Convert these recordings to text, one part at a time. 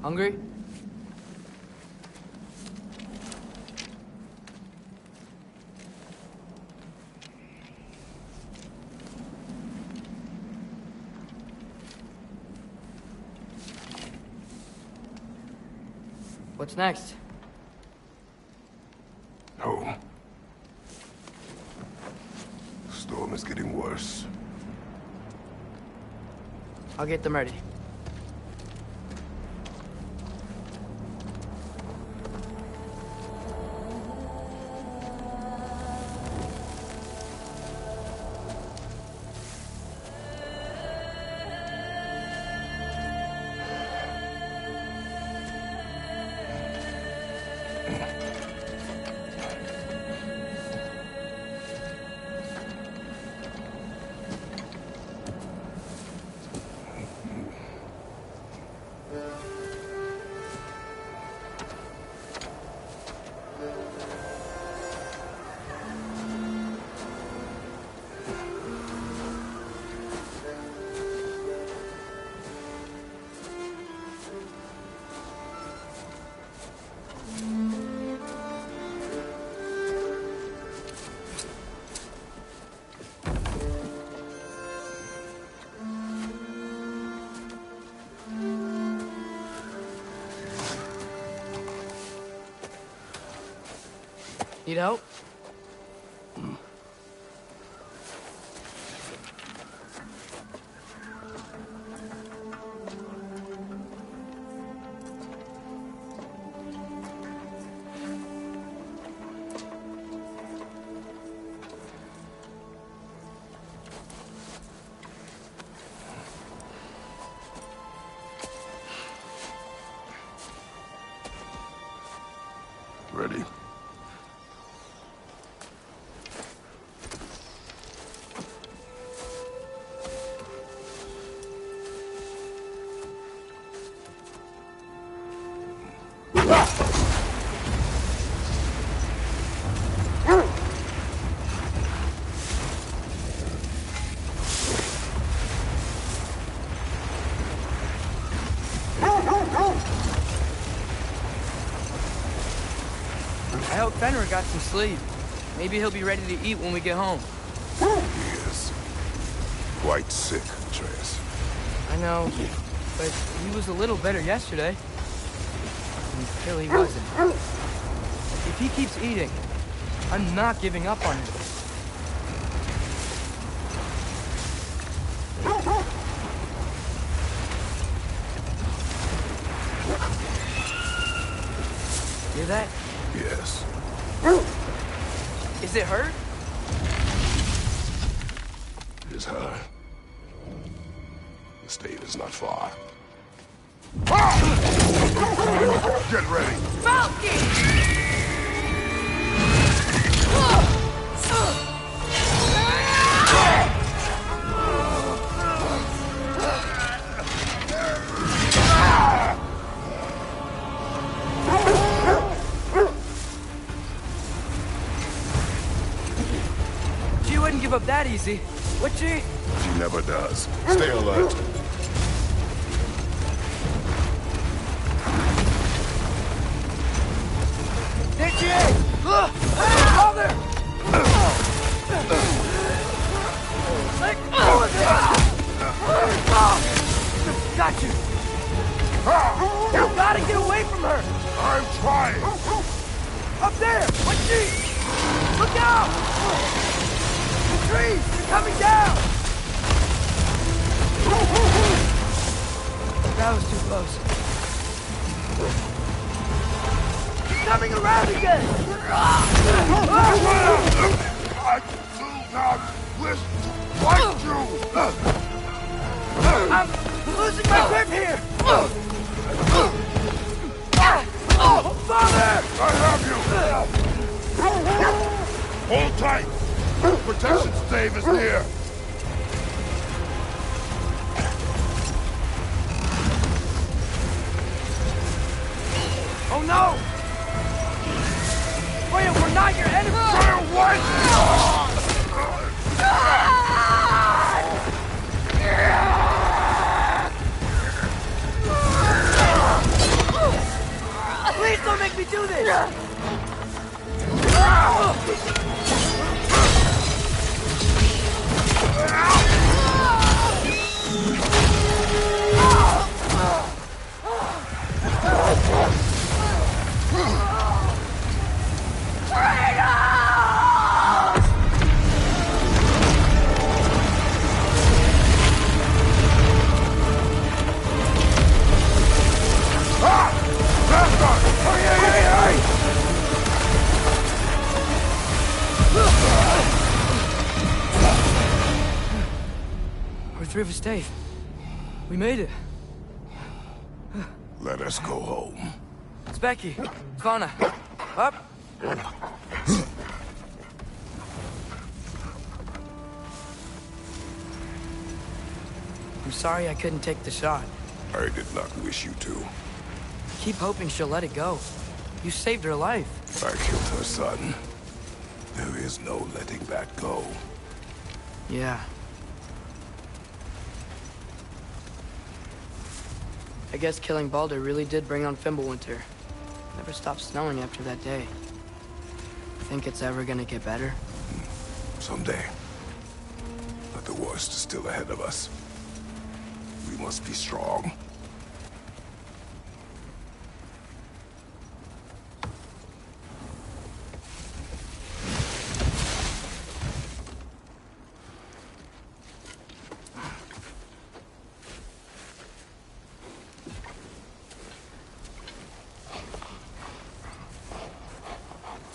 Hungry? What's next? Home. The storm is getting worse. I'll get them ready. Need help? Ready? I hope Fenrir got some sleep. Maybe he'll be ready to eat when we get home. He is quite sick, Atreus. I know, but he was a little better yesterday. Until he wasn't. If he keeps eating, I'm not giving up on him. Hear that? Yes. Is it hurt? It is her. The state is not far. Get ready! Falcon! She wouldn't give up that easy, would she? She never does. Stay alert. There she is! Father! Let go of it! Got you! You gotta get away from her! I'm trying! Up there! What's she? Look out! The trees! They're coming down! That was too close. She's coming around again! I do not wish to fight you! I'm losing my grip here! Father! I have you! Hold tight! Protection stave is near! Oh no! Freya, we're not your enemy! Freya, what? three of us stayed. We made it. Let us go home. It's Becky. Svana. Up. I'm sorry I couldn't take the shot. I did not wish you to. Keep hoping she'll let it go. You saved her life. I killed her son. There is no letting that go. Yeah. I guess killing Baldur really did bring on Fimbulwinter. Never stopped snowing after that day. Think it's ever gonna get better? Someday. But the worst is still ahead of us. We must be strong.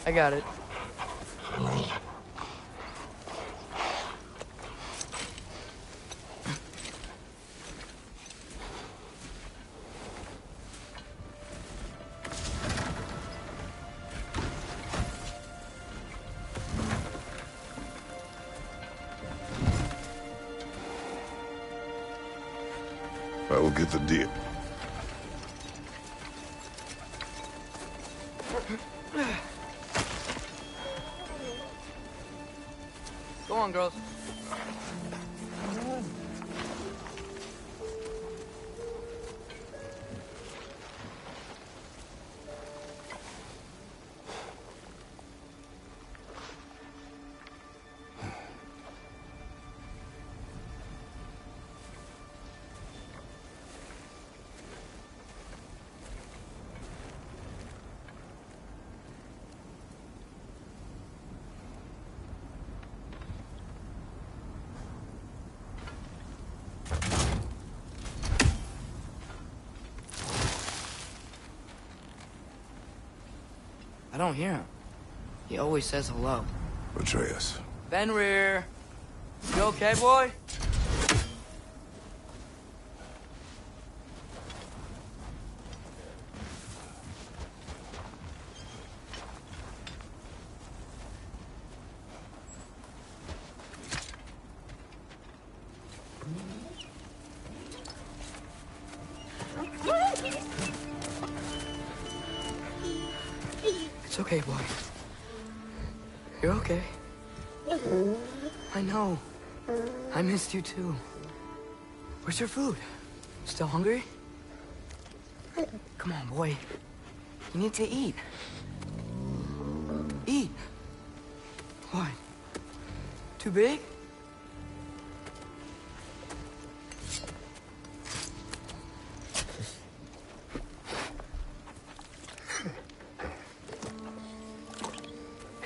I got it. I will get the deal. Go on, girls. I don't hear him. He always says hello. Atreus. Fenrir! You okay, boy? It's okay, boy. You're okay. I know. I missed you too. Where's your food? Still hungry? Come on, boy. You need to eat. Eat. What? Too big?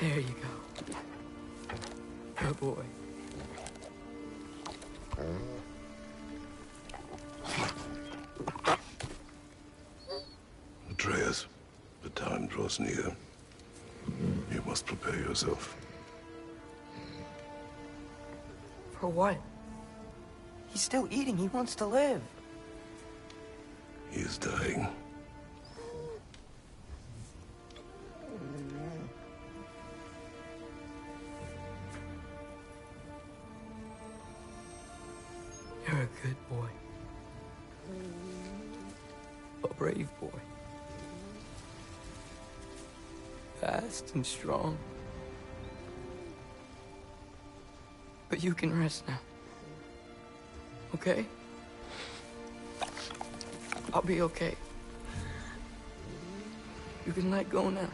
There you go. Good boy. Atreus, the time draws near. You must prepare yourself. For what? He's still eating. He wants to live. He is dying. You're a good boy. A brave boy. Fast and strong. But you can rest now. Okay? I'll be okay. You can let go now.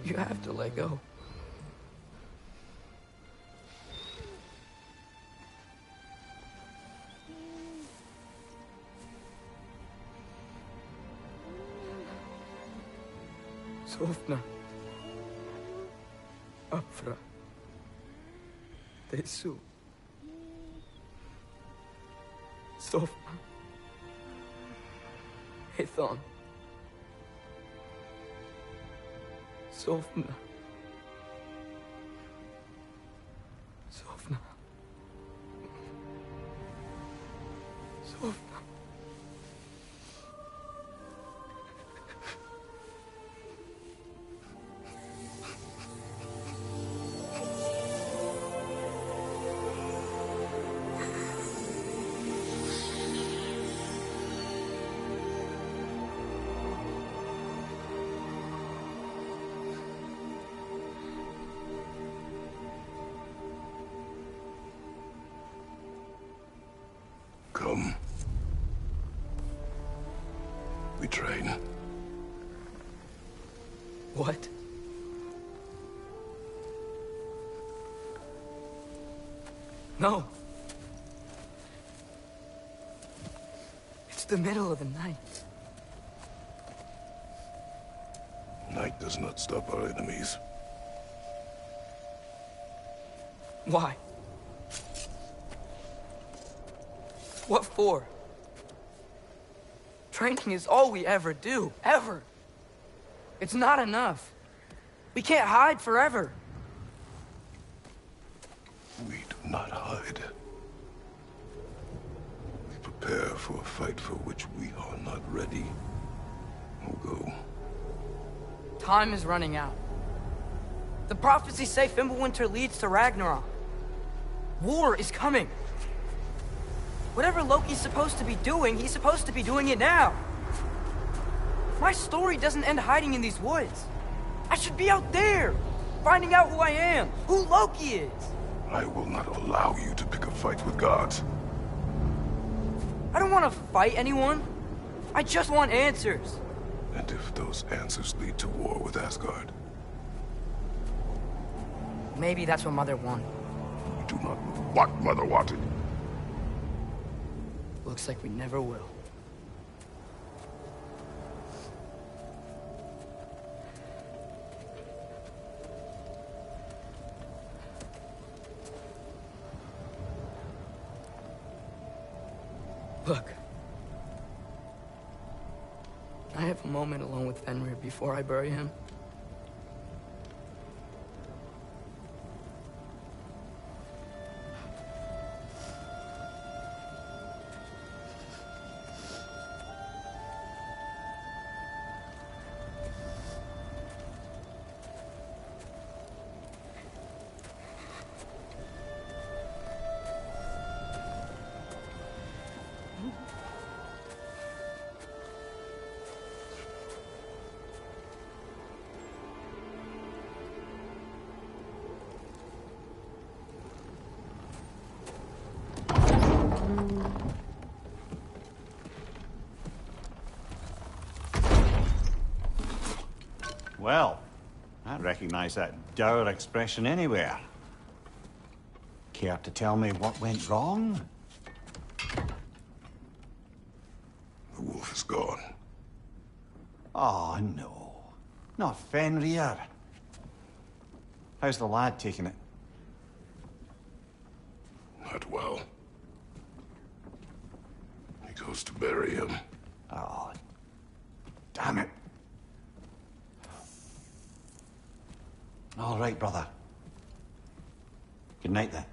You have to let go. Sofna. Afra. Tesu. Sofna. Hethon. Sofna. Sofna. come. We train. What? No. It's the middle of the night. Night does not stop our enemies. Why? What for? Training is all we ever do, ever. It's not enough. We can't hide forever. We do not hide. We prepare for a fight for which we are not ready. We'll go. Time is running out. The prophecies say Fimbulwinter leads to Ragnarok. War is coming. Whatever Loki's supposed to be doing, he's supposed to be doing it now. My story doesn't end hiding in these woods. I should be out there, finding out who I am, who Loki is. I will not allow you to pick a fight with gods. I don't want to fight anyone. I just want answers. And if those answers lead to war with Asgard? Maybe that's what Mother wanted. We do not know what Mother wanted. Looks like we never will. Look. Can I have a moment alone with Fenrir before I bury him? Well, I recognize that dour expression anywhere. Care to tell me what went wrong? The wolf is gone. Oh, no. Not Fenrir. How's the lad taking it? Not well. He goes to bury him. Oh, damn it. All right, brother. Good night, then.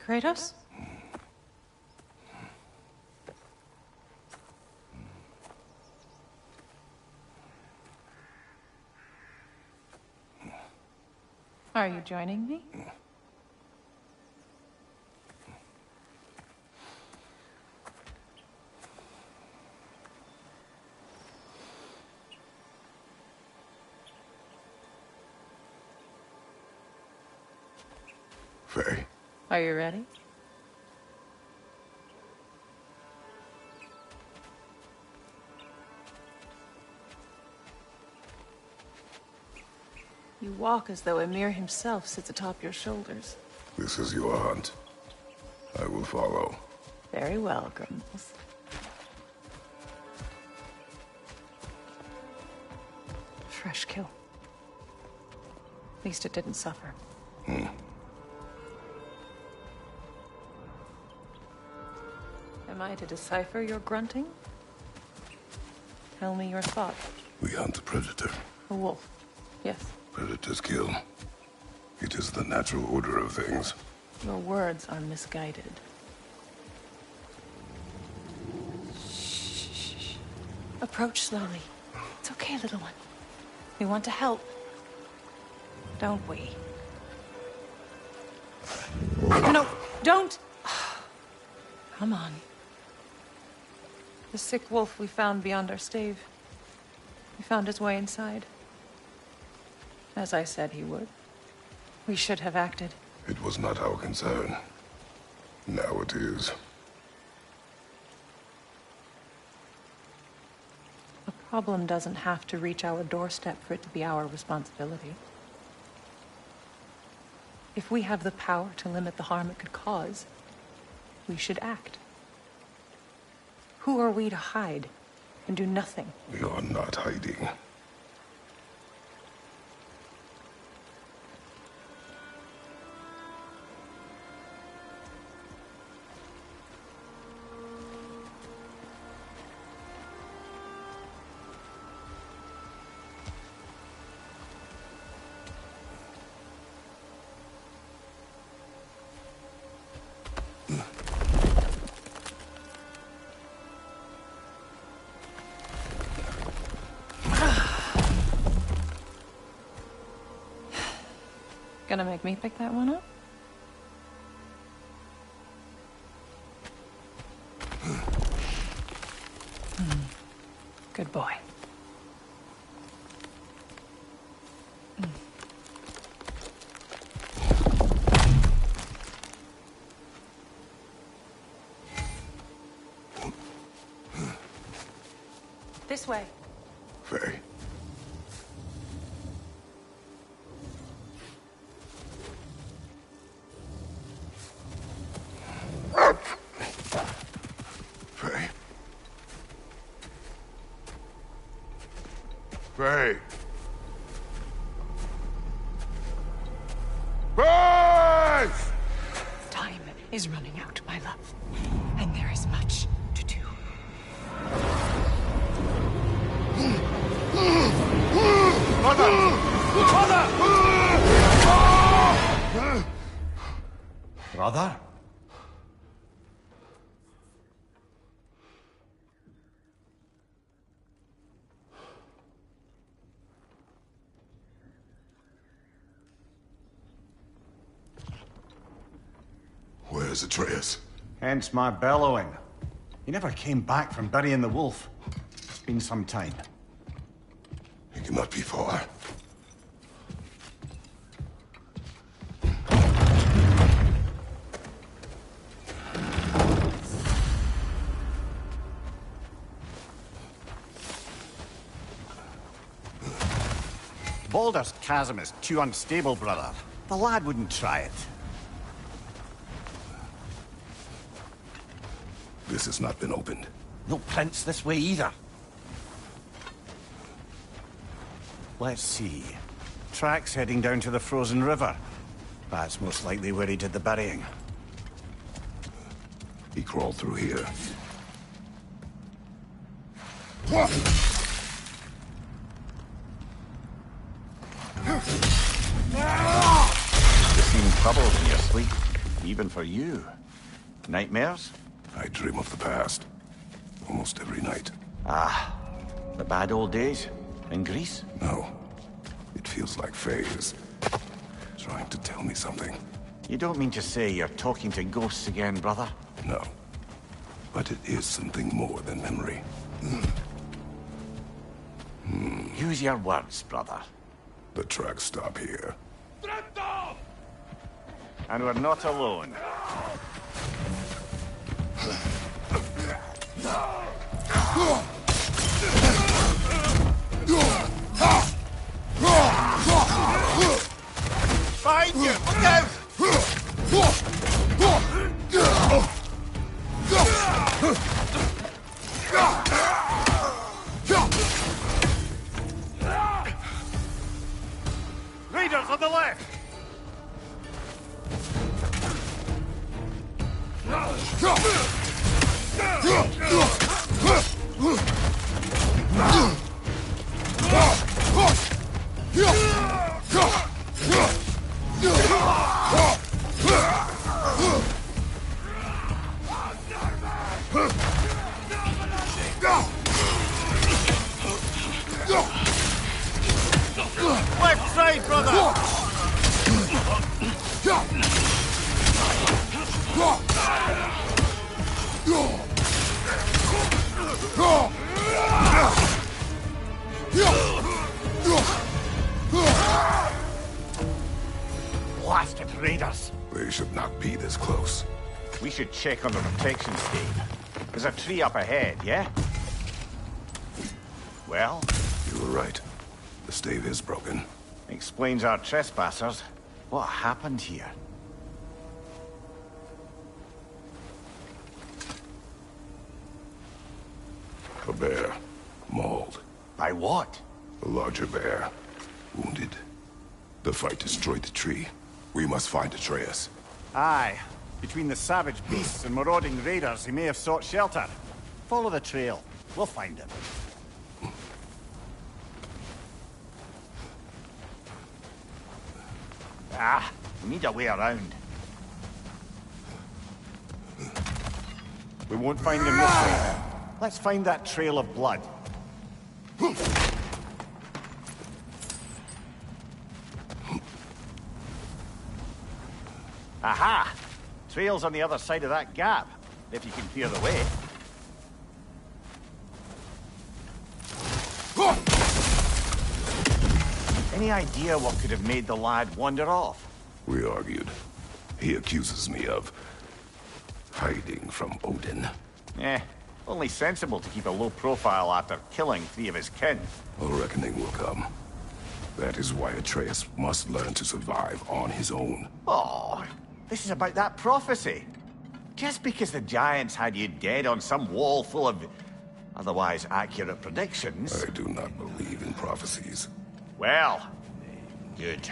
Kratos? Are you joining me? Faye. Are you ready? You walk as though Ymir himself sits atop your shoulders. This is your hunt. I will follow. Very well, Grimbles. Fresh kill. At least it didn't suffer. Am I to decipher your grunting? Tell me your thought. We hunt the predator. A wolf. Yes. Predators kill. It is the natural order of things. Your words are misguided. Shh. Approach slowly. It's okay, little one. We want to help. Don't we? No, don't! Come on. The sick wolf we found beyond our stave. He found his way inside. As I said he would. We should have acted. It was not our concern. Now it is. A problem doesn't have to reach our doorstep for it to be our responsibility. If we have the power to limit the harm it could cause, we should act. Who are we to hide and do nothing? We are not hiding. Gonna make me pick that one up? Good boy. This way. Faye. Faye. Faye. Faye! Time is running out, my love. And there is much to do. Brother? Where's Atreus? Hence my bellowing. He never came back from burying the wolf. It's been some time. He cannot be far. Baldur's Chasm is too unstable, brother. The lad wouldn't try it. This has not been opened. No prints this way either. Let's see. Tracks heading down to the frozen river. That's most likely where he did the burying. He crawled through here. You've seen troubles in your sleep, even for you. Nightmares? I dream of the past. Almost every night. Ah, the bad old days? In Greece? No. It feels like Faye is trying to tell me something. You don't mean to say you're talking to ghosts again, brother? No. But it is something more than memory. Use your words, brother. The tracks stop here. And we're not alone. Behind you! Look out! on the left! Left side, brother! Blasted raiders! They should not be this close. We should check on the protection stave. There's a tree up ahead, yeah? Well? You were right. The stave is broken. Explains our trespassers. What happened here? A bear. Mauled. By what? A larger bear. Wounded. The fight destroyed the tree. We must find Atreus. Aye. Between the savage beasts and marauding raiders, he may have sought shelter. Follow the trail. We'll find him. Ah, we need a way around. We won't find him this way. Let's find that trail of blood. Aha! Trail's on the other side of that gap, if you can clear the way. Any idea what could have made the lad wander off? We argued. He accuses me of hiding from Odin. Only sensible to keep a low profile after killing 3 of his kin. A reckoning will come. That is why Atreus must learn to survive on his own. Oh, this is about that prophecy. Just because the Giants had you dead on some wall full of otherwise accurate predictions... I do not believe in prophecies. Well, good.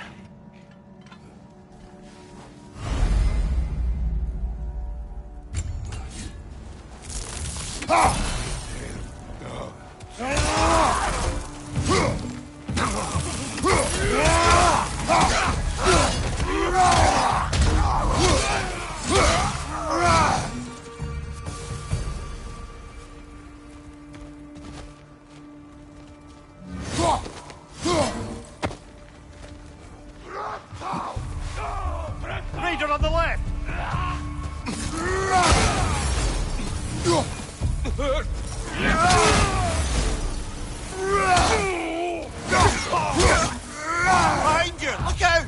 Raider on the left! Behind you! Look out!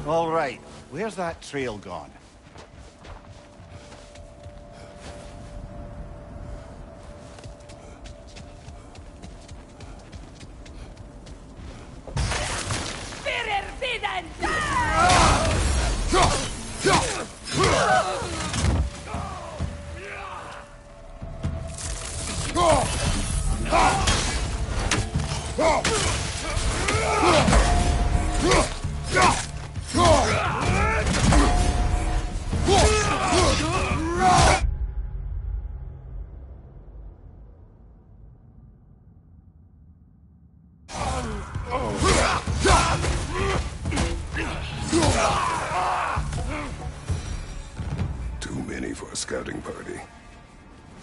All right, where's that trail gone? Too many for a scouting party.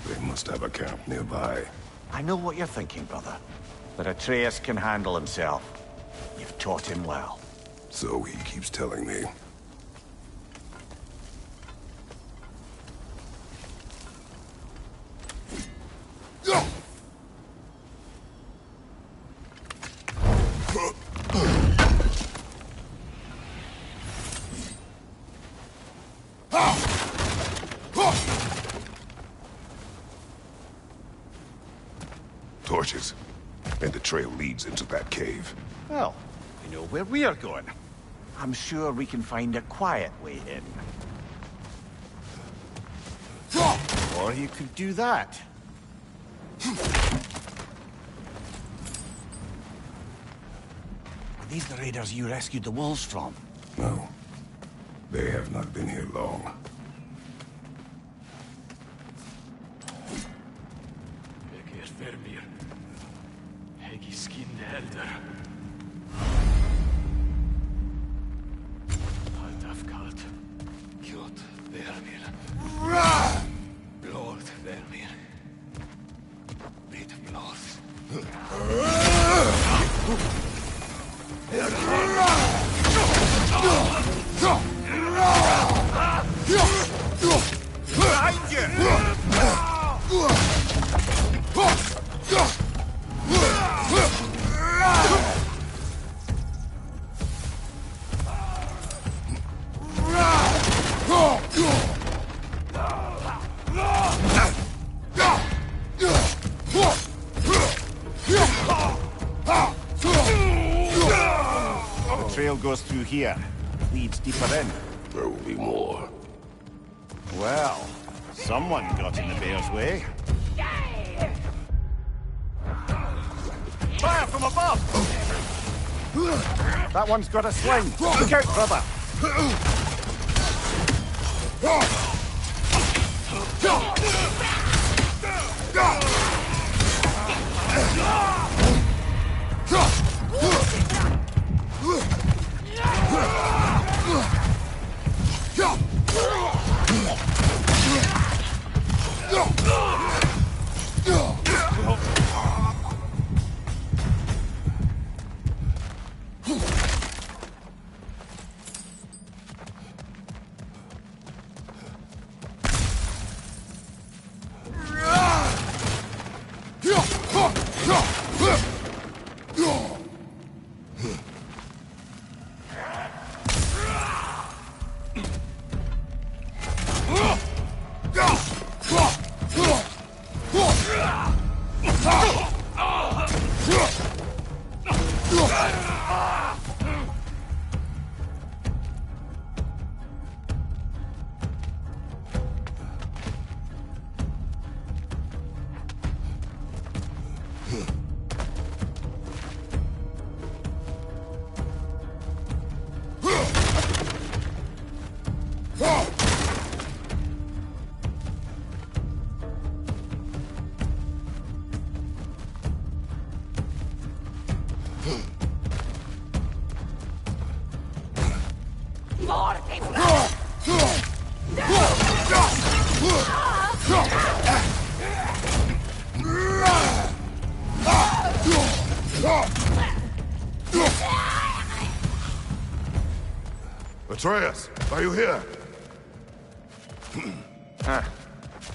They must have a camp nearby. I know what you're thinking, brother. But Atreus can handle himself. You've taught him well. So he keeps telling me. Torches. And the trail leads into that cave. Well, you know where we are going. I'm sure we can find a quiet way in. Or you could do that. Are these the raiders you rescued the wolves from? No. They have not been here long. Vegir Vermir. Hegi Skinde Elder. Altafkalt. Kjot Vermir. Blod Vermir. Bit blod. Behind you! The trail goes through here. Leads deeper in. There will be more. Well, someone got in the bear's way. Fire from above! That one's got a sling. Look out, brother! Atreus, are you here?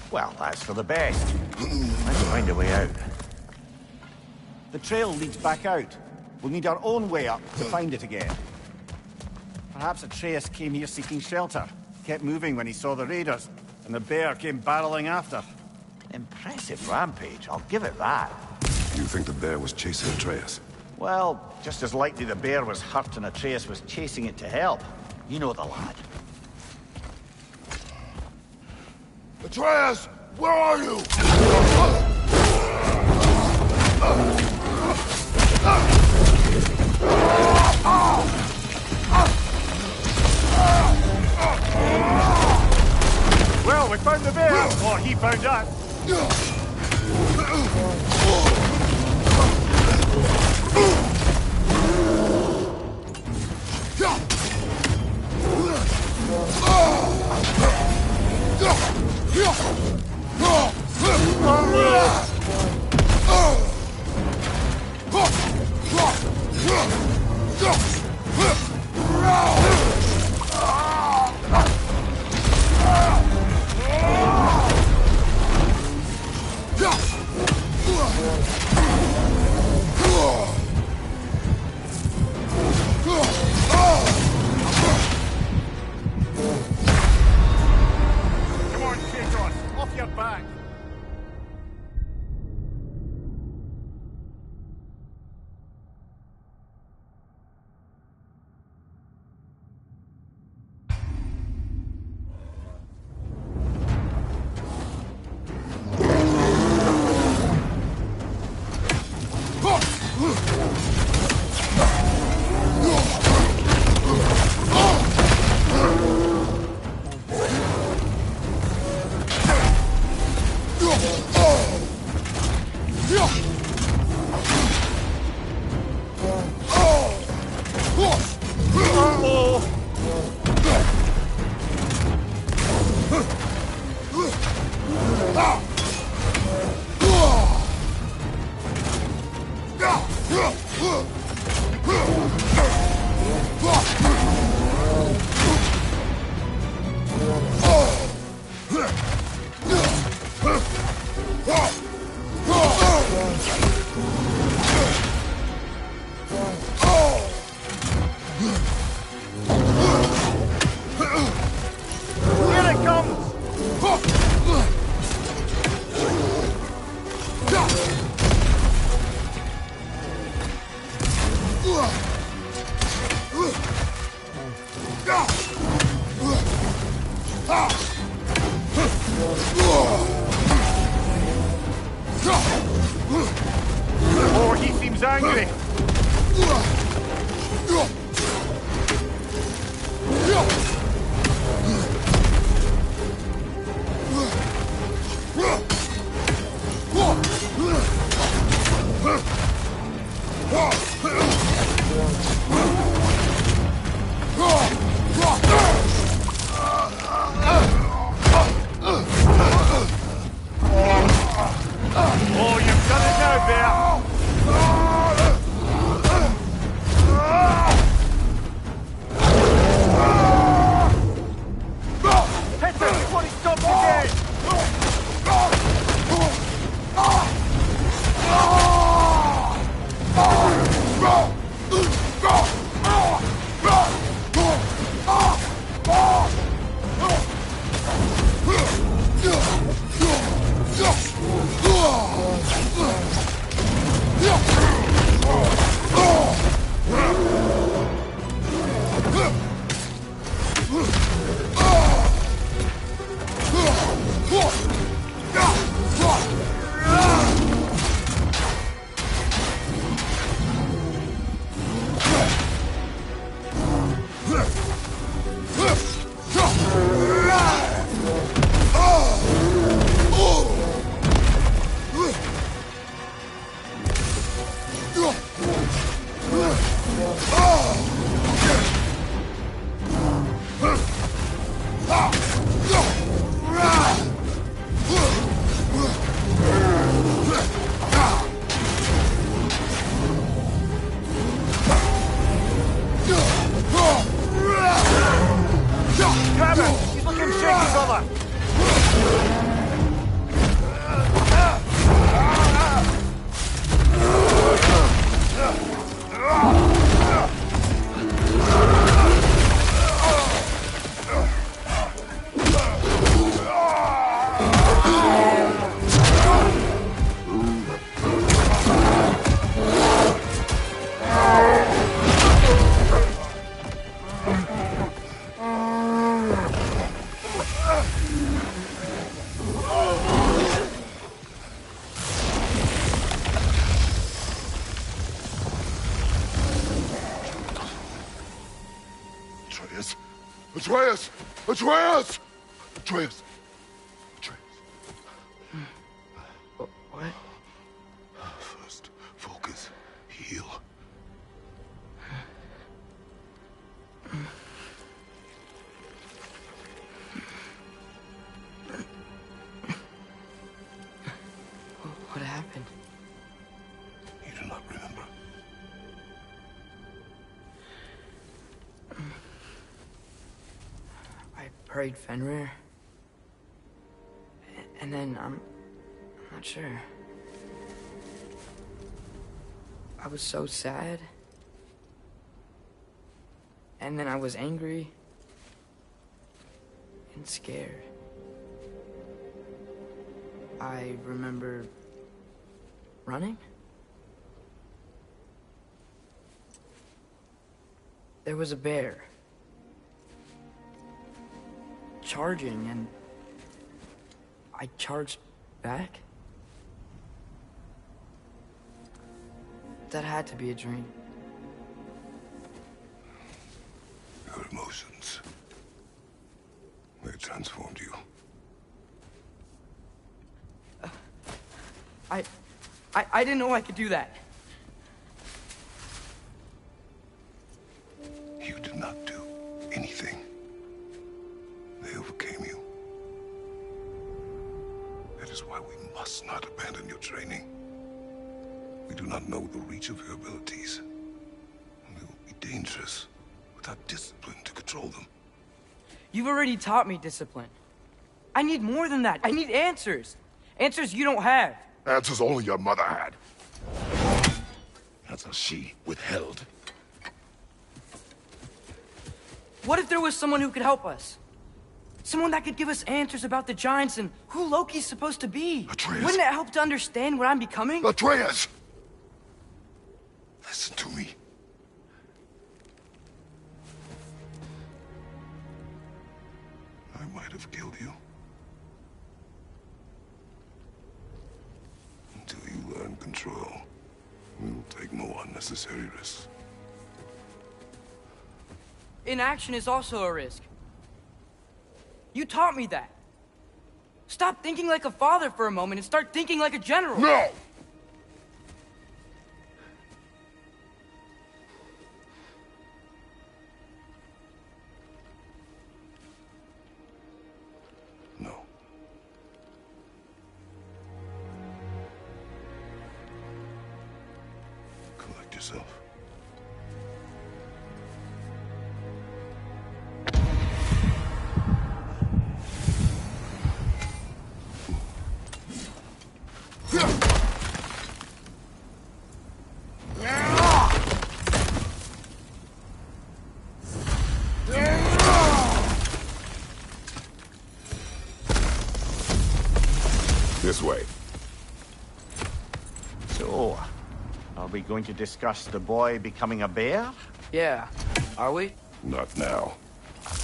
Well, that's for the best. Let's find a way out. The trail leads back out. We'll need our own way up to find it again. Perhaps Atreus came here seeking shelter, kept moving when he saw the raiders, and the bear came barreling after. Impressive rampage, I'll give it that. You think the bear was chasing Atreus? Well, just as likely the bear was hurt and Atreus was chasing it to help. You know the lad. Atreus, where are you? Well, we found the bear! Or he found us! Come on, Kratos! Off your back! Here it comes! Oh, he seems angry. Oh, you've done it now, Bear. Hit him before he stops again. Grab him! He's looking shaky, brother! Atreus! Atreus! Atreus! Atreus! Atreus. What? First, focus. Heal. What happened? You do not remember. I prayed Fenrir. And then I'm not sure. I was so sad. And then I was angry. And scared. I remember running. There was a bear. Charging, and I charged back. That had to be a dream. Your emotions. They transformed you. I didn't know I could do that. You did not do anything. They overcame you. It is why we must not abandon your training. We do not know the reach of your abilities. They will be dangerous without discipline to control them. You've already taught me discipline. I need more than that. I need answers. Answers you don't have. Answers only your mother had. Answers she withheld. What if there was someone who could help us? Someone that could give us answers about the Giants and who Loki's supposed to be. Atreus. Wouldn't it help to understand what I'm becoming? Atreus! Listen to me. I might have killed you. Until you learn control, we will take no unnecessary risks. Inaction is also a risk. You taught me that. Stop thinking like a father for a moment and start thinking like a general. No! No. Collect yourself. This way. So, are we going to discuss the boy becoming a bear? Yeah. Are we? Not now.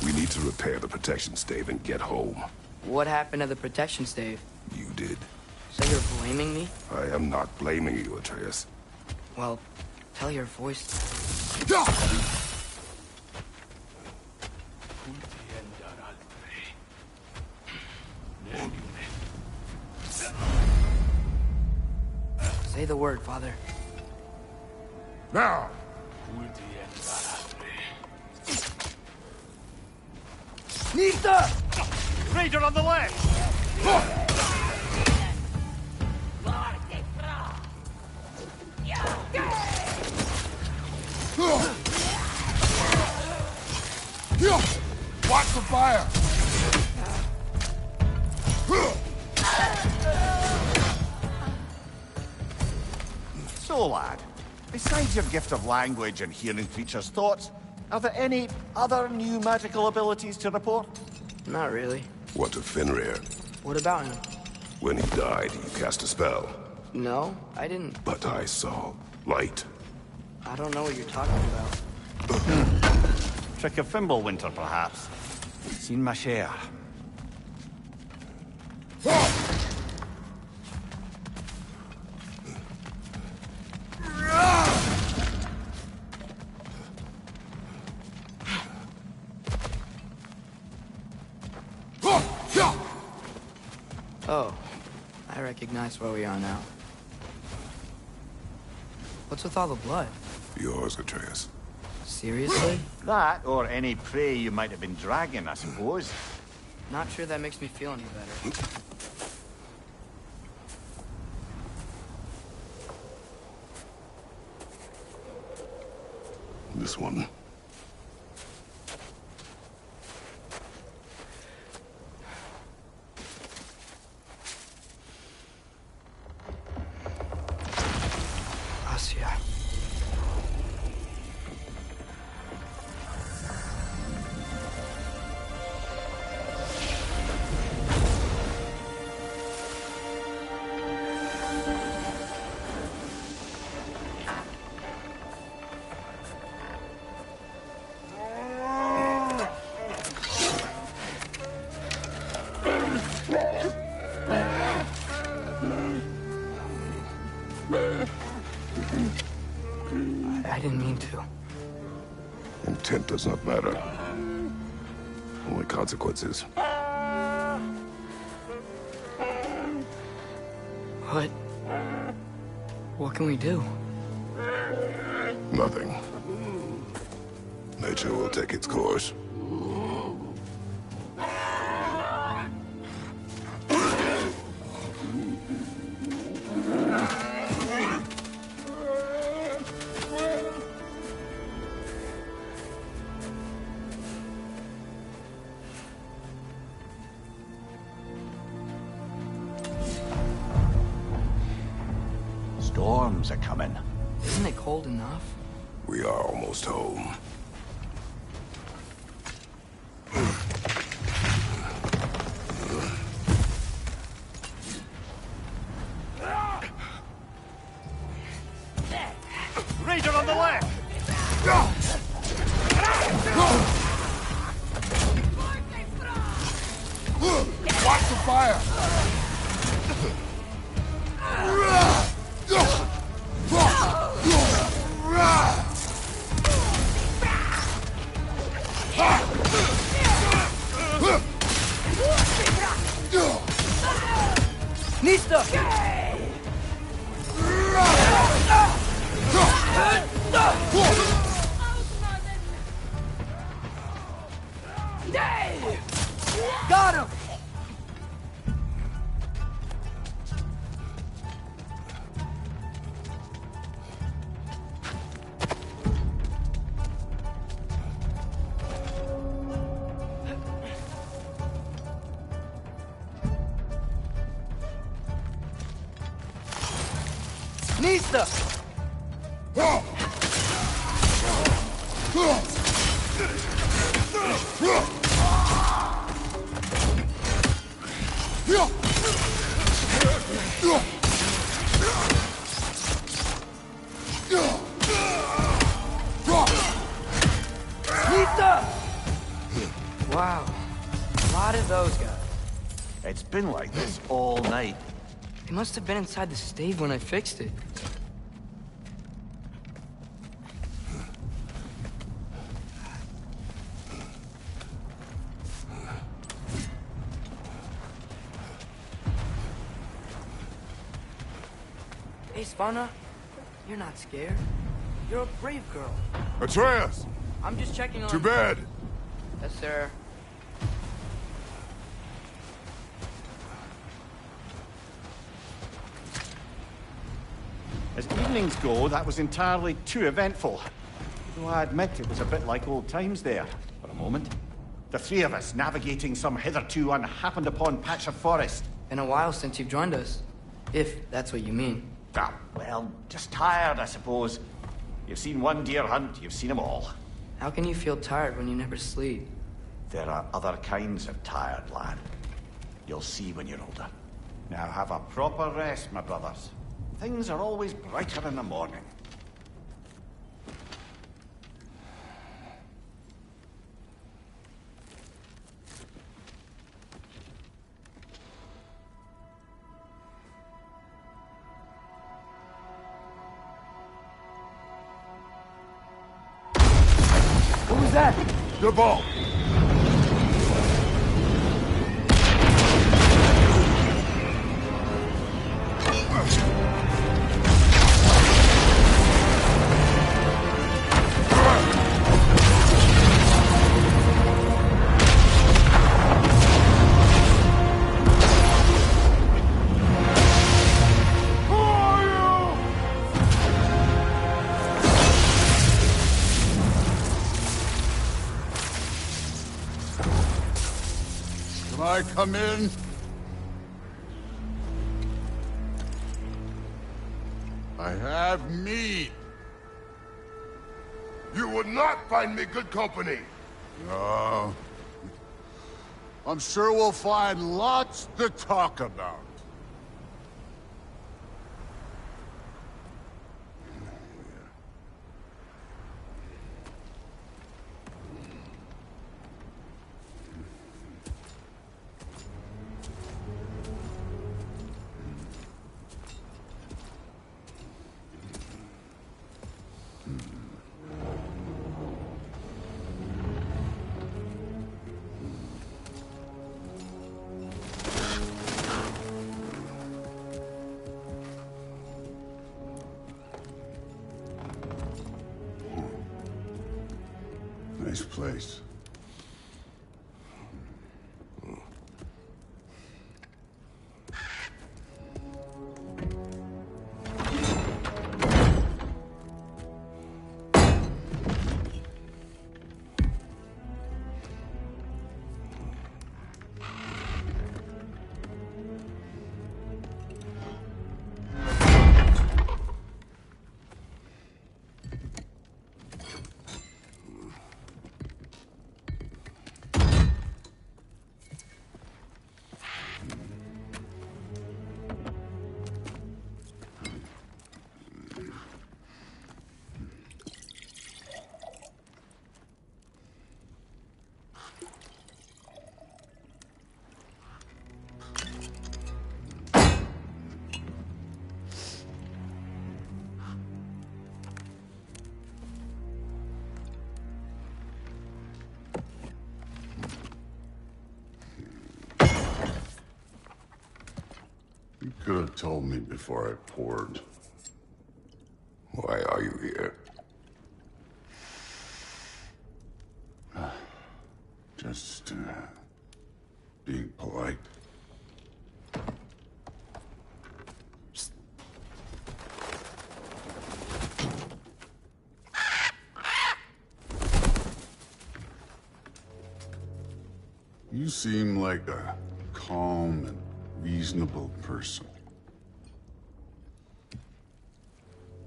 We need to repair the protection stave and get home. What happened to the protection stave? You did. So you're blaming me? I am not blaming you, Atreus. Well, tell your voice. Say the word, Father. Now! Nita! Raider on the left! Watch the fire! So, lad, besides your gift of language and hearing creatures' thoughts, are there any other new magical abilities to report? Not really. What of Fenrir? What about him? When he died, you cast a spell. No, I didn't. But I saw light. I don't know what you're talking about. Trick of Fimbulwinter, perhaps. Seen my share. Oh, I recognize where we are now. What's with all the blood? Yours, Atreus. Seriously? That, or any prey you might have been dragging, I suppose. Not sure that makes me feel any better. This one. Asya. I didn't mean to. Intent does not matter. Only consequences. What can we do? Nothing. Nature will take its course. storms a-coming. Isn't it cold enough? We are almost home. Raider on the left! Watch the fire! Nista! Got him! Nista! Nista! Wow, a lot of those guys. It's been like this all night. They must have been inside the stave when I fixed it. Hey, Svanna, you're not scared. You're a brave girl. Atreus! I'm just checking on... To bed! Yes, sir. As evenings go, that was entirely too eventful. Though I admit it was a bit like old times there, for a moment. The three of us navigating some hitherto unhappened upon patch of forest. Been a while since you've joined us. If that's what you mean. Ah, well, just tired, I suppose. You've seen one deer hunt, you've seen them all. How can you feel tired when you never sleep? There are other kinds of tired, lad. You'll see when you're older. Now have a proper rest, my brothers. Things are always brighter in the morning. What was that? The ball! Can I come in? I have meat. You would not find me good company. No. I'm sure we'll find lots to talk about. Nice place. You could have told me before I poured. Why are you here? Just, being polite. You seem like a calm and reasonable person.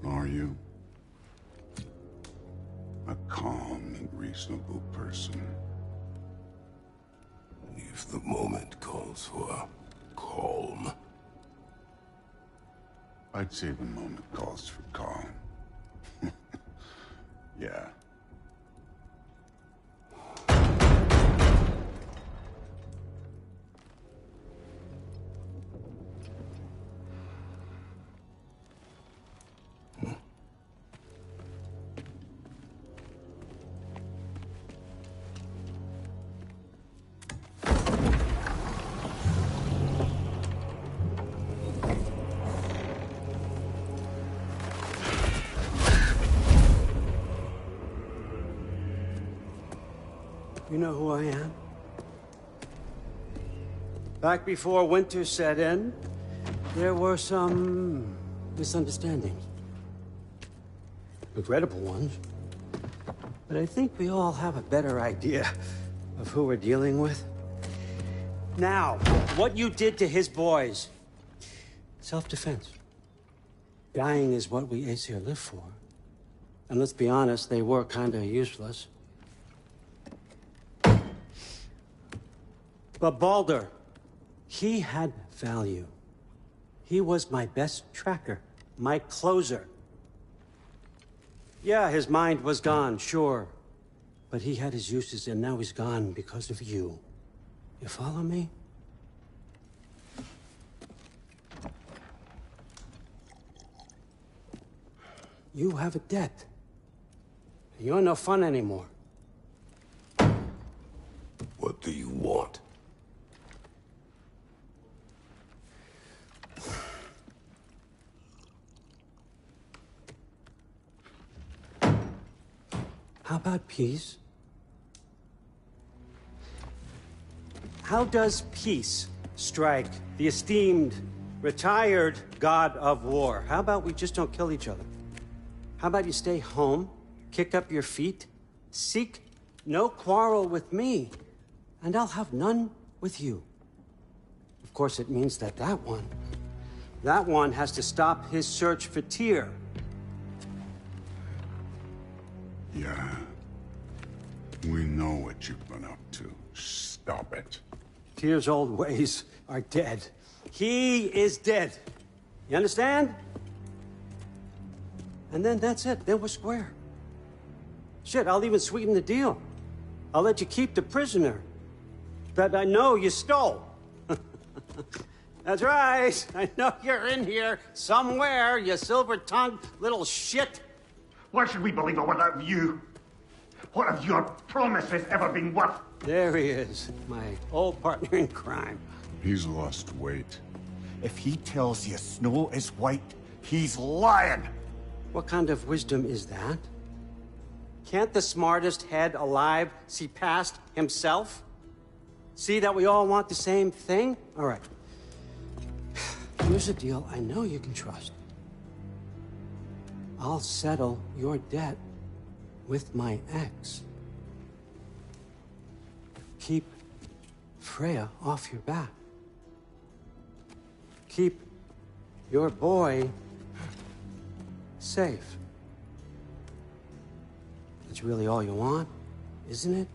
Are you? A calm and reasonable person. If the moment calls for calm. I'd say the moment calls for calm. Yeah. You know who I am? Back before winter set in, there were some misunderstandings. Regrettable ones. But I think we all have a better idea of who we're dealing with. Now, what you did to his boys. Self-defense. Dying is what we Aesir live for. And let's be honest, they were kinda useless. But Baldur, he had value. He was my best tracker, my closer. Yeah, his mind was gone, sure. But he had his uses, and now he's gone because of you. You follow me? You have a debt. You're no fun anymore. What do you want? How about peace? How does peace strike the esteemed, retired god of war? How about we just don't kill each other? How about you stay home, kick up your feet, seek no quarrel with me, and I'll have none with you. Of course, it means that that one has to stop his search for Tyr. Yeah. We know what you've been up to. Stop it. Tyr's old ways are dead. He is dead. You understand? And then that's it. Then we're square. Shit, I'll even sweeten the deal. I'll let you keep the prisoner that I know you stole. That's right. I know you're in here somewhere, you silver-tongued little shit. Why should we believe a word out of you? What have your promises ever been worth? There he is, my old partner in crime. He's lost weight. If he tells you snow is white, he's lying. What kind of wisdom is that? Can't the smartest head alive see past himself? See that we all want the same thing? All right. Here's a deal I know you can trust. I'll settle your debt with my ex. Keep Freya off your back. Keep your boy safe. That's really all you want, isn't it?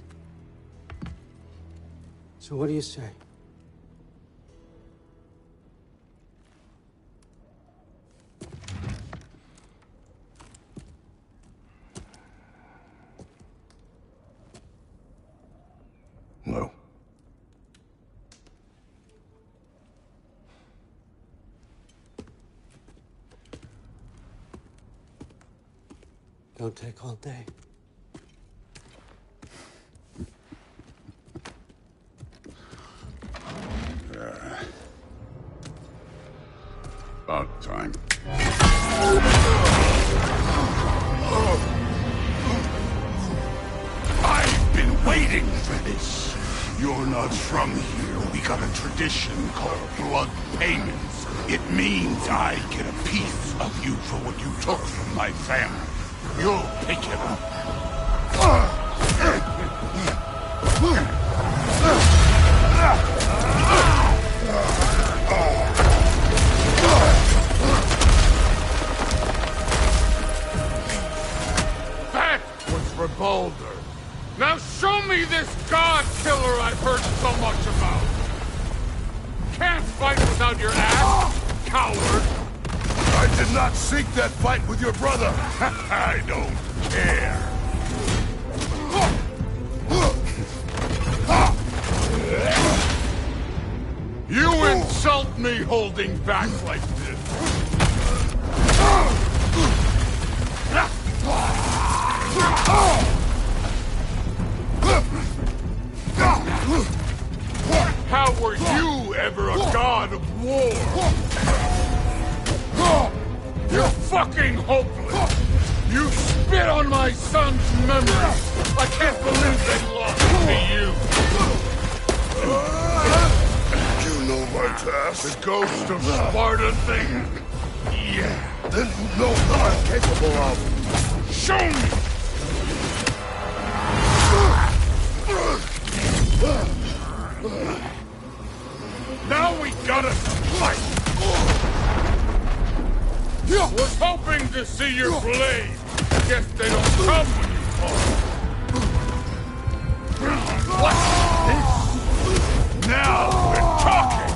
So what do you say? No. Don't take all day. About time. I've been waiting for this. You're not from here. We got a tradition called blood payments. It means I get a piece of you for what you took from my family. You'll pick it up. That was for Baldur. Now show me this god killer I've heard so much about. Can't fight without your ass, coward. I did not seek that fight with your brother. I don't care. You insult me holding back like this. How were you ever a god of war? You're fucking hopeless! You spit on my son's memory! I can't believe they lost to you! You know my task. The ghost of Sparta thing? Yeah. Then you know what I'm capable of. Show me! Now we gotta fight! Was hoping to see your blade. Guess they don't come when you call. What's this? Now we're talking!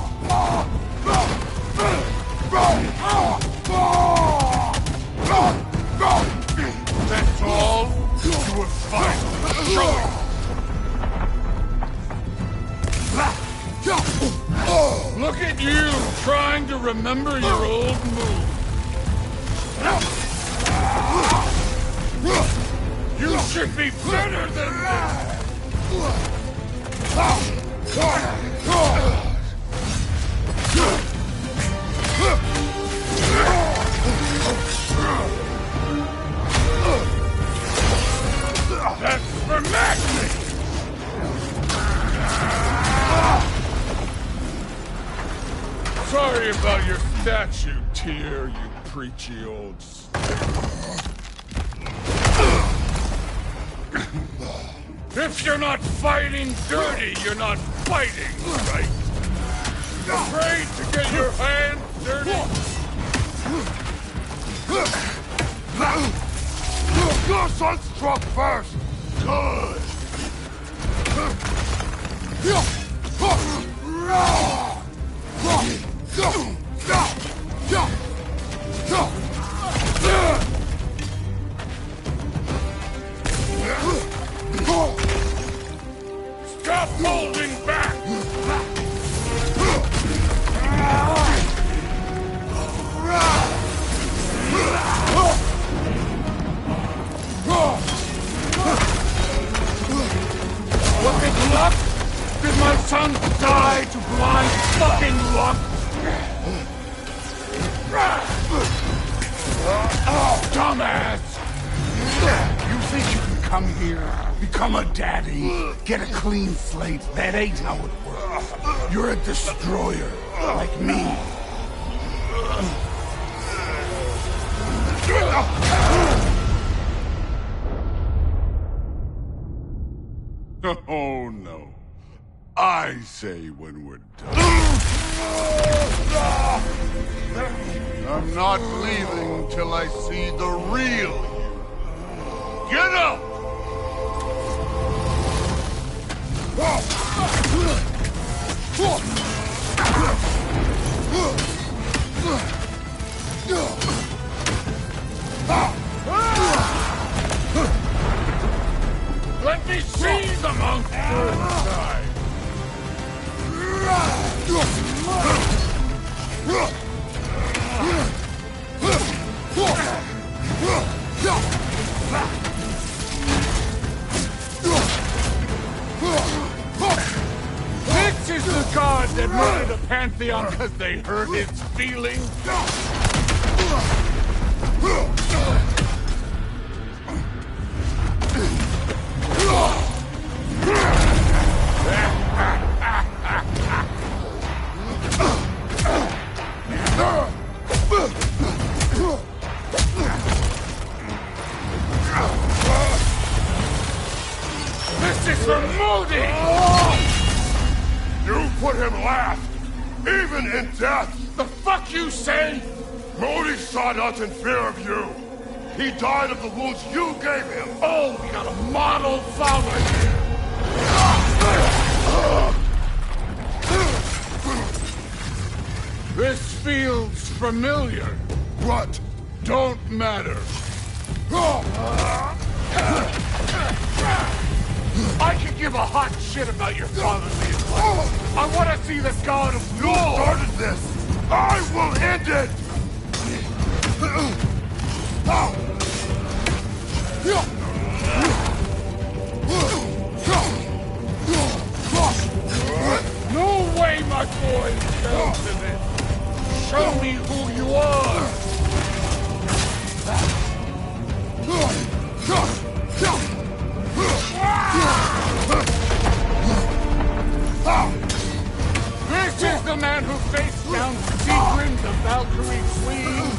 That's all? You were fine. Show it! Look at you, trying to remember your old moves. You should be better than That's for Magni! Sorry about your statue, Tyr, you preachy old If you're not fighting dirty, you're not fighting, right? Afraid to get your hands dirty? Your son struck first. Good. Stop holding back! Was it luck? Did my son die to blind fucking luck? Dumbass! You think you can come here, become a daddy, get a clean slate? That ain't how it works. You're a destroyer, like me. Oh, no. I say when we're done. I'm not leaving till I see the real you. Get up! Let me see the monster inside! This is the god because they hurt his feelings? This is for Modi! You put him last, even in death! The fuck you say? Modi sought us in fear of you. He died of the wounds you gave him. Oh, we got a model father here. This feels familiar. What? Don't matter. I could give a hot shit about your fatherly advice. I want to see the god of You war. started this. I will end it. No way, my boy, fell to this. Show me who you are. This is the man who faced down Siegfried, the Valkyrie Queen.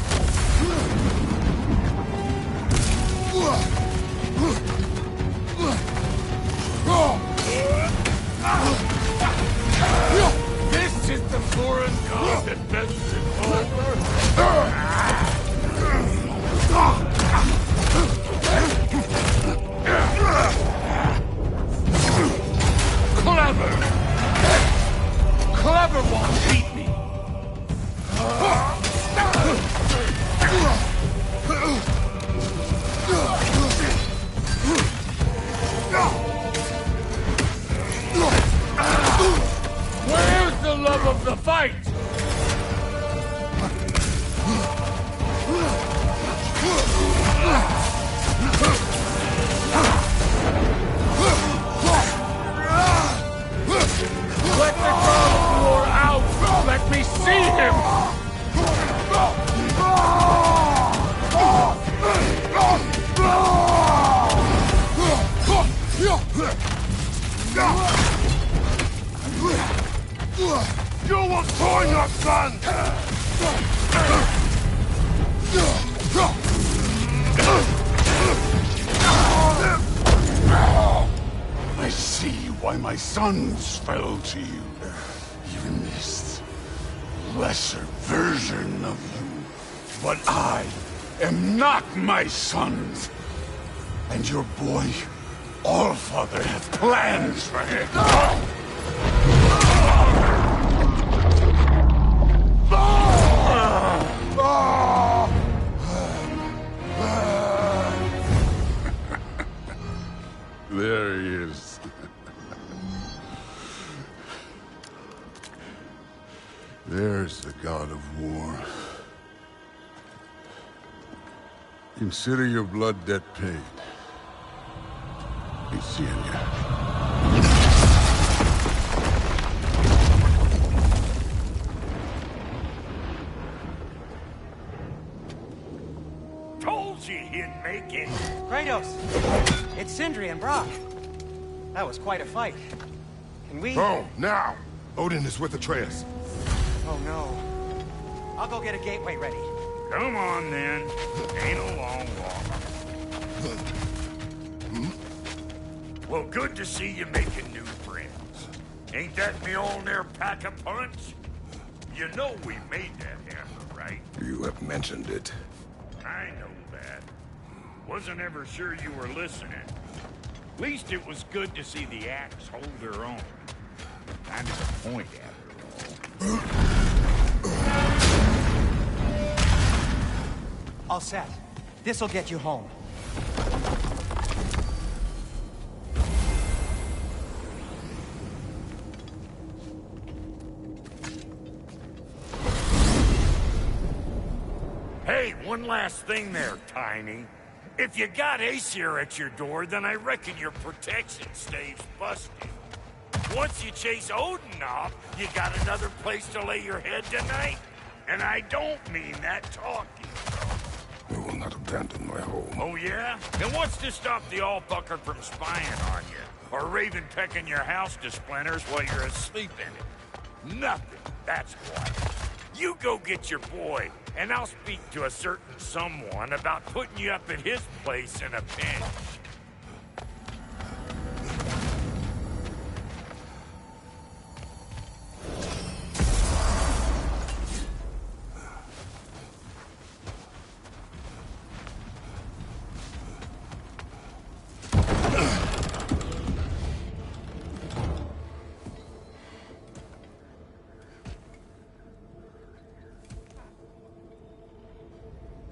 This is the foreign god that bests in Clever! Clever won't beat me! Where's the love of the fight? Let the god of war out! Let me see him! You will join your son! I see why my sons fell to you. Even this lesser version of you. But I am not my sons. And your boy, Allfather, has plans for him. There he is. There's the god of war. Consider your blood debt paid. Be seeing you. Told you he'd make it. Kratos! It's Sindri and Brock. That was quite a fight. Can we... Oh, now! Odin is with Atreus. Oh, no. I'll go get a gateway ready. Come on, then. Ain't a long walk. Well, good to see you making new friends. Ain't that me old near pack a punch? You know we made that hammer, right? You have mentioned it. I know that. Wasn't ever sure you were listening. At least it was good to see the axe hold her own. Kind of the point, after all. All set. This'll get you home. Hey, one last thing there, Tiny. If you got Aesir at your door, then I reckon your protection stave's busted. Once you chase Odin off, you got another place to lay your head tonight? And I don't mean that talking. We will not abandon my home. Oh, yeah? And what's to stop the all-fucker from spying on you? Or Raven pecking your house to splinters while you're asleep in it? Nothing, that's what. You go get your boy, and I'll speak to a certain someone about putting you up at his place in a pinch.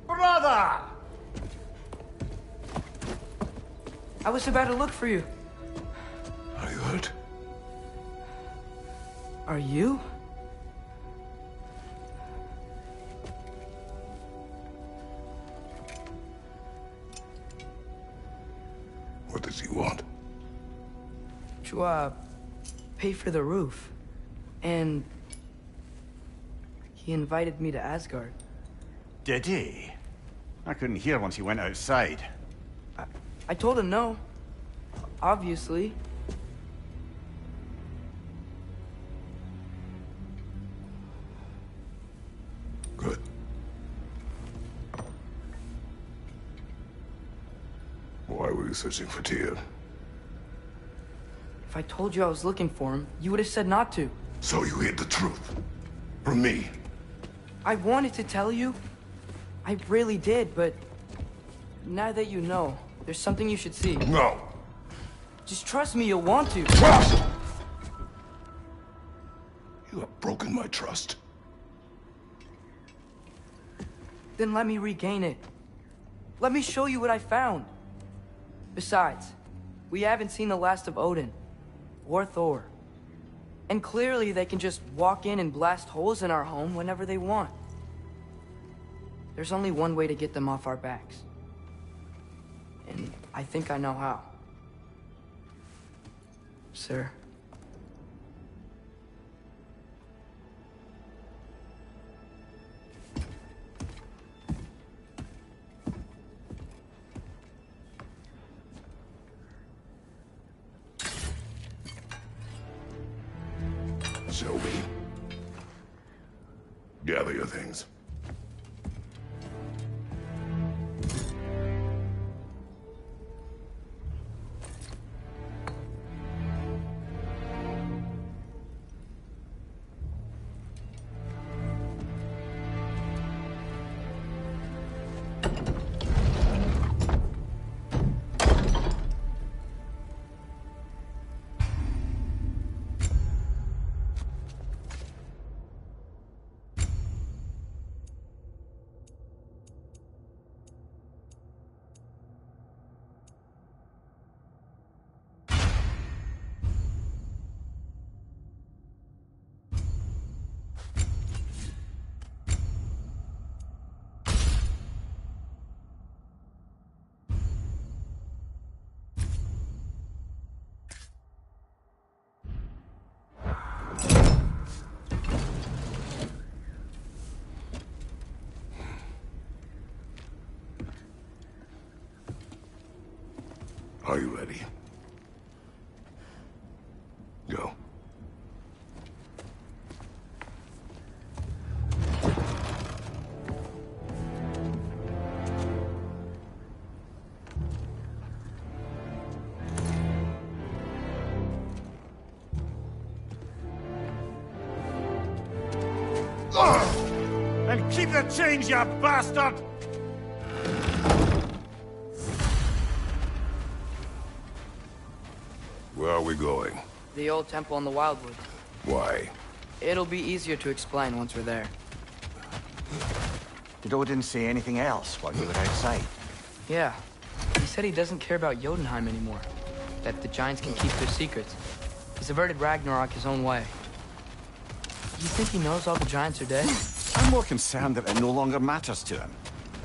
Brother! I was about to look for you. Are you hurt? Are you? What does he want? To, pay for the roof. And he invited me to Asgard. Did he? I couldn't hear once he went outside. I told him no. Obviously. Good. Why were you searching for Tyr? If I told you I was looking for him, you would have said not to. So you hid the truth. From me. I wanted to tell you. I really did, but now that you know, there's something you should see. No. Just trust me, you'll want to. Trust! You have broken my trust. Then let me regain it. Let me show you what I found. Besides, we haven't seen the last of Odin. Or Thor. And clearly they can just walk in and blast holes in our home whenever they want. There's only one way to get them off our backs. And I think I know how. Sir. Show me. Gather your things. Are you ready? Go. And keep the change, you bastard! Where are we going? The old temple in the Wildwood. Why? It'll be easier to explain once we're there. Did Odin say anything else while you were outside? Yeah. He said he doesn't care about Jotunheim anymore. That the Giants can keep their secrets. He's averted Ragnarok his own way. You think he knows all the Giants are dead? I'm more concerned that it no longer matters to him.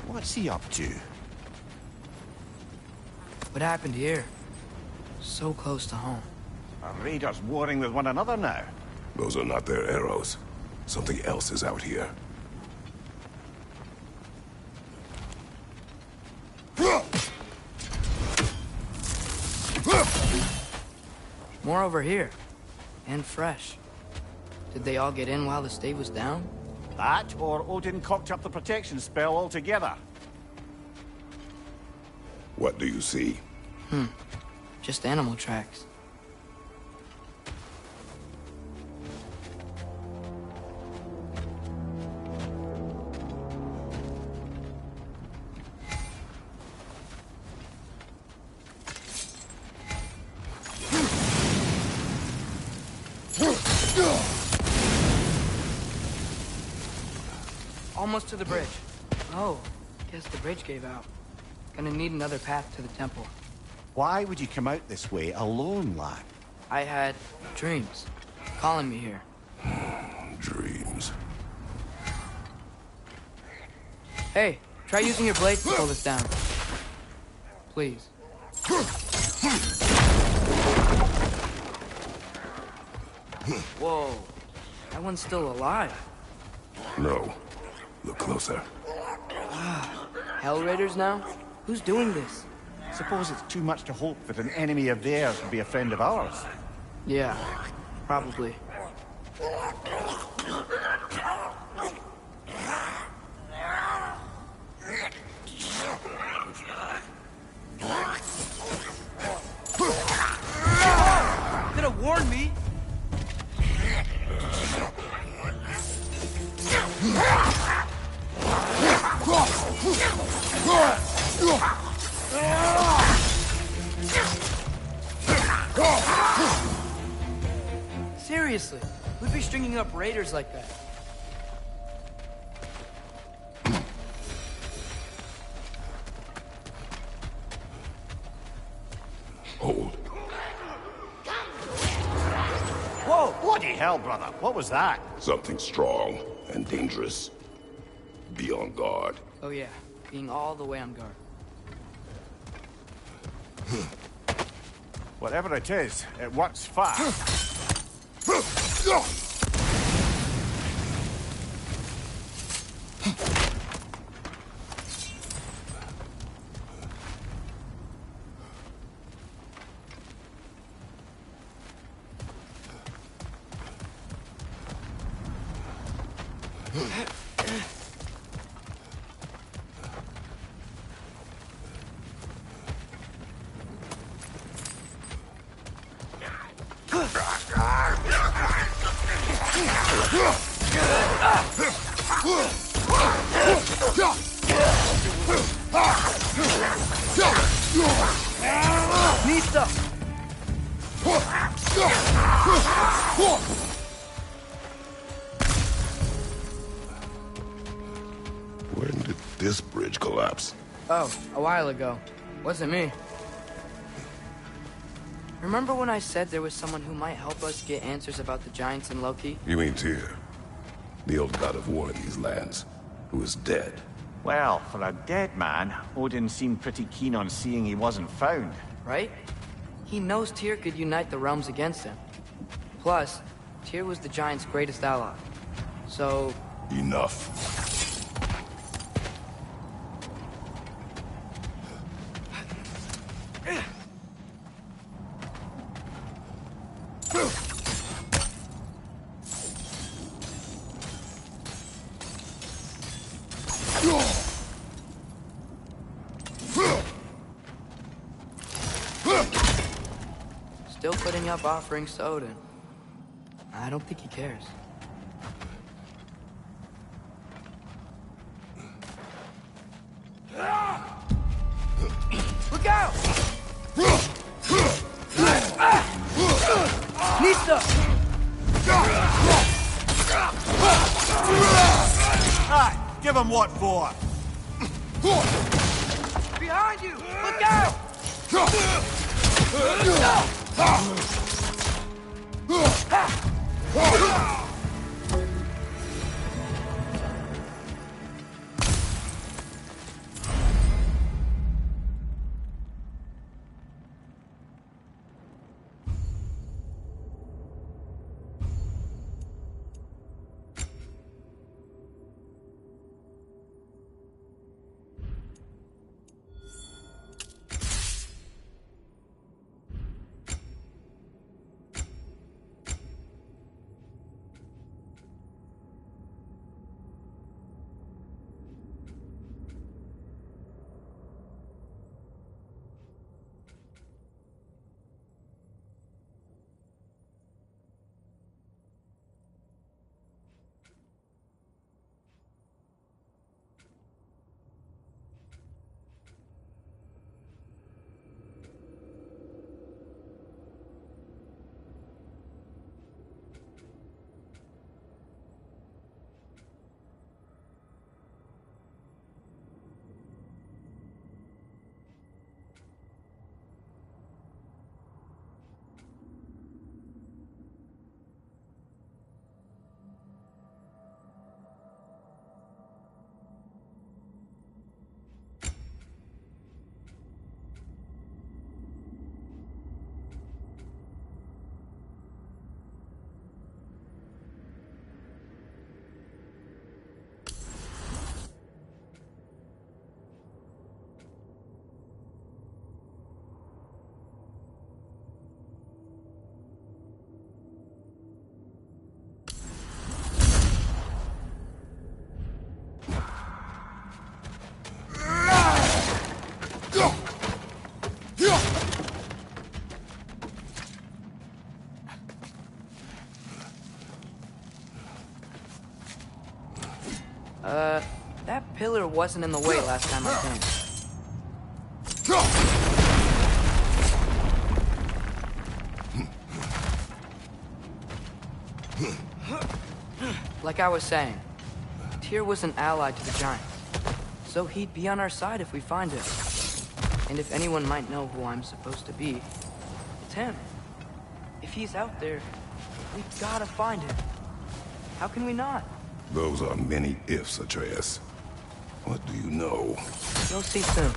What's he up to? What happened here? So close to home. Are raiders warring with one another now? Those are not their arrows. Something else is out here. More over here. And fresh. Did they all get in while the stave was down? That, or Odin cocked up the protection spell altogether. What do you see? Just animal tracks. Almost to the bridge. Oh, guess the bridge gave out. Gonna need another path to the temple. Why would you come out this way alone, lad? I had dreams calling me here. Dreams. Hey, try using your blade to pull this down. Please. Whoa, that one's still alive. No. Look closer. Hell Raiders now? Who's doing this? Suppose it's too much to hope that an enemy of theirs would be a friend of ours. Yeah, probably. Could have warned me. Seriously, who'd be stringing up raiders like that? Hold. Whoa! Bloody hell, brother. What was that? Something strong and dangerous. Be on guard. Oh yeah, being all the way on guard. Whatever it is, it works fast. Nista! When did this bridge collapse? Oh, a while ago. Wasn't me. Remember when I said there was someone who might help us get answers about the giants and Loki? You mean Tyr? The old god of war in these lands, who is dead. Well, for a dead man, Odin seemed pretty keen on seeing he wasn't found. Right? He knows Tyr could unite the realms against him. Plus, Tyr was the giant's greatest ally. So... Enough. Still putting up offerings to Odin. I don't think he cares. Look out! Nista! Ah, give him what for? Behind you! Look out! That pillar wasn't in the way last time I came. Like I was saying, Tyr was an ally to the Giants, so he'd be on our side if we find him. And if anyone might know who I'm supposed to be, it's him. If he's out there, we've gotta find him. How can we not? Those are many ifs, Atreus. What do you know? You'll see soon.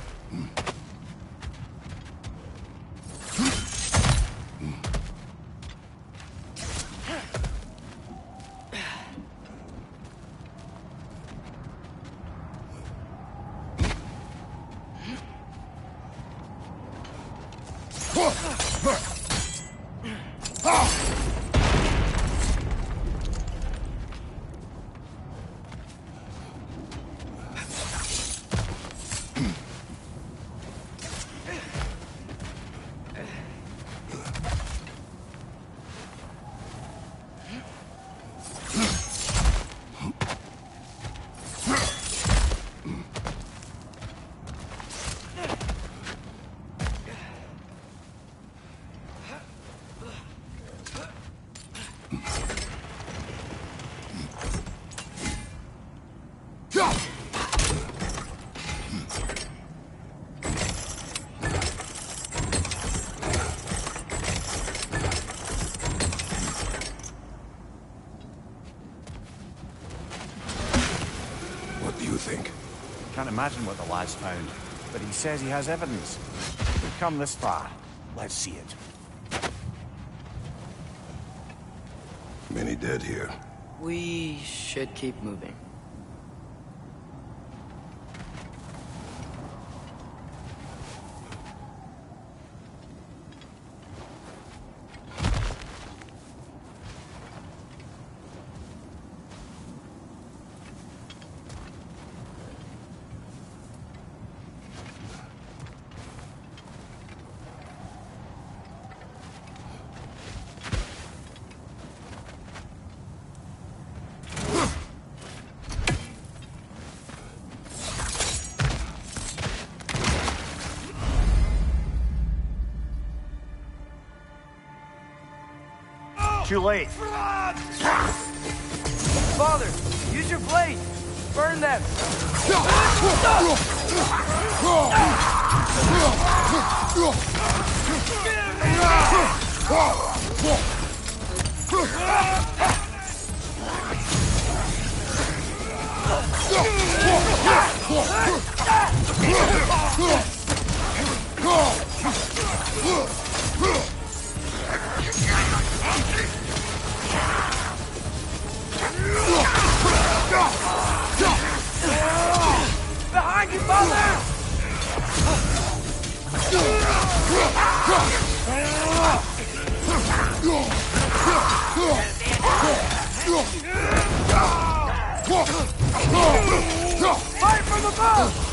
Can't imagine what the lad's found, but he says he has evidence. We've come this far. Let's see it. Many dead here. We should keep moving. Too late. Father, use your blade. Burn them. Behind you, Father! Fight from above!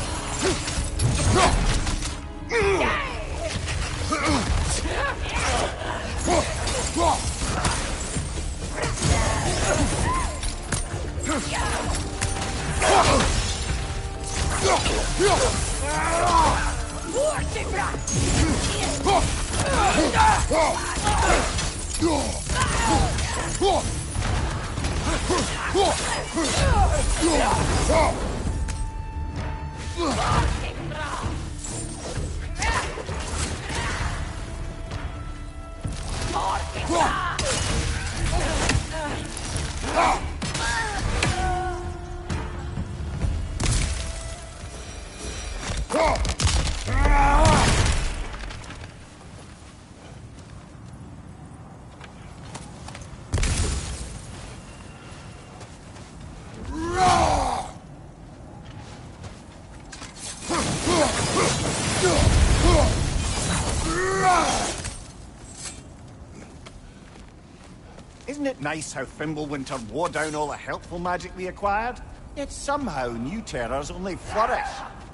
Isn't it nice how Fimbulwinter wore down all the helpful magic we acquired? Yet somehow new terrors only flourish.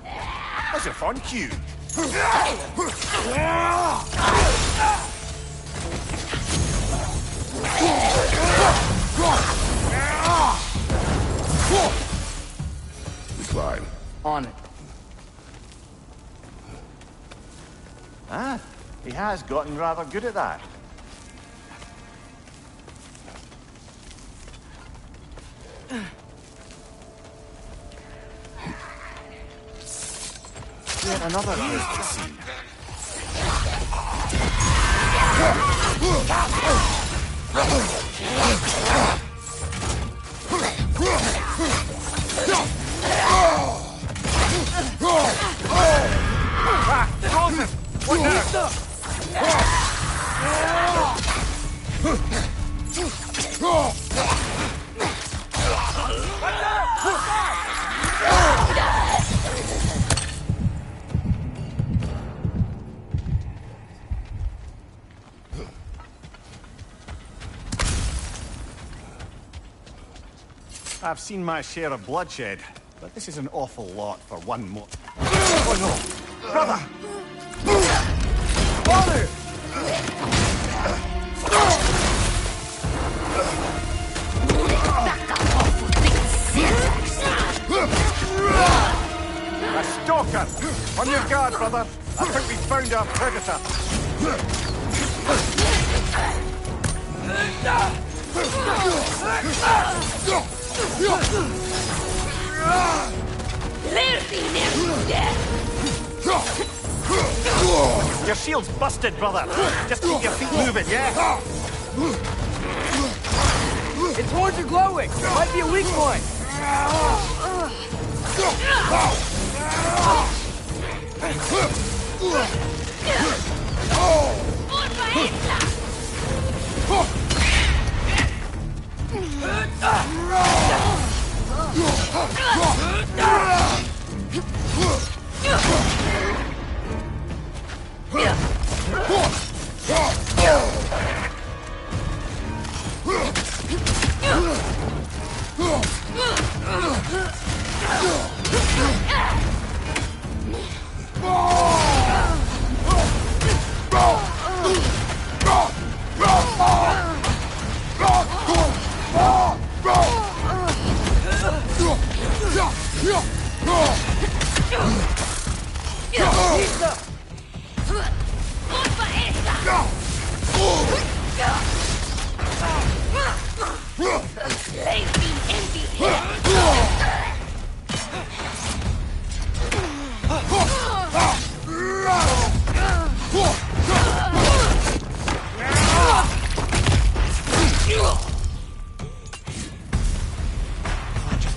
As if on cue. Fine. On it. Ah, he has gotten rather good at that. Yet another place to see. I've seen my share of bloodshed, but this is an awful lot for one more. Oh no! Brother! Father! A stalker! On your guard, brother! I think we found our predator! Your shield's busted, brother! Just keep your feet moving, yeah? Its horns are glowing! Might be a weak point!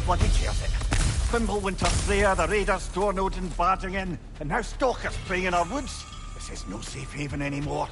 Bloody careful. Fimbulwinter's there, the raiders, Stornodin barging in, and now stalkers preying in our woods. This is no safe haven anymore.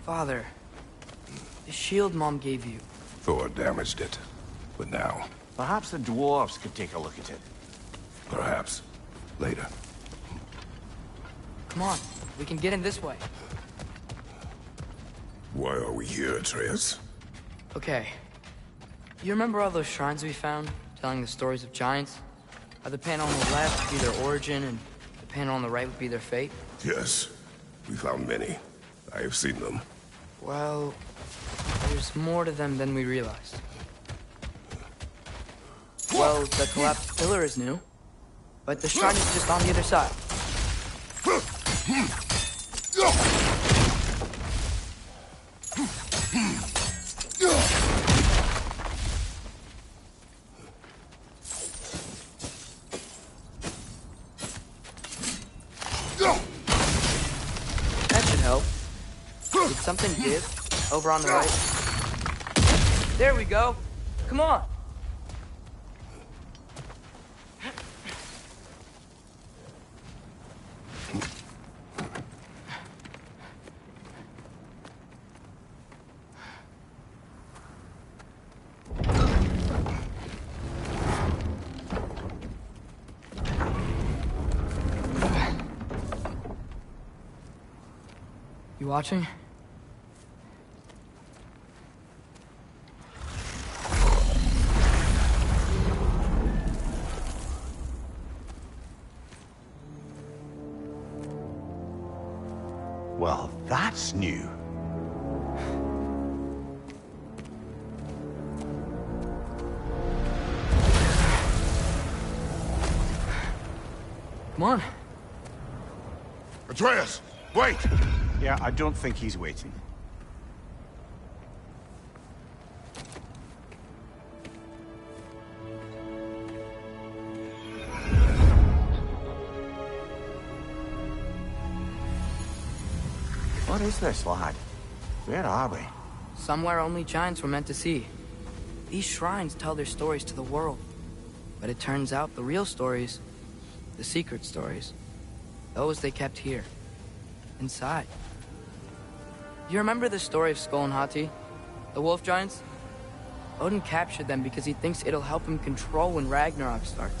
Father, the shield Mom gave you. Thor damaged it. But now, Perhaps the dwarves could take a look at it. perhaps, later. Come on, we can get in this way. Why are we here, Atreus? Okay. You remember all those shrines we found, telling the stories of giants? How the panel on the left would be their origin, and the panel on the right would be their fate? Yes, we found many. I have seen them. Well, there's more to them than we realized. Well, the collapsed pillar is new, but the shrine is just on the other side. That should help. Did something give? Over on the right? There we go. Come on. You watching? Well, that's new. Come on. Atreus, wait! Yeah, I don't think he's waiting. What is this, lad? Where are we? Somewhere only giants were meant to see. These shrines tell their stories to the world. But it turns out the real stories, the secret stories, those they kept here, inside. You remember the story of Skoll and Hati, the wolf giants? Odin captured them because he thinks it'll help him control when Ragnarok starts.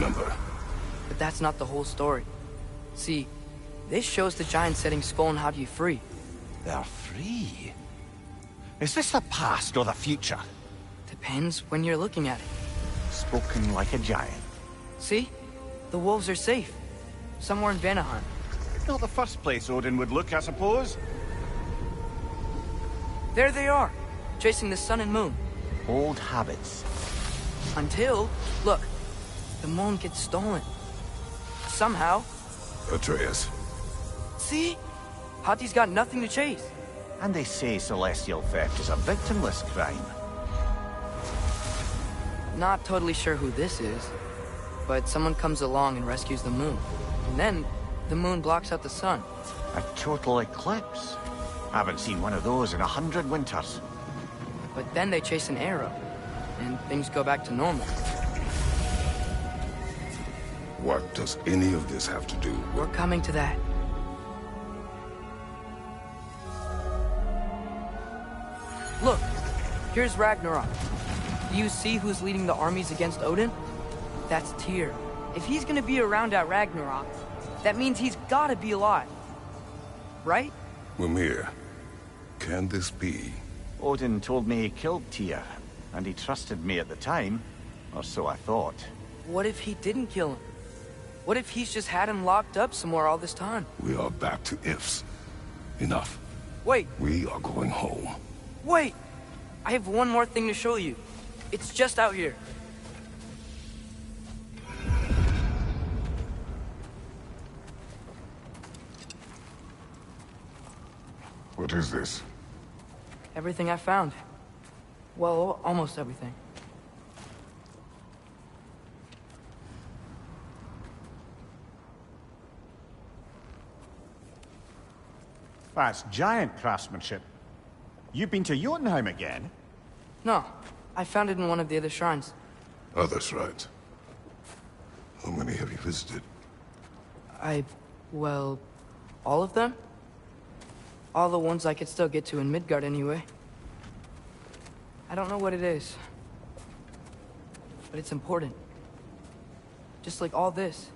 Remember. But that's not the whole story. See, this shows the giants setting Skoll and Hati free. They're free. Is this the past or the future? Depends when you're looking at it. Spoken like a giant. See? The wolves are safe. Somewhere in Vanaheim. Not the first place Odin would look, I suppose. There they are, chasing the sun and moon. Old habits. Until, look, the moon gets stolen. Somehow. Atreus. See? Hati's got nothing to chase. And they say celestial theft is a victimless crime. Not totally sure who this is, but someone comes along and rescues the moon. And then, the moon blocks out the sun. A total eclipse. Haven't seen one of those in 100 winters. But then they chase an arrow. and things go back to normal. What does any of this have to do with... We're coming to that. Look, here's Ragnarok. Do you see who's leading the armies against Odin? That's Tyr. If he's gonna be around at Ragnarok, that means he's gotta be alive. Right? Mimir, can this be? Odin told me he killed Tyr, and he trusted me at the time, or so I thought. What if he didn't kill him? What if he's just had him locked up somewhere all this time? We are back to ifs. Enough. Wait, We are going home. wait! I have one more thing to show you. It's just out here. What is this? Everything I found. Well, almost everything. That's giant craftsmanship. You've been to Jotunheim again? No, I found it in one of the other shrines. Other shrines. How many have you visited? Well, all of them? All the ones I could still get to in Midgard anyway. I don't know what it is. But it's important. Just like all this.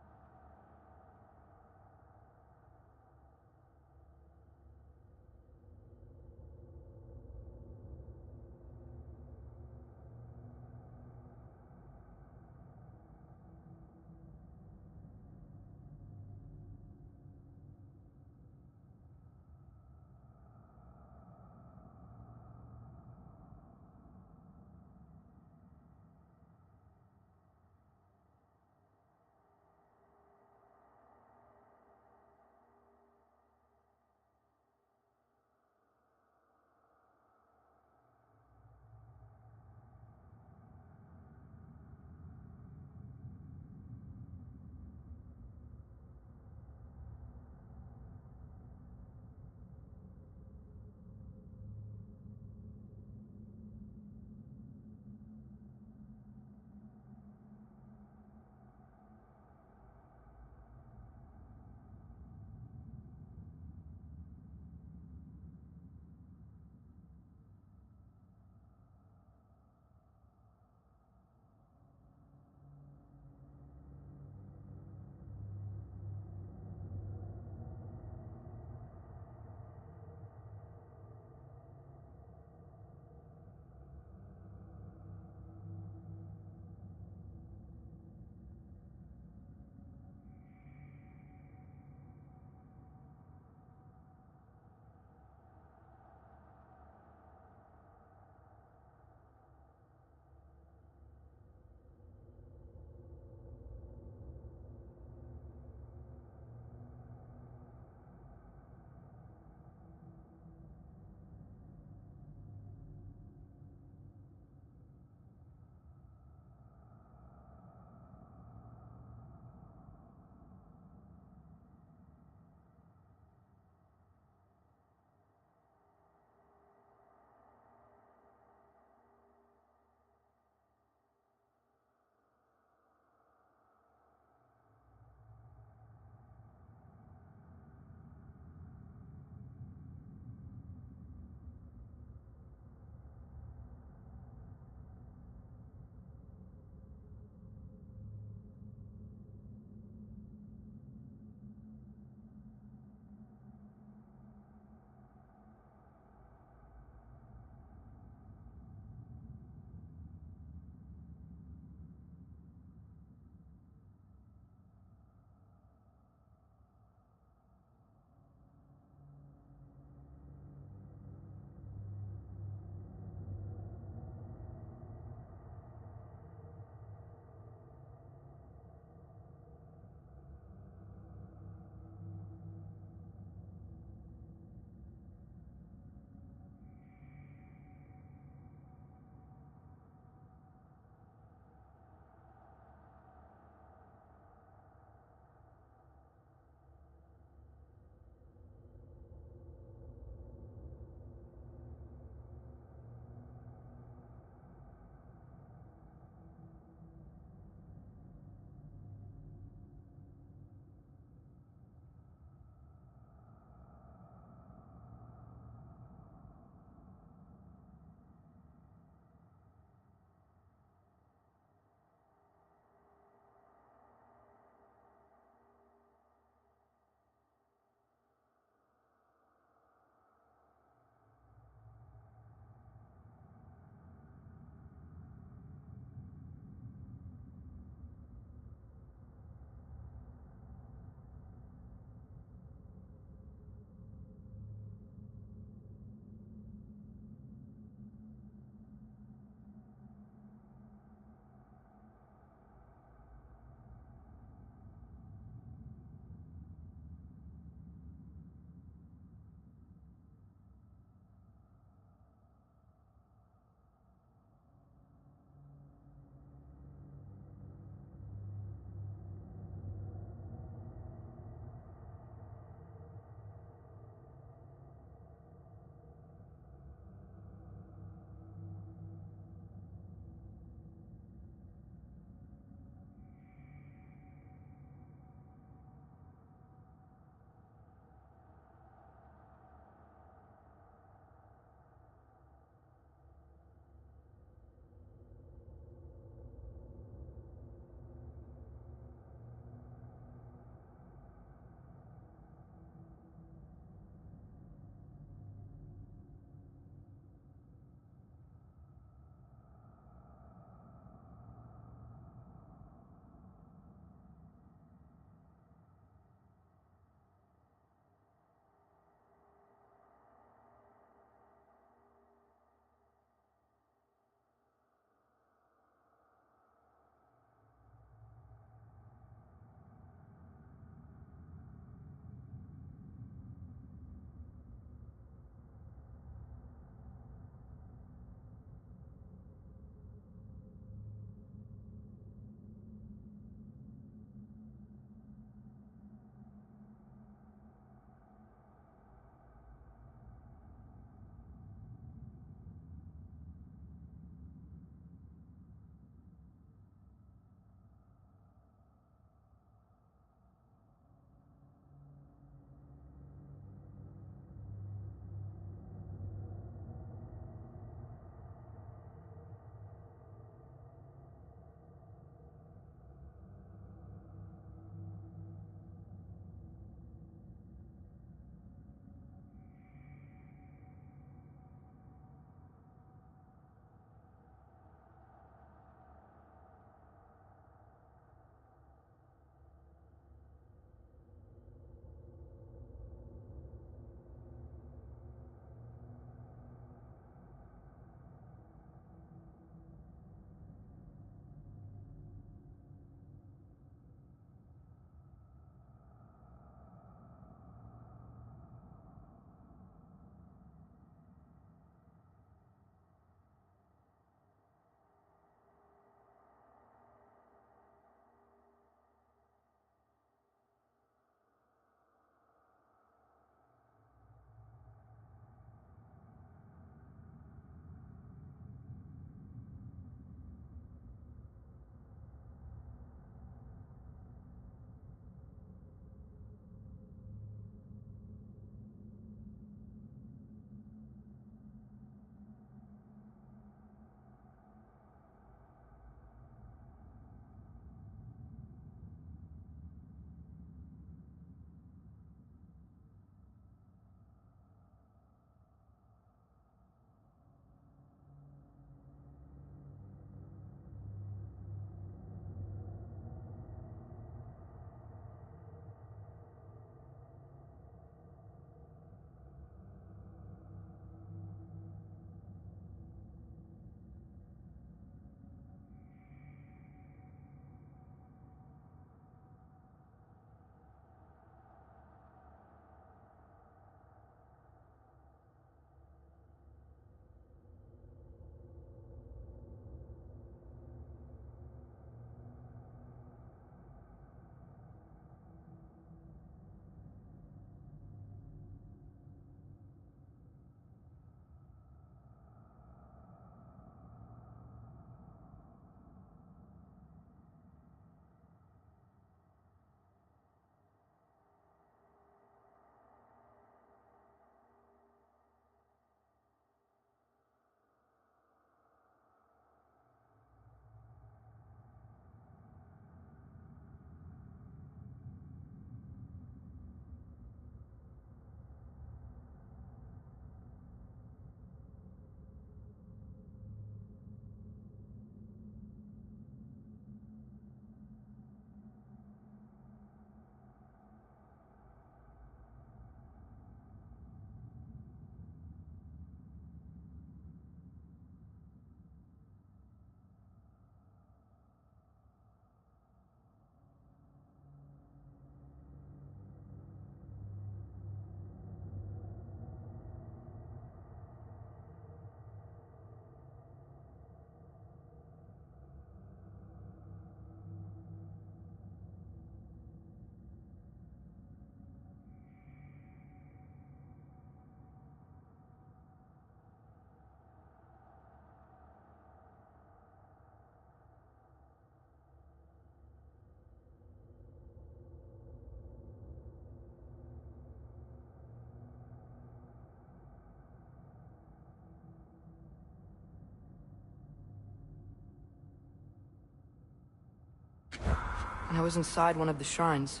When I was inside one of the shrines,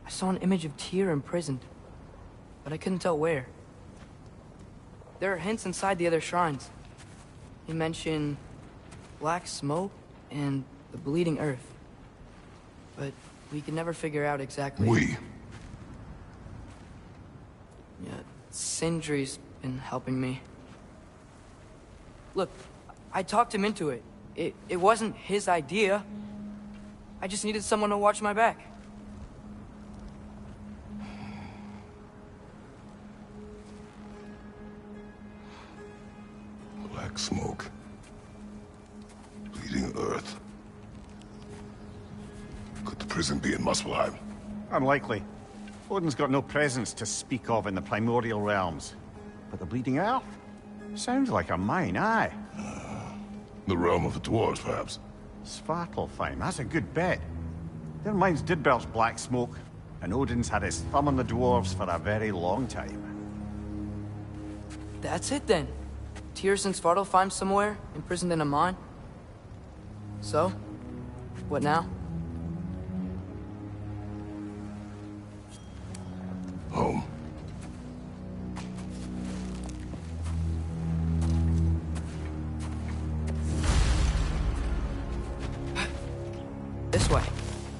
I saw an image of Tyr imprisoned, but I couldn't tell where. There are hints inside the other shrines. He mentioned black smoke and the bleeding earth. But we could never figure out exactly... We? Yeah, Sindri's been helping me. Look, I talked him into it. It wasn't his idea. I just needed someone to watch my back. Black smoke. Bleeding earth. Could the prison be in Muspelheim? Unlikely. Odin's got no presence to speak of in the primordial realms. But the Bleeding Earth? Sounds like a mine, aye. The realm of the dwarves, perhaps? Svartalfheim, that's a good bet. Their mines did belch black smoke, and Odin's had his thumb on the dwarves for a very long time. That's it then. Tyr's in Svartalfheim somewhere, imprisoned in a mine. So, what now? Home. This way.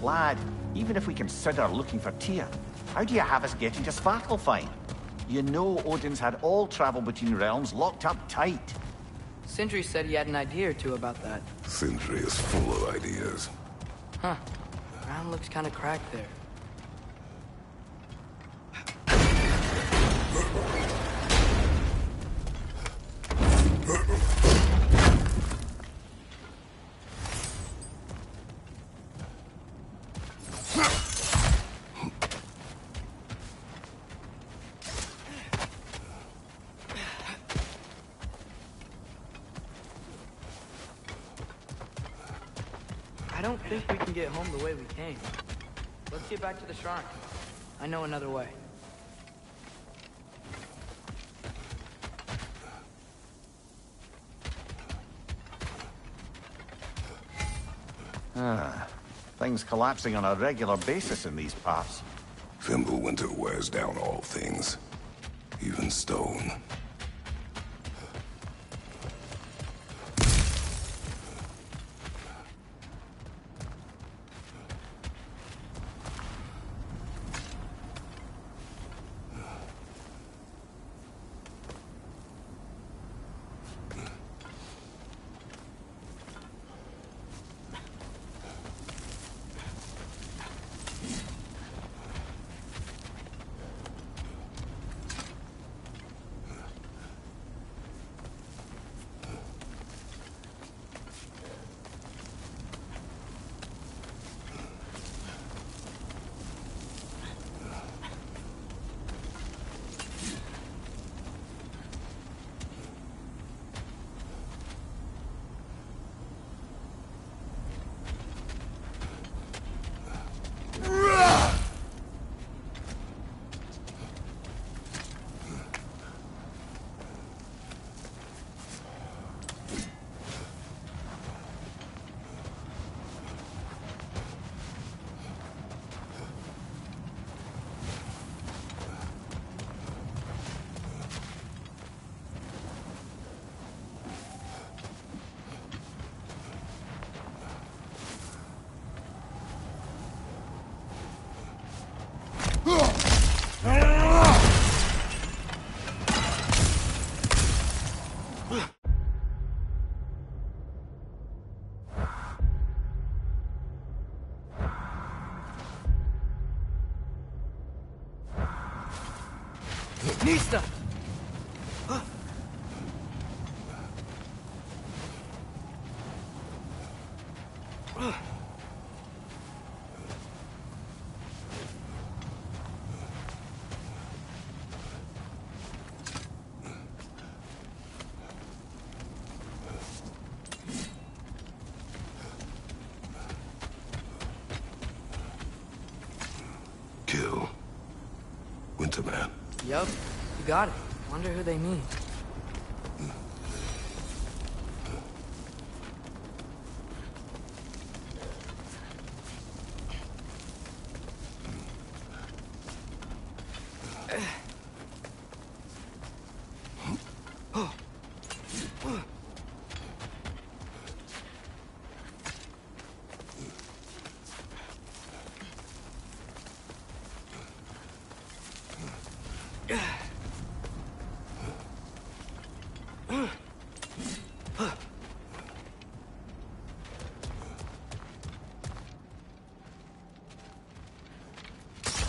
Lad, even if we consider looking for Tyr, how do you have us getting to Svartalfheim? You know Odin's had all travel between realms locked up tight. Sindri said he had an idea or two about that. Sindri is full of ideas. Huh. Ground looks kind of cracked there. I don't think we can get home the way we came. Let's get back to the shrine. I know another way. Things collapsing on a regular basis in these parts. Fimbulwinter wears down all things, even stone. Nista! Kill. Winterman. Yup, you got it. Wonder who they mean.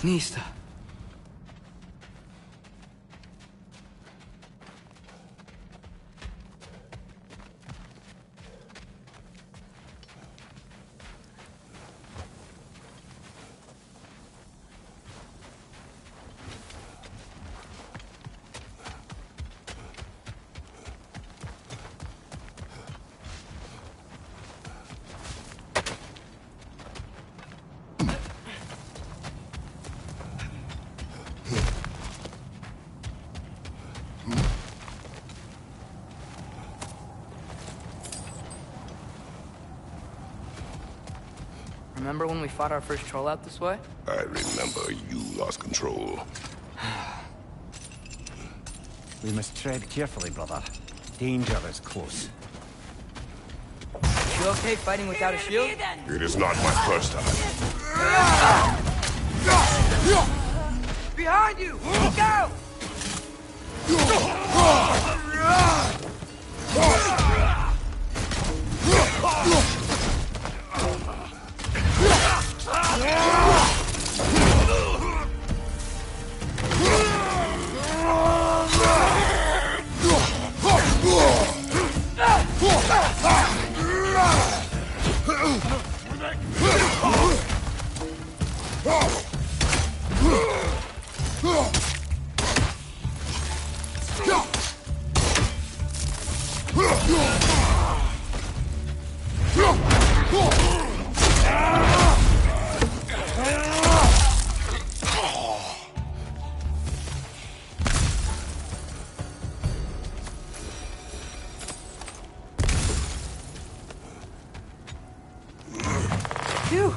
Nista. Remember when we fought our first troll out this way? I remember you lost control. We must tread carefully, brother. Danger is close. You okay fighting without a shield? It is not my first time. Behind you! Look out! Phew.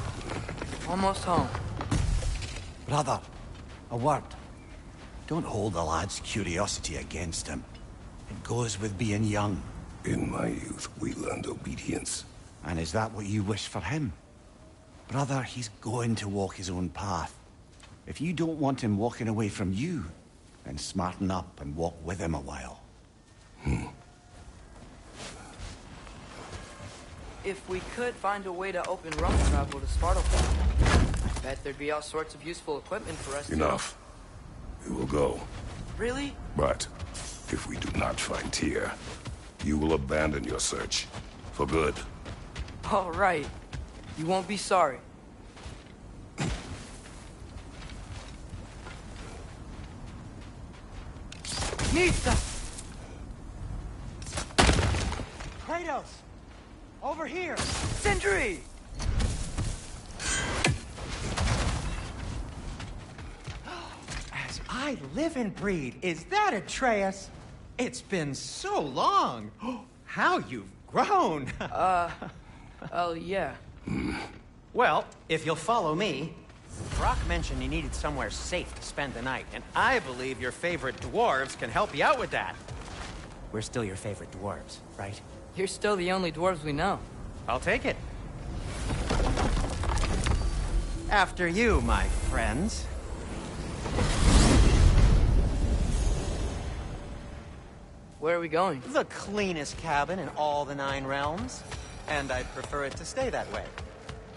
Almost home. Brother, a word. Don't hold the lad's curiosity against him. It goes with being young. In my youth, we learned obedience. And is that what you wish for him? Brother, he's going to walk his own path. If you don't want him walking away from you, then smarten up and walk with him a while. If we could find a way to open road travel to Svartalfheim, I bet there'd be all sorts of useful equipment for us. Enough. We will go. Really? But if we do not find Tyr, you will abandon your search. For good. All right. You won't be sorry. Nista! Kratos! Over here! Sindri! As I live and breathe, is that Atreus? It's been so long. How you've grown. Oh, yeah. Well, if you'll follow me, Brock mentioned you needed somewhere safe to spend the night, and I believe your favorite dwarves can help you out with that. We're still your favorite dwarves, right? You're still the only dwarves we know. I'll take it. After you, my friends. Where are we going? The cleanest cabin in all the 9 realms. And I'd prefer it to stay that way.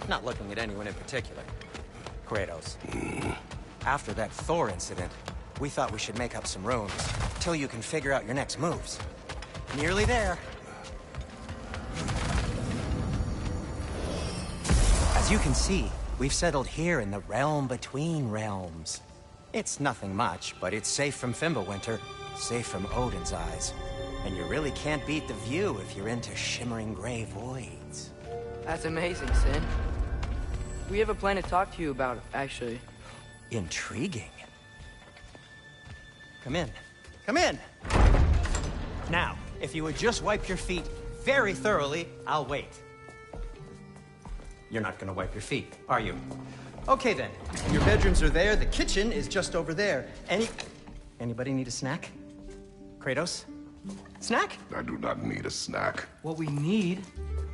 Not looking at anyone in particular. Kratos. After that Thor incident, we thought we should make up some rooms, till you can figure out your next moves. Nearly there. As you can see, we've settled here in the realm between realms. It's nothing much, but it's safe from Fimbulwinter, safe from Odin's eyes. And you really can't beat the view if you're into shimmering gray voids. That's amazing, Sin. We have a plan to talk to you about, actually. Intriguing. Come in. Come in! Now, if you would just wipe your feet very thoroughly, I'll wait. You're not gonna wipe your feet, are you? Okay then. Your bedrooms are there, the kitchen is just over there. Anybody need a snack? Kratos? Snack? I do not need a snack. What we need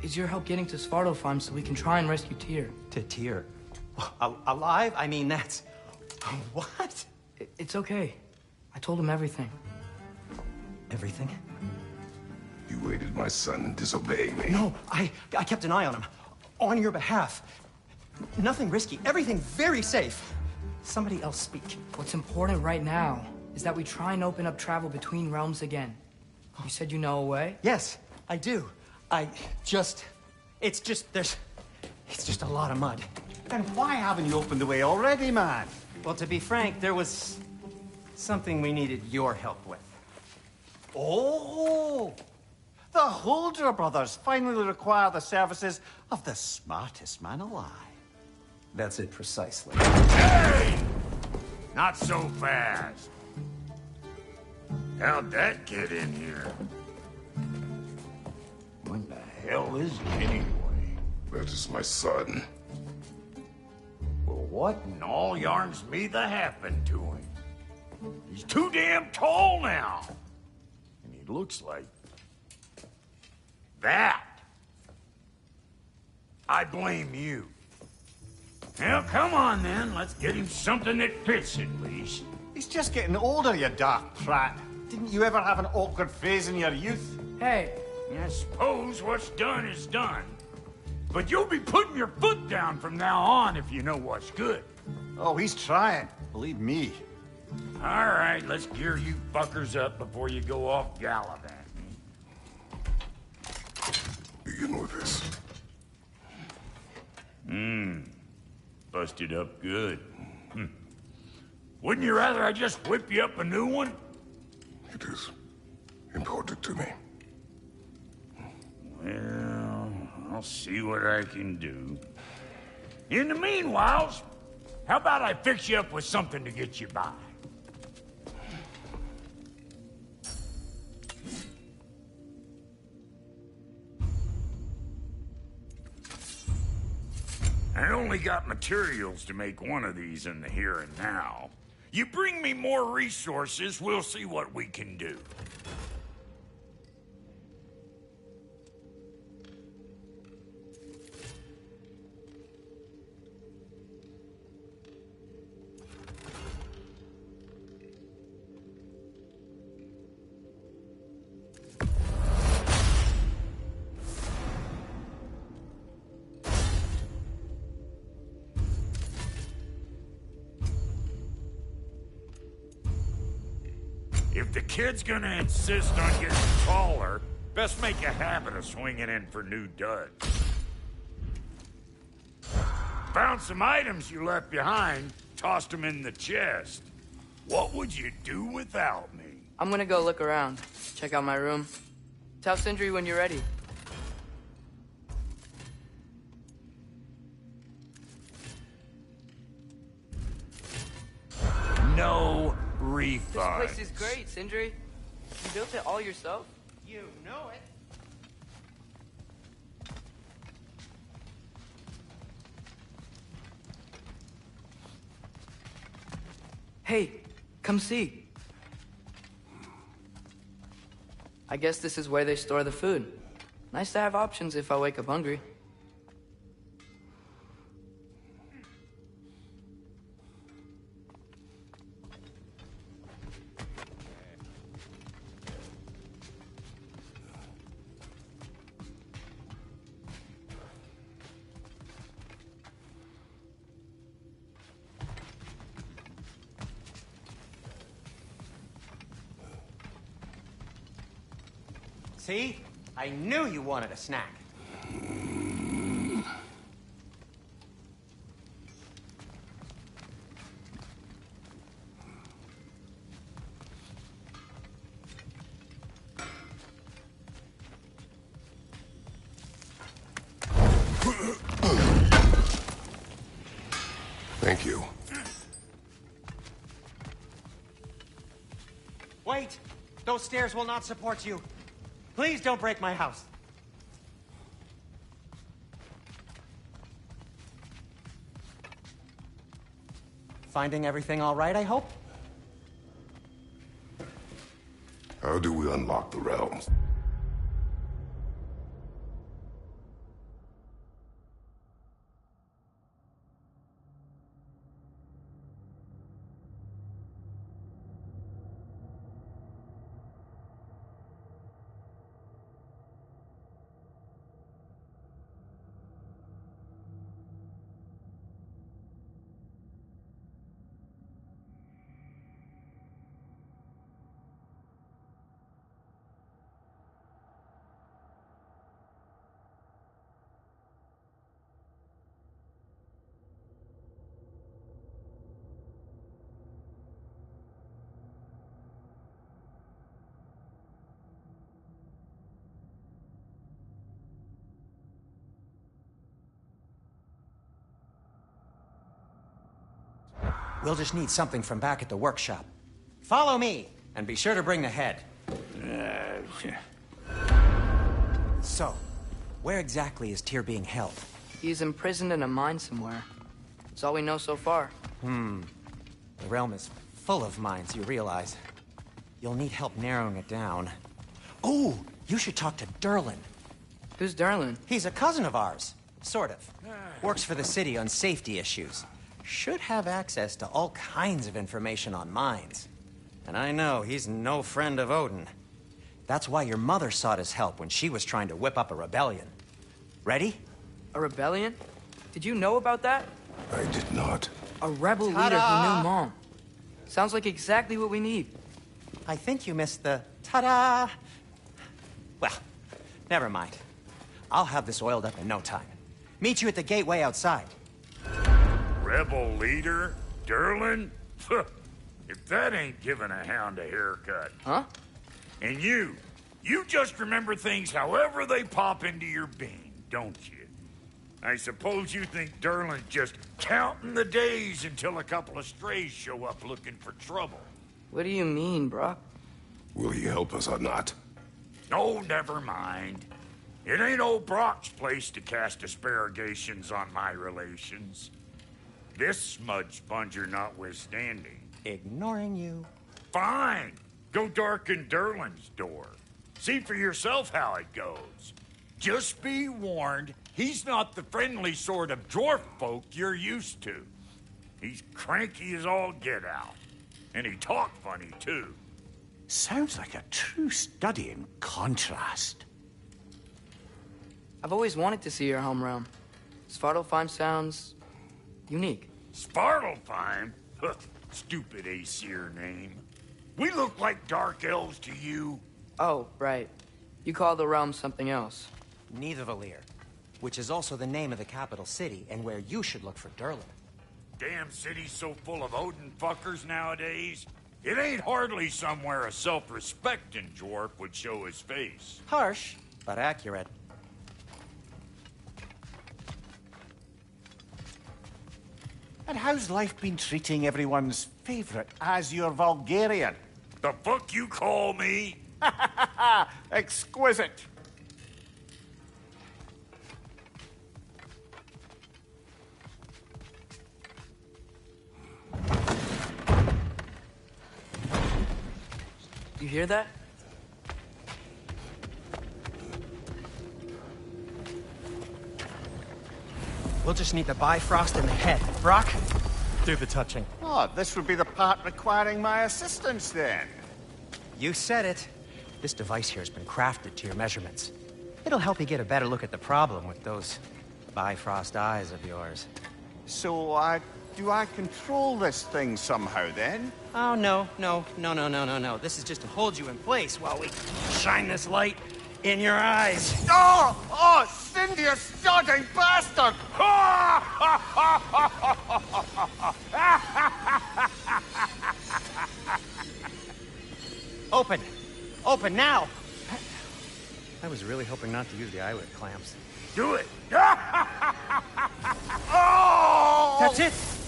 is your help getting to Svartalfheim so we can try and rescue Tyr. To Tyr? Alive? I mean, that's... What? It's okay. I told him everything. Everything? You aided my son in disobeying me. No, I kept an eye on him. On your behalf. Nothing risky. Everything very safe. Somebody else speak. What's important right now is that we try and open up travel between realms again. You said you know a way? Yes, I do. It's just a lot of mud. Then why haven't you opened the way already, man? Well, to be frank, there was something we needed your help with. Oh! The Holder brothers finally require the services of the smartest man alive. That's it precisely. Hey! Not so fast. How'd that get in here? What the hell is it anyway? That is my son. Well, what in all yarns me the happened to him? He's too damn tall now. And he looks like... that. I blame you. Well, come on then. Let's get him something that fits at least. He's just getting older, you daft prat. Didn't you ever have an awkward phase in your youth? Hey, I suppose what's done is done. But you'll be putting your foot down from now on if you know what's good. Oh, he's trying. Believe me. All right, let's gear you fuckers up before you go off gallivanting. Begin with this. Busted up good. Wouldn't you rather I just whip you up a new one? It is important to me. Well, I'll see what I can do. In the meanwhile, how about I fix you up with something to get you by? I only got materials to make one of these in the here and now. You bring me more resources, we'll see what we can do. If the kid's gonna insist on getting taller, best make a habit of swinging in for new duds. Found some items you left behind, tossed them in the chest. What would you do without me? I'm gonna go look around. Check out my room. Tell Sindri when you're ready. No This refunds. place is great, Sindri. You built it all yourself? You know it. Hey, come see. I guess this is where they store the food. Nice to have options if I wake up hungry. See? I knew you wanted a snack. Thank you. Wait! Those stairs will not support you. Please don't break my house. Finding everything all right, I hope? How do we unlock the realms? We'll just need something from back at the workshop. Follow me, and be sure to bring the head. So, where exactly is Tyr being held? He's imprisoned in a mine somewhere. That's all we know so far. The realm is full of mines, you realize. You'll need help narrowing it down. Oh, you should talk to Durlin. Who's Durlin? He's a cousin of ours. Sort of. Works for the city on safety issues. Should have access to all kinds of information on mines. And I know he's no friend of Odin. That's why your mother sought his help when she was trying to whip up a rebellion. Ready? A rebellion? Did you know about that? I did not. A rebel leader who knew Mom. Sounds like exactly what we need. I think you missed the ta-da. Well, never mind. I'll have this oiled up in no time. Meet you at the gateway outside. Rebel leader? Durlin? If that ain't giving a hound a haircut. Huh? And you just remember things however they pop into your bean, don't you? I suppose you think Durlin's just counting the days until a couple of strays show up looking for trouble. What do you mean, Brock? Will he help us or not? Oh, never mind. It ain't old Brock's place to cast asparagations on my relations. This smudge sponger notwithstanding. Ignoring you. Fine. Go darken Durlin's door. See for yourself how it goes. Just be warned, he's not the friendly sort of dwarf folk you're used to. He's cranky as all get out. And he talk funny, too. Sounds like a true study in contrast. I've always wanted to see your home realm. Svartalfheim sounds unique. Svartalfheim? Stupid Aesir name. We look like dark elves to you. Oh, right. You call the realm something else. Nidavellir, which is also the name of the capital city and where you should look for Durlin. Damn city's so full of Odin fuckers nowadays. It ain't hardly somewhere a self-respecting dwarf would show his face. Harsh, but accurate. And how's life been treating everyone's favorite Azure Vulgarian? The fuck you call me? Exquisite. You hear that? We'll just need the Bifrost in the head. Brock, do the touching. Oh, this would be the part requiring my assistance then. You said it. This device here has been crafted to your measurements. It'll help you get a better look at the problem with those Bifrost eyes of yours. So, do I control this thing somehow then? Oh, no. This is just to hold you in place while we shine this light in your eyes. Oh, Cindy, you sodding bastard! Open now! I was really hoping not to use the eyelid clamps. Do it! Oh!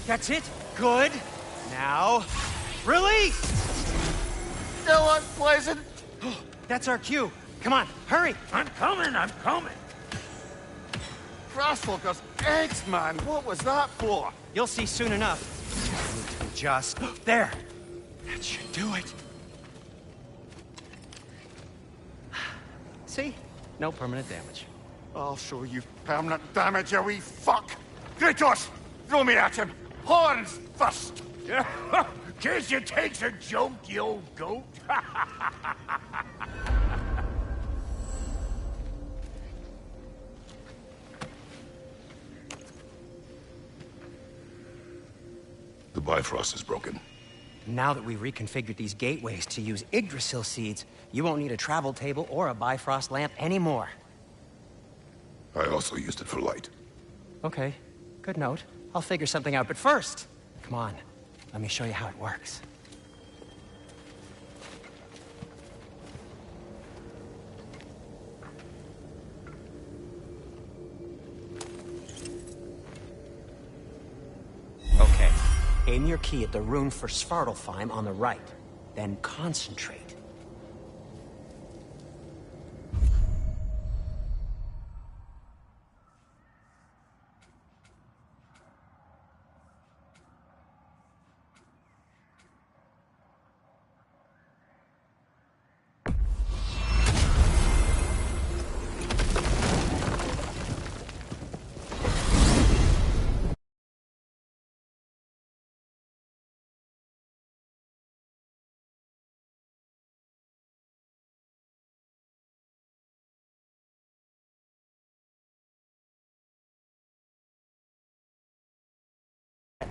That's it! Good! Now, release! Still unpleasant. That's our cue. Come on, hurry! I'm coming! Grasswalker's eggs, man. What was that for? You'll see soon enough. Just there. That should do it. See? No permanent damage. I'll show you permanent damage, you wee fuck. Kratos, throw me at him. Horns first. Guess you takes a joke, you old goat. The Bifrost is broken. Now that we've reconfigured these gateways to use Yggdrasil seeds, you won't need a travel table or a Bifrost lamp anymore. I also used it for light. Okay, good note. I'll figure something out, but first, come on. Let me show you how it works. Okay, Aim your key at the rune for Svartalfheim on the right. Then concentrate.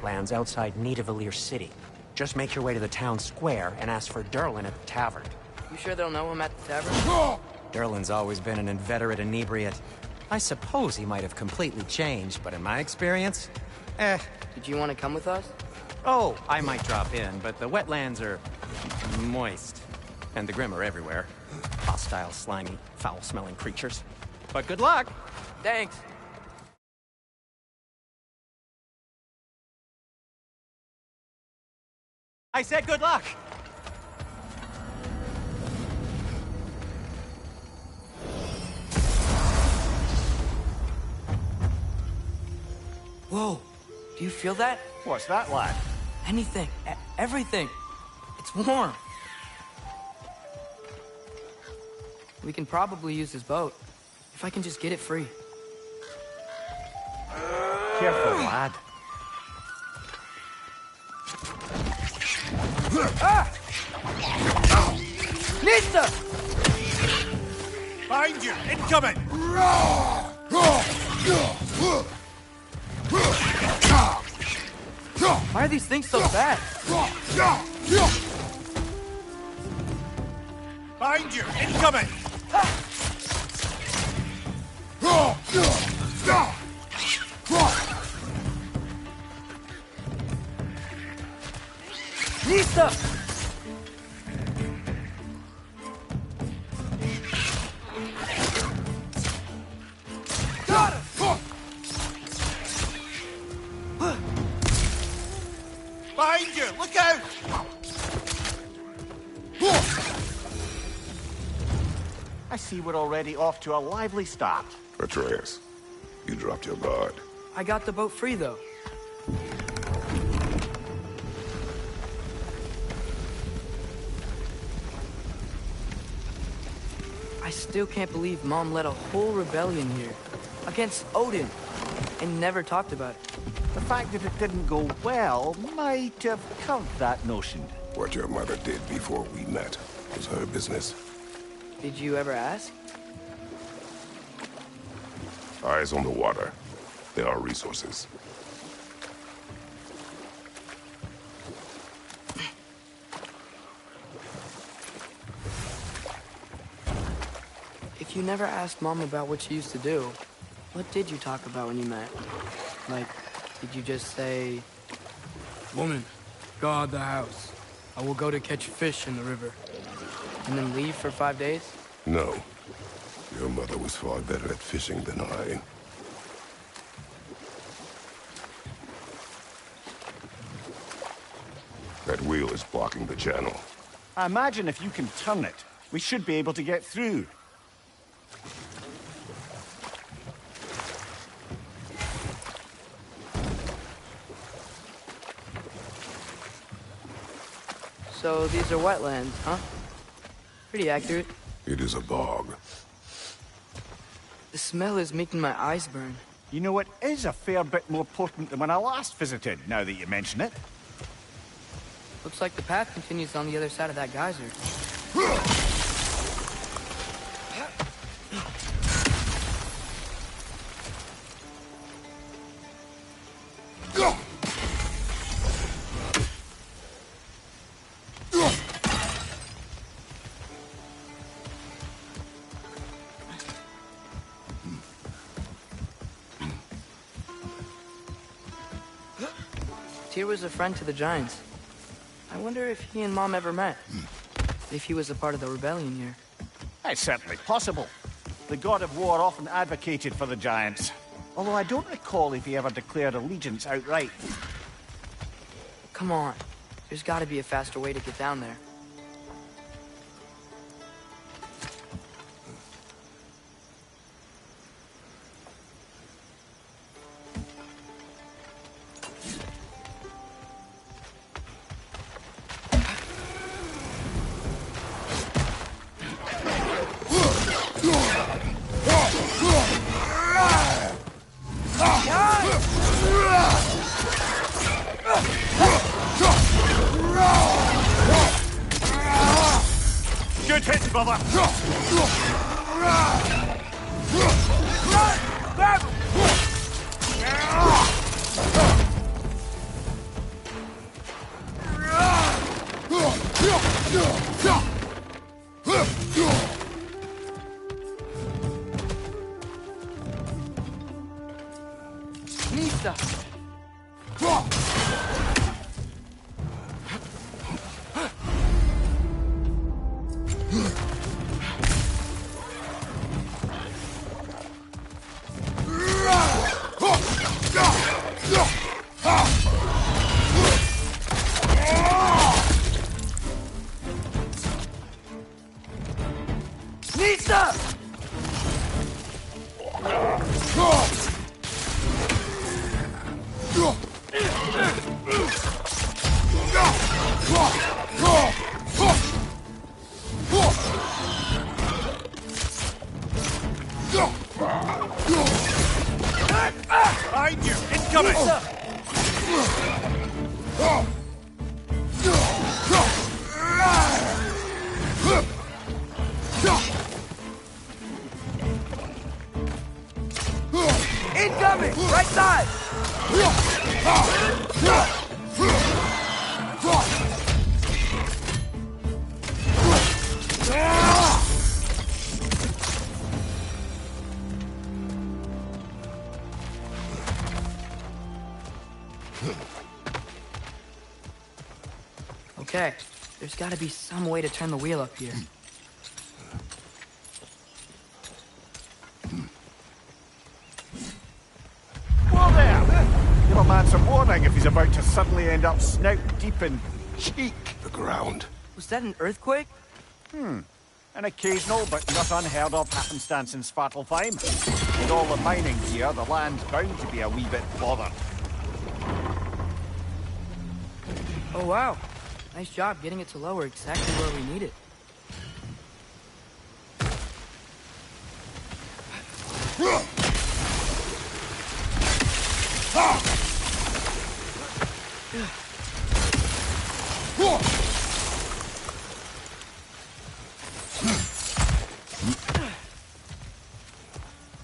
Lands outside Nidavellir City. Just make your way to the town square and ask for Durlin at the tavern. You sure they'll know him at the tavern? Durlin's always been an inveterate inebriate. I suppose he might have completely changed, but in my experience, Did you want to come with us? Oh, I might drop in, but the wetlands are moist. And the Grim are everywhere. Hostile, slimy, foul-smelling creatures. But good luck! Thanks. I said good luck! Whoa, do you feel that? What's that, lad? Anything, everything. It's warm. We can probably use this boat, if I can just get it free. Careful, lad. Ah! Nista! Behind you! Incoming! Why are these things so fast? Behind you! Incoming! Nista! Got it! Behind you! Look out! I see we're already off to a lively start. Atreus, you dropped your guard. I got the boat free, though. I still can't believe Mom led a whole rebellion here. Against Odin. And never talked about it. The fact that it didn't go well might have covered that notion. What your mother did before we met was her business. Did you ever ask? Eyes on the water. There are resources. If you never asked Mom about what she used to do, what did you talk about when you met? Like, did you just say, "Woman, guard the house. I will go to catch fish in the river," and then leave for 5 days? No. Your mother was far better at fishing than I. That wheel is blocking the channel. I imagine if you can turn it, we should be able to get through. So these are wetlands, huh? Pretty accurate. It is a bog. The smell is making my eyes burn. You know, it is a fair bit more potent than when I last visited, now that you mention it. Looks like the path continues on the other side of that geyser. Tyr was a friend to the Giants. I wonder if he and Mom ever met. If he was a part of the rebellion here. It's certainly possible. The god of war often advocated for the Giants. Although I don't recall if he ever declared allegiance outright. Come on. There's gotta be a faster way to get down there. Good hit, brother! Grab him! Nista! Nista! Behind you! Incoming! Incoming! Right side! Okay, there's gotta be some way to turn the wheel up here. Whoa there! Give a man some warning if he's about to suddenly end up snout deep in cheek. The ground. Was that an earthquake? An occasional but not unheard of happenstance in Svartalfheim. With all the mining here, the land's bound to be a wee bit bothered. Oh wow. Nice job getting it to lower exactly where we need it.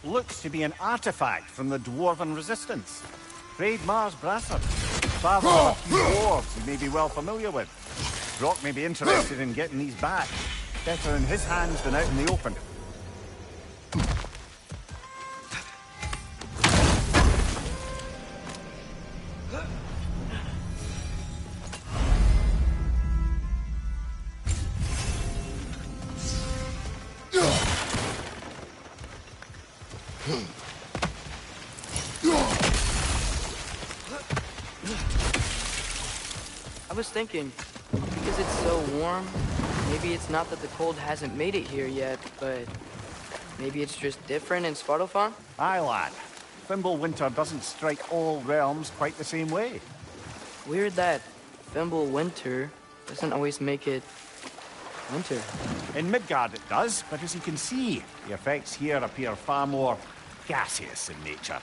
Looks to be an artifact from the Dwarven Resistance. Hreidmar's bracer. Father of a few dwarves you may be well familiar with. Brock may be interested in getting these back. Better in his hands than out in the open. I was thinking, because it's so warm, maybe it's not that the cold hasn't made it here yet, but maybe it's just different in Svartalfheim? Aye, lad. Fimbulwinter doesn't strike all realms quite the same way. Weird that Fimbulwinter doesn't always make it winter. In Midgard it does, but as you can see, the effects here appear far more gaseous in nature.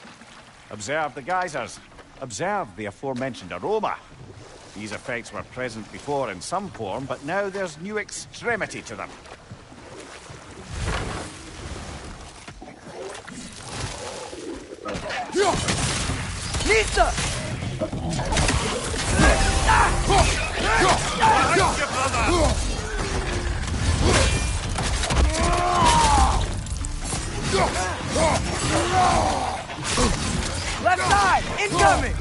Observe the geysers. Observe the aforementioned aroma. These effects were present before in some form, but now there's new extremity to them. Nista! Left side! Incoming!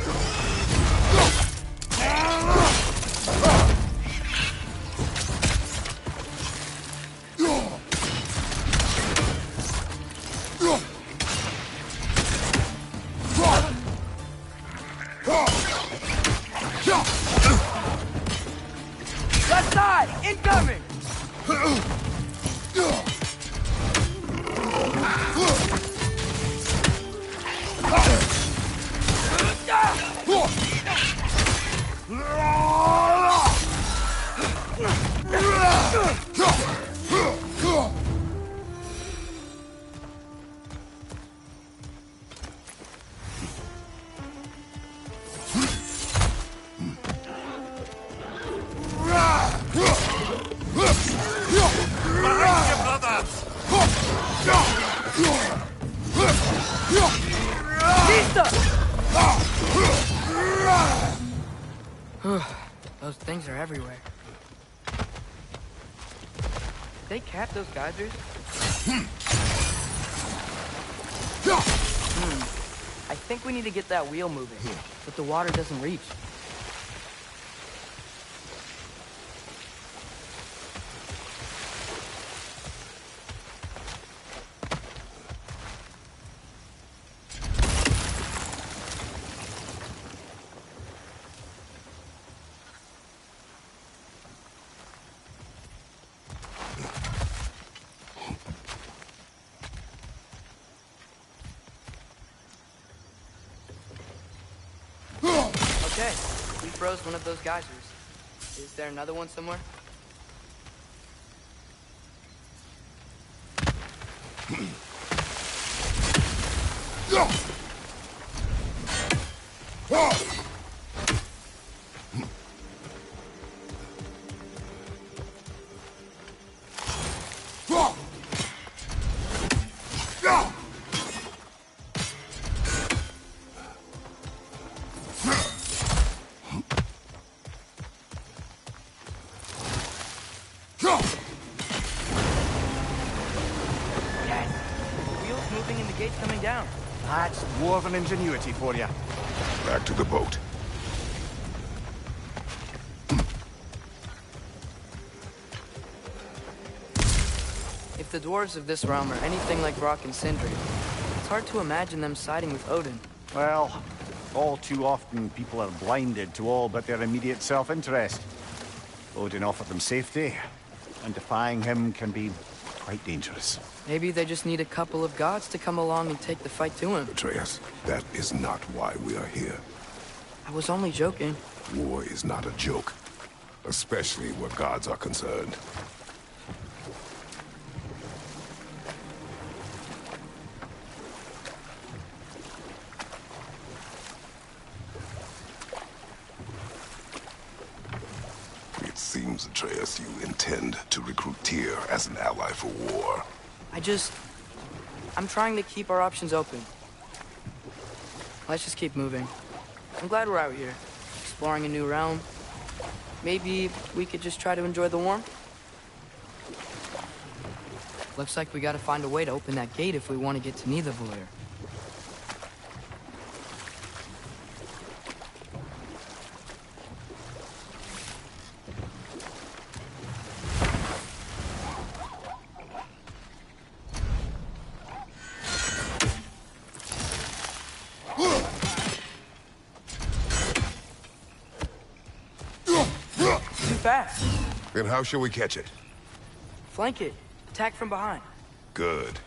side! Incoming! Those things are everywhere. They cap those geysers? I think we need to get that wheel moving, but the water doesn't reach. Okay, we froze one of those geysers. Is there another one somewhere? Coming down. That's dwarven ingenuity for you. Back to the boat. If the dwarves of this realm are anything like Rock and Sindri, it's hard to imagine them siding with Odin. Well, all too often people are blinded to all but their immediate self-interest. Odin offered them safety, and defying him can be quite dangerous. Maybe they just need a couple of gods to come along and take the fight to him. Atreus, that is not why we are here. I was only joking. War is not a joke, especially where gods are concerned. It seems, Atreus, you intend to recruit Tyr as an ally for war. I'm trying to keep our options open. Let's just keep moving. I'm glad we're out here, exploring a new realm. Maybe we could just try to enjoy the warmth? Looks like we gotta find a way to open that gate if we want to get to Nidavellir. Fast. Then how shall we catch it? Flank it. Attack from behind. Good.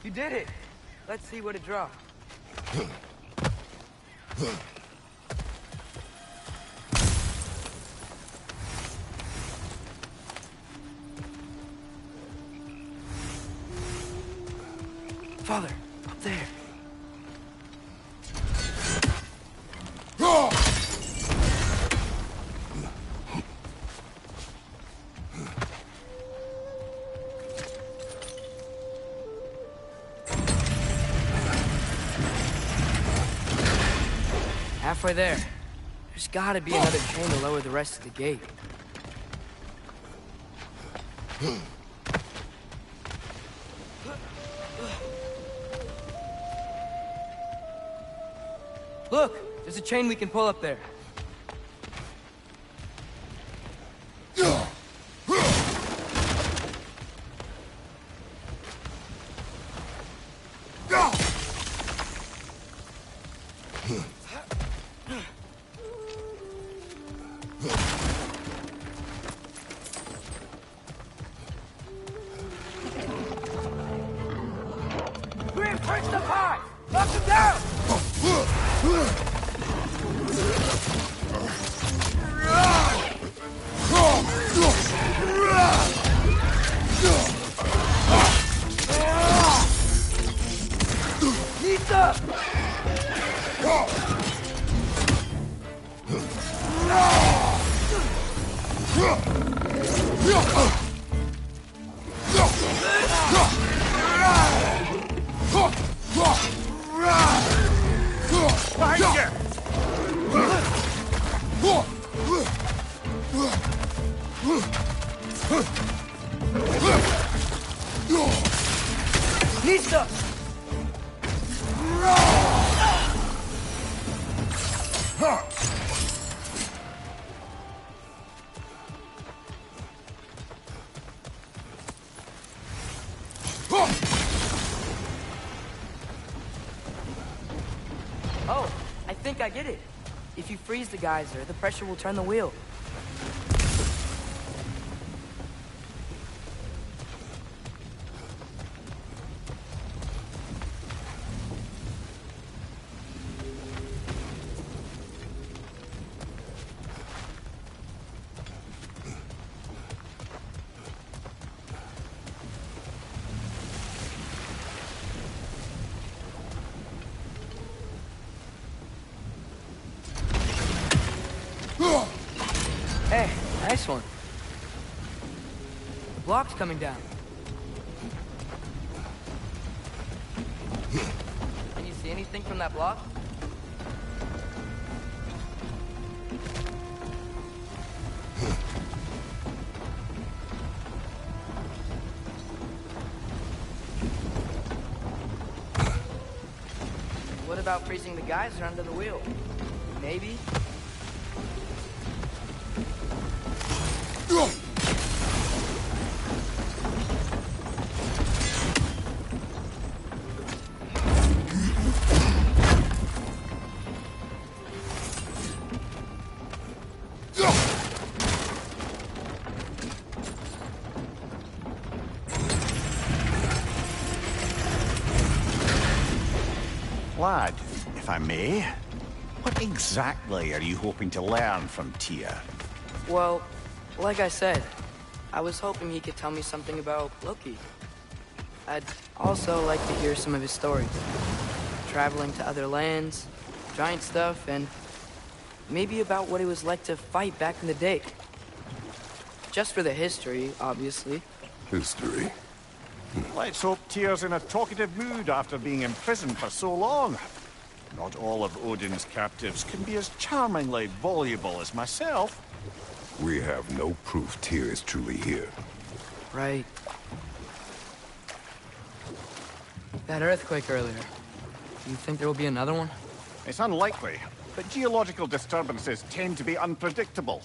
You did it! Let's see what it dropped. Father, up there. Halfway there. There's gotta be another chain to lower the rest of the gate. Look, there's a chain we can pull up there. Reinforce the pipe! Knock him down! Nita! Nita! Oh, I think I get it. If you freeze the geyser, the pressure will turn the wheel. Hey, nice one. The block's coming down. Can you see anything from that block? What about freezing the geyser under the wheel? Maybe? Lad, if I may, what exactly are you hoping to learn from Tyr? Well, like I said, I was hoping he could tell me something about Loki. I'd also like to hear some of his stories. Traveling to other lands, giant stuff, and maybe about what it was like to fight back in the day. Just for the history, obviously. History. Let's hope Tyr's in a talkative mood after being imprisoned for so long. Not all of Odin's captives can be as charmingly voluble as myself. We have no proof Tyr is truly here. Right. That earthquake earlier. Do you think there will be another one? It's unlikely, but geological disturbances tend to be unpredictable.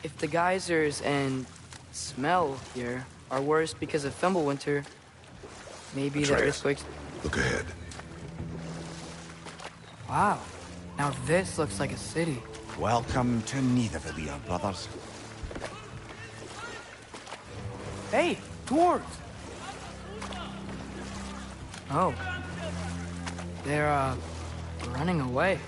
If the geysers and smell here are worse because of Fimbulwinter, maybe the Atreus, earthquakes... look ahead. Wow. Now this looks like a city. Welcome to Nidavellir, brothers. Hey, dwarves! Oh. They're, running away.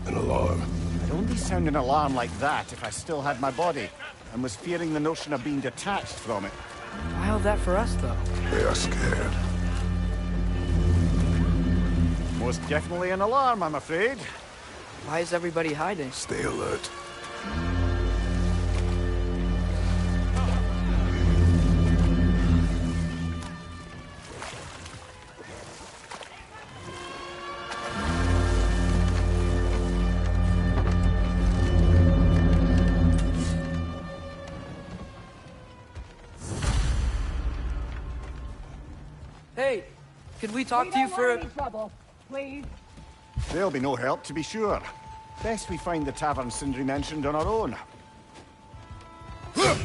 An alarm. I'd only sound an alarm like that if I still had my body, and was fearing the notion of being detached from it. Why all that for us, though? They are scared. Most definitely an alarm, I'm afraid. Why is everybody hiding? Stay alert. we talk to you for a... trouble, please. There'll be no help, to be sure. Best we find the tavern Sindri mentioned on our own. The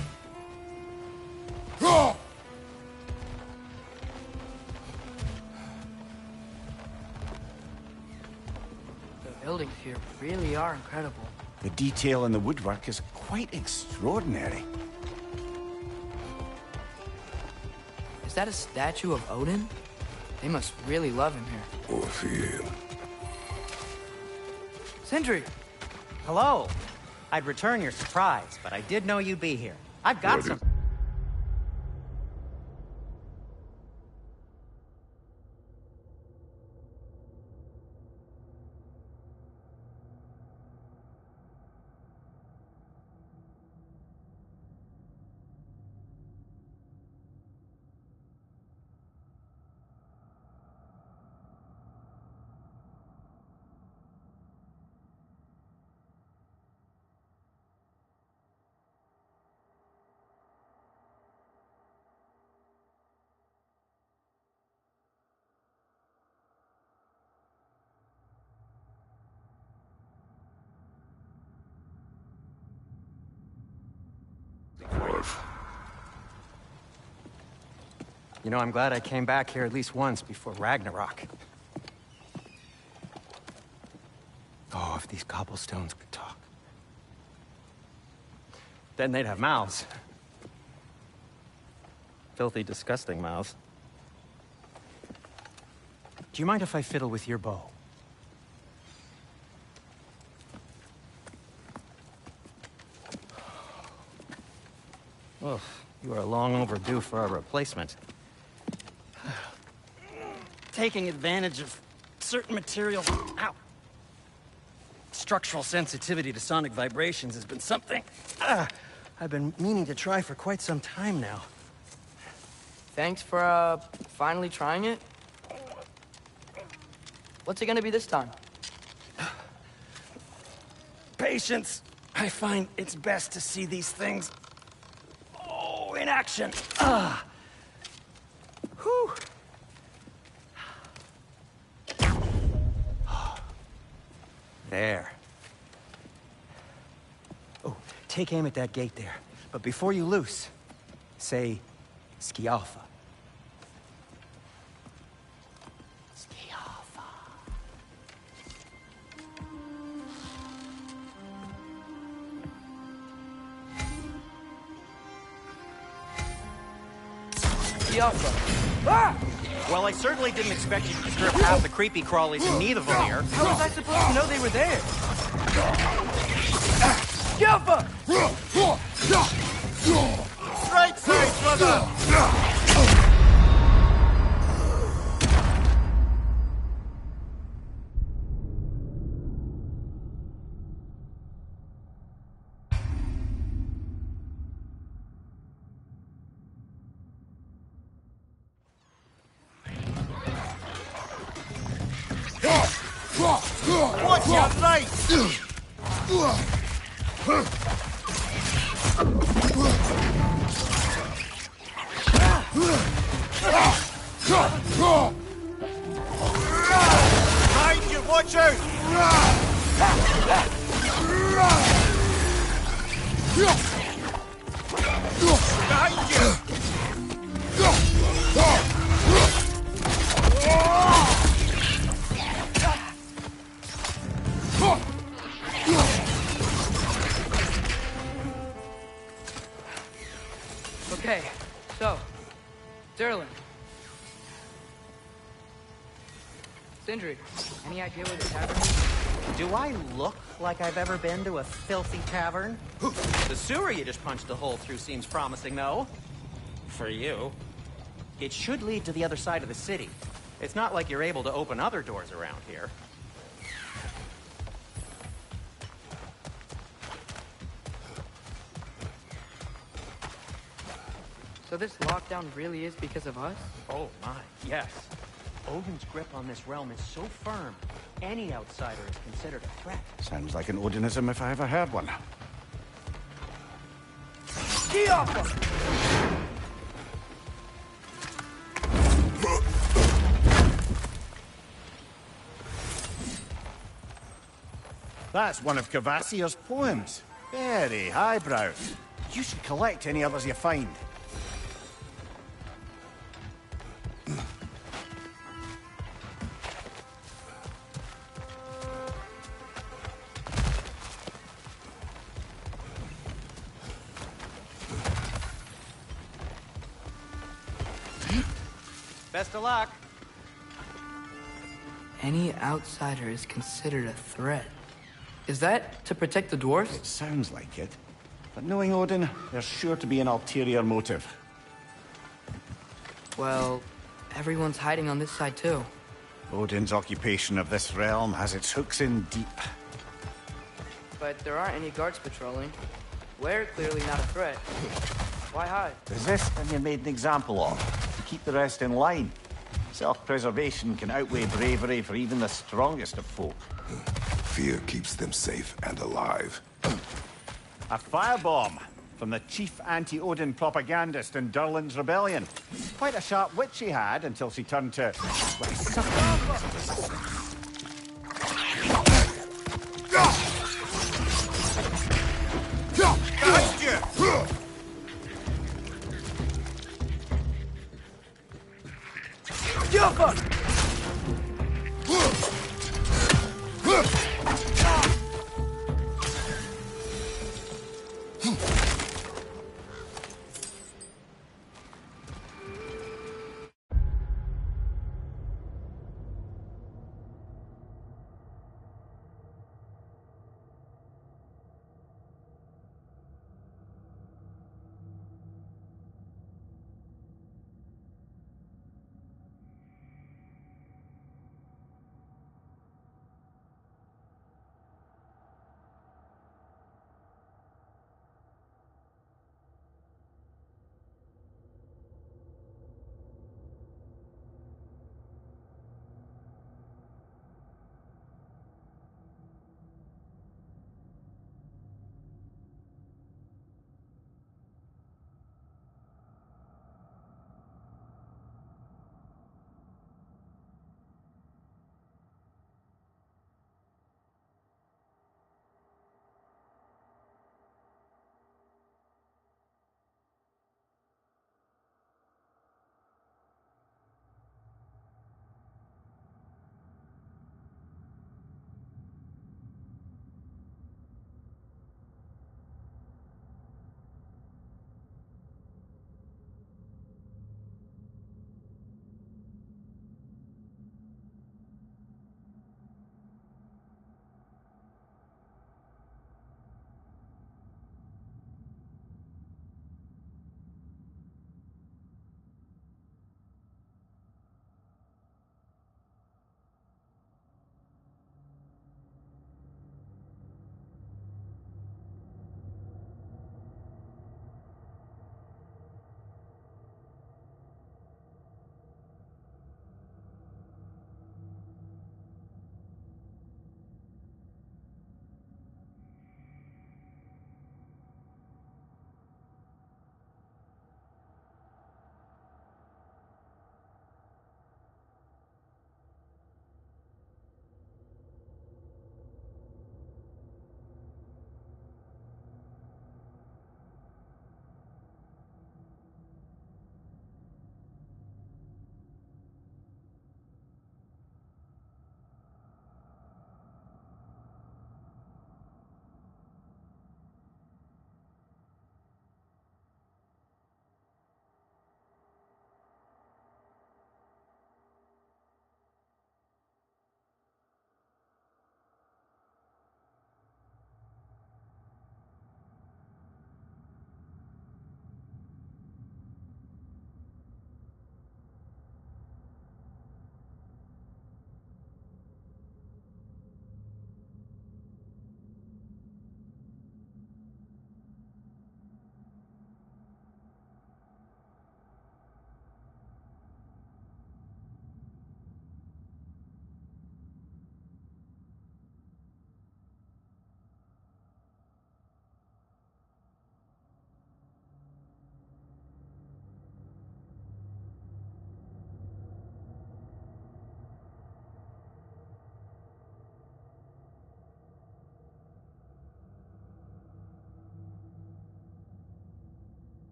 buildings here really are incredible. The detail in the woodwork is quite extraordinary. Is that a statue of Odin? They must really love him here. Orpheum. Sindri! Hello. I'd return your surprise, but I did know you'd be here. I've got some... You know, I'm glad I came back here at least once before Ragnarok. Oh, if these cobblestones could talk. Then they'd have mouths. Filthy, disgusting mouths. Do you mind if I fiddle with your bow? Oh, you are long overdue for a replacement. Taking advantage of certain materials. Ow! Structural sensitivity to sonic vibrations has been something I've been meaning to try for quite some time now. Thanks for, finally trying it. What's it gonna be this time? Patience. I find it's best to see these things, in action. Whew. There. Oh, take aim at that gate there. But before you loose, say, Skialfa. Skialfa. Skialfa. Ah! Well, I certainly didn't expect you to strip half the creepy crawlies in Nidavellir. How was I supposed to know they were there? Skialfa! Right side, brother! Watch your right! Behind you, watch out! Behind you! Okay, so, Durlin. Sindri, any idea where the tavern is? Do I look like I've ever been to a filthy tavern? The sewer you just punched a hole through seems promising, though. For you. It should lead to the other side of the city. It's not like you're able to open other doors around here. So this lockdown really is because of us? Oh my, yes. Odin's grip on this realm is so firm, any outsider is considered a threat. Sounds like an Odinism if I ever heard one. That's one of Cavassier's poems. Very highbrow. You should collect any others you find. Best of luck. Any outsider is considered a threat. Is that to protect the dwarves? It sounds like it. But knowing Odin, there's sure to be an ulterior motive. Well, everyone's hiding on this side too. Odin's occupation of this realm has its hooks in deep. But there aren't any guards patrolling. We're clearly not a threat. Why hide? Resist and you're made an example of. To keep the rest in line. Self-preservation can outweigh bravery for even the strongest of folk. Fear keeps them safe and alive. A firebomb from the chief anti-Odin propagandist in Durlin's rebellion. Quite a sharp wit she had until she turned to... well, suffering.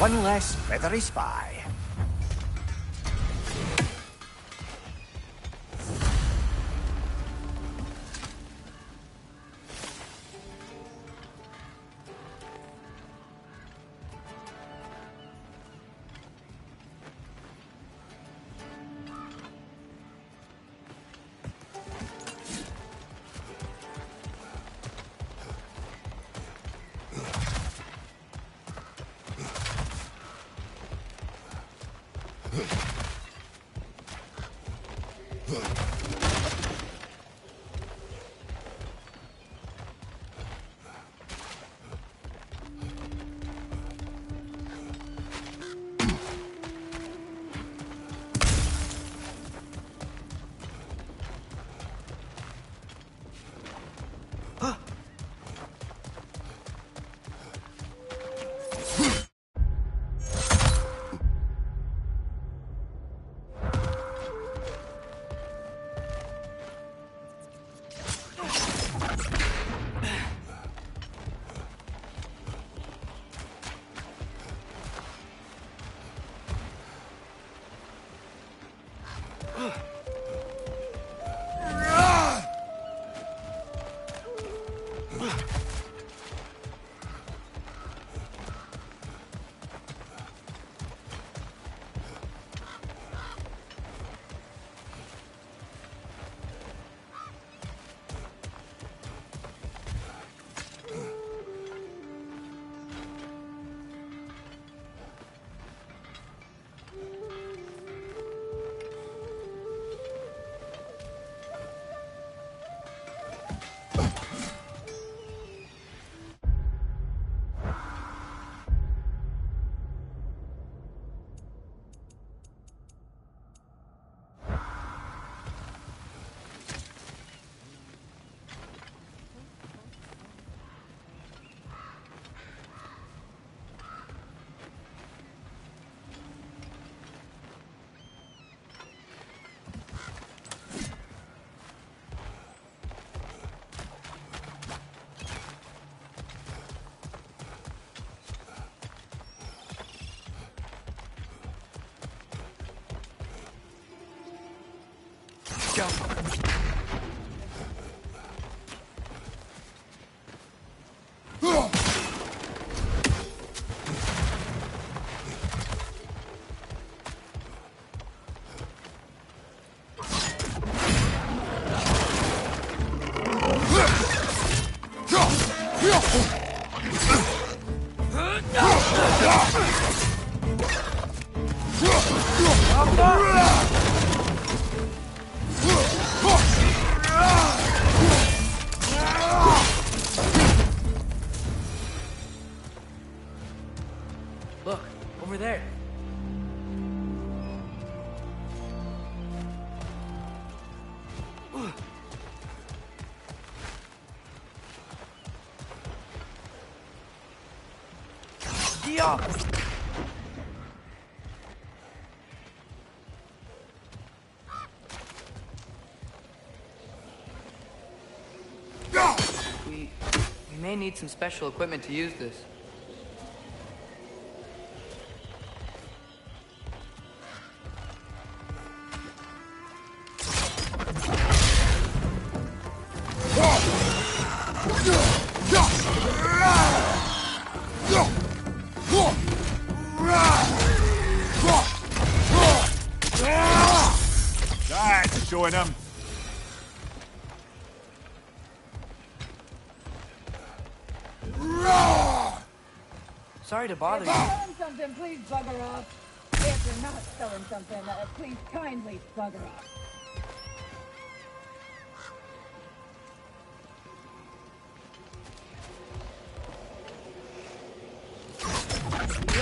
One less feathery spy. Look, over there. Yeah. We may need some special equipment to use this. That's showing him. Sorry to bother If you're you. selling something, please bugger off. If you're not selling something, please kindly bugger off.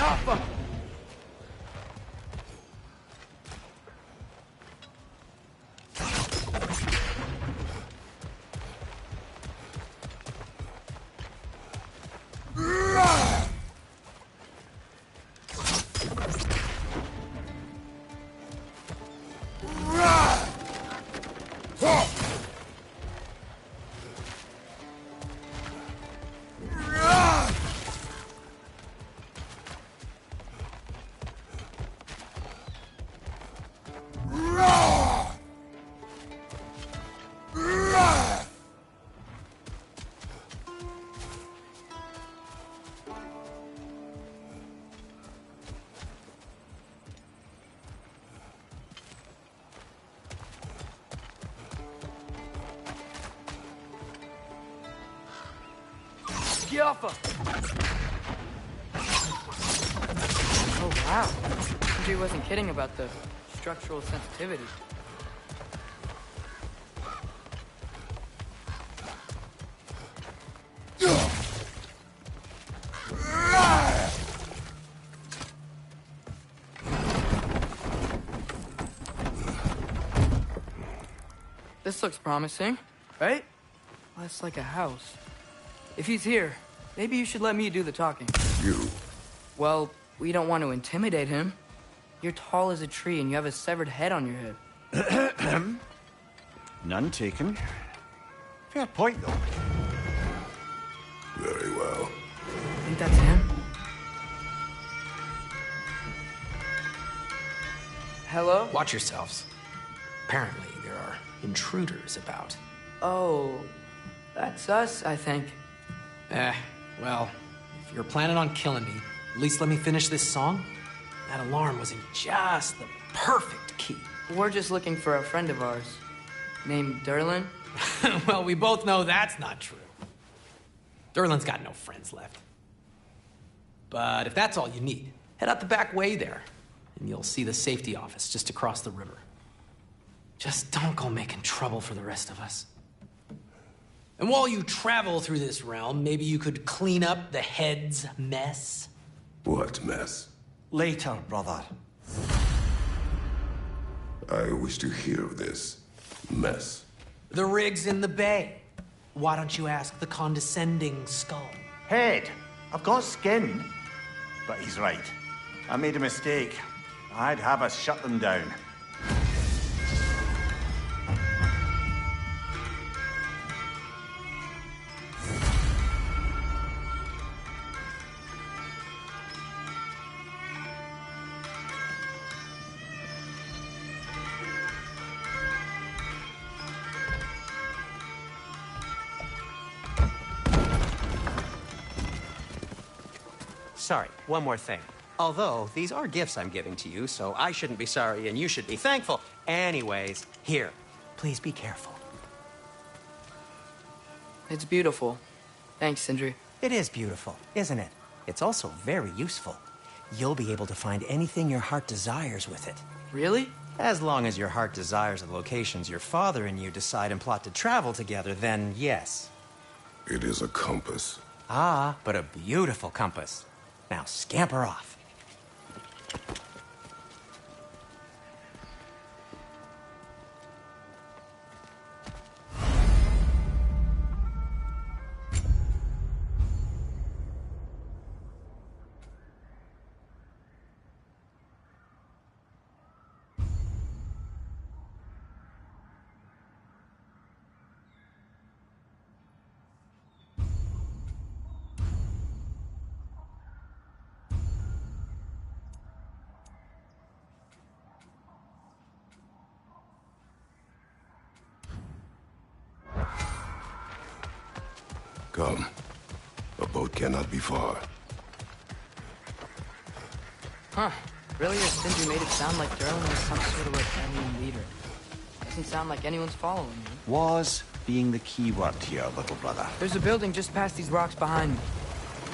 Giaffa! Giaffa! Oh, wow. Sindri wasn't kidding about the structural sensitivity. This looks promising, right? Well, it's like a house. If he's here, maybe you should let me do the talking. You? Well, we don't want to intimidate him. You're tall as a tree and you have a severed head on your head. None taken. Fair point, though. Very well. Think that's him? Hello? Watch yourselves. Apparently, there are intruders about. Oh, that's us, I think. Well, if you're planning on killing me, at least let me finish this song. That alarm was in just the perfect key. We're just looking for a friend of ours, named Durlin. Well, we both know that's not true. Durlin's got no friends left. But if that's all you need, head out the back way there, and you'll see the safety office just across the river. Just don't go making trouble for the rest of us. And while you travel through this realm, maybe you could clean up the head's mess? What mess? Later, brother. I wish to hear of this mess. The rig's in the bay. Why don't you ask the condescending skull? Head, I've got skin. But he's right. I made a mistake. I'd have us shut them down. Sorry, one more thing. Although, these are gifts I'm giving to you, so I shouldn't be sorry and you should be thankful. Anyways, here, please be careful. It's beautiful. Thanks, Sindri. It is beautiful, isn't it? It's also very useful. You'll be able to find anything your heart desires with it. Really? As long as your heart desires the locations your father and you decide and plot to travel together, then yes. It is a compass. Ah, but a beautiful compass. Now scamper off. Come. A boat cannot be far. Huh. Earlier, Sindri made it sound like Durlin was some sort of rebellion leader. Doesn't sound like anyone's following me. Was being the key word here, little brother. There's a building just past these rocks behind me.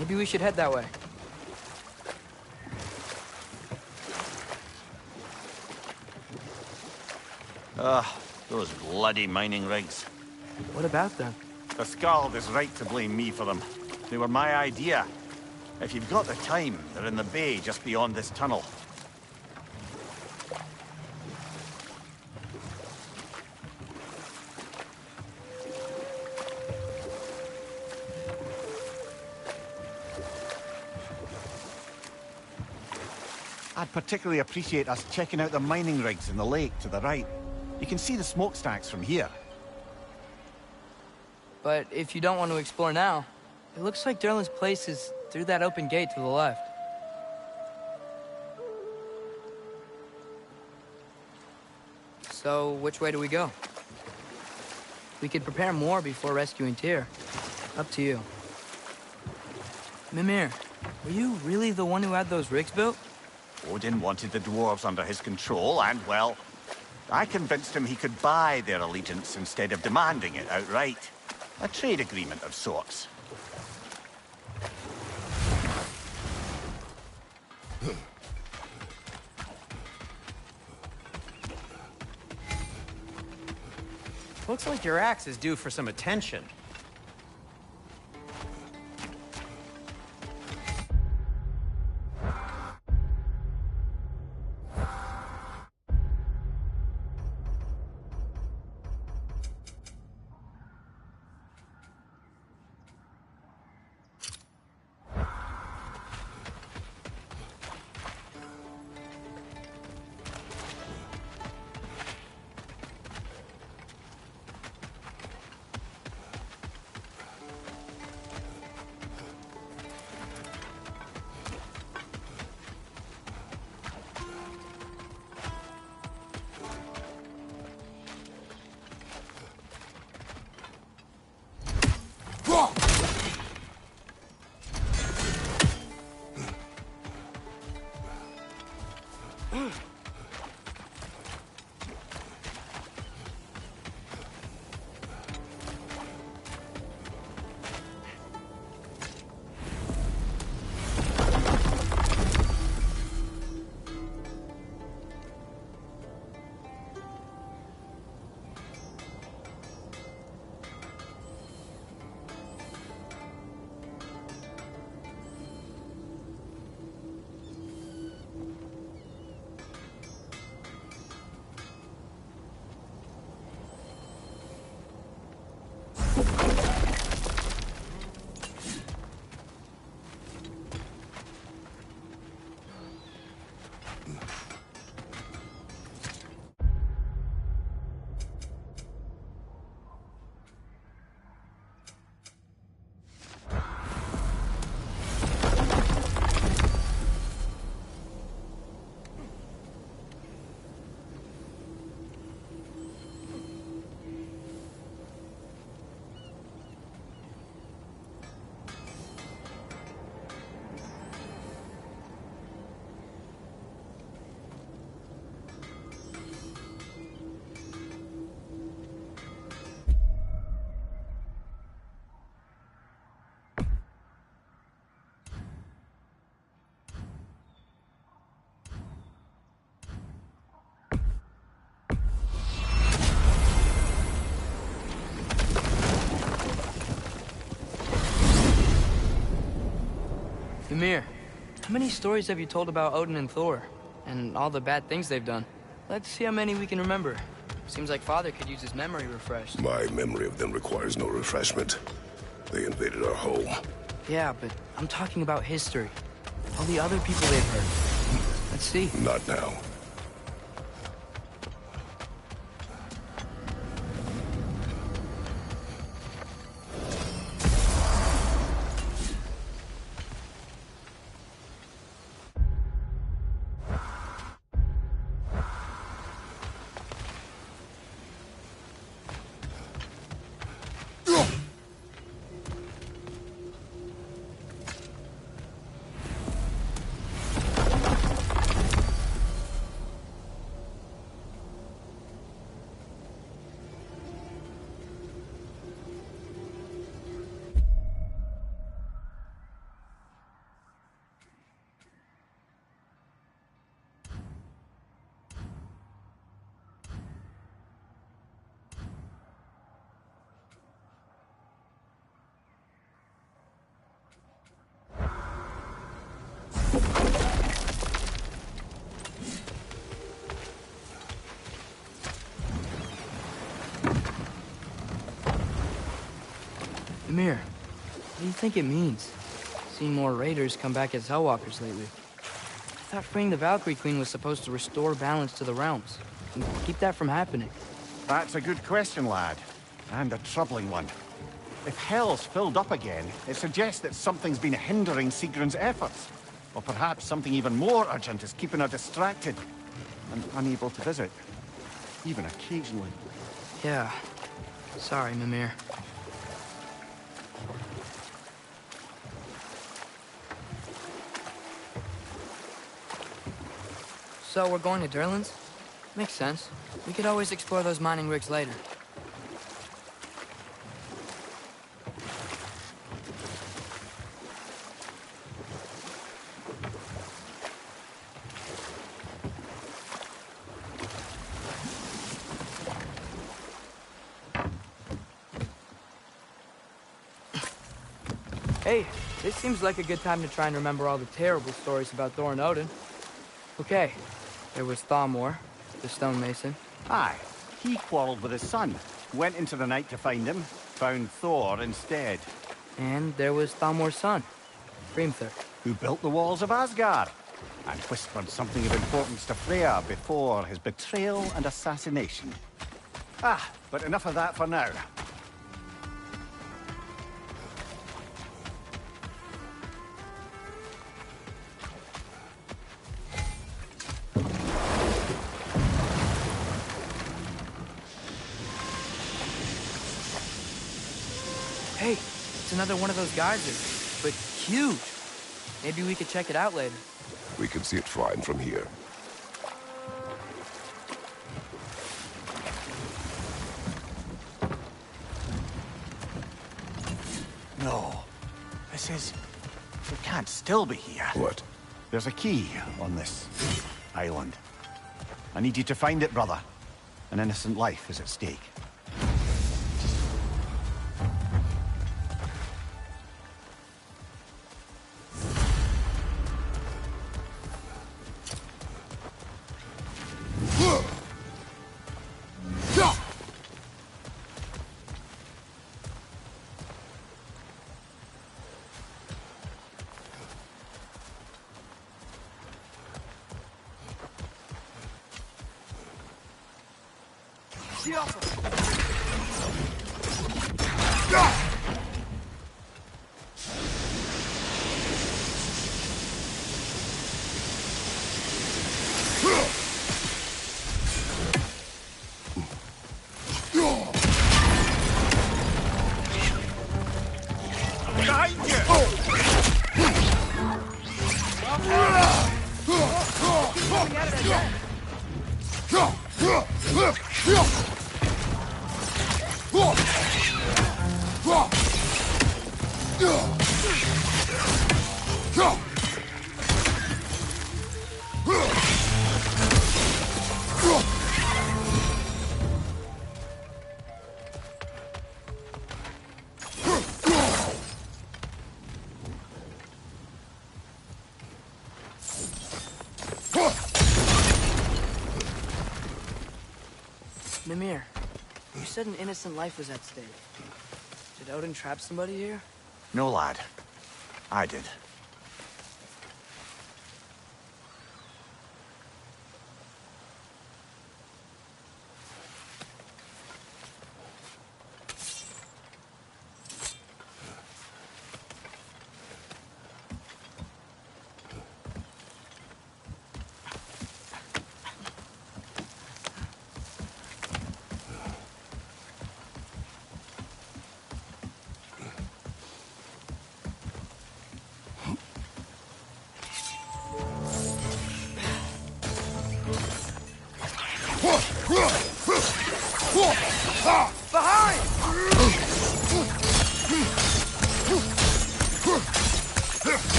Maybe we should head that way. Ugh, those bloody mining rigs. What about them? The Skald is right to blame me for them. They were my idea. If you've got the time, they're in the bay just beyond this tunnel. I'd particularly appreciate us checking out the mining rigs in the lake to the right. You can see the smokestacks from here. But if you don't want to explore now, it looks like Durlin's place is through that open gate to the left. So, which way do we go? We could prepare more before rescuing Tyr. Up to you. Mimir, were you really the one who had those rigs built? Odin wanted the dwarves under his control, and, well, I convinced him he could buy their allegiance instead of demanding it outright. A trade agreement of sorts. Looks like your axe is due for some attention. Mimir, how many stories have you told about Odin and Thor? And all the bad things they've done? Let's see how many we can remember. Seems like Father could use his memory refreshed. My memory of them requires no refreshment. They invaded our home. Yeah, but I'm talking about history. All the other people they've heard. Let's see. Not now. Mimir, what do you think it means? Seeing more raiders come back as Hellwalkers lately. I thought freeing the Valkyrie Queen was supposed to restore balance to the realms and keep that from happening. That's a good question, lad. And a troubling one. If Hell's filled up again, it suggests that something's been hindering Sigrun's efforts. Or perhaps something even more urgent is keeping her distracted and unable to visit. Even occasionally. Yeah. Sorry, Mimir. So we're going to Durlan's? Makes sense. We could always explore those mining rigs later. Hey, this seems like a good time to try and remember all the terrible stories about Thor and Odin. Okay, there was Thamor, the stonemason. Aye, he quarreled with his son, went into the night to find him, found Thor instead. And there was Thamor's son, Hrimthur. Who built the walls of Asgard, and whispered something of importance to Freya before his betrayal and assassination. Ah, but enough of that for now. Hey, it's another one of those geysers, but huge. Maybe we could check it out later. We can see it fine from here. No. This is... It can't still be here. What? There's a key on this island. I need you to find it, brother. An innocent life is at stake. Mimir, you said an innocent life was at stake. Did Odin trap somebody here? No, lad. I did.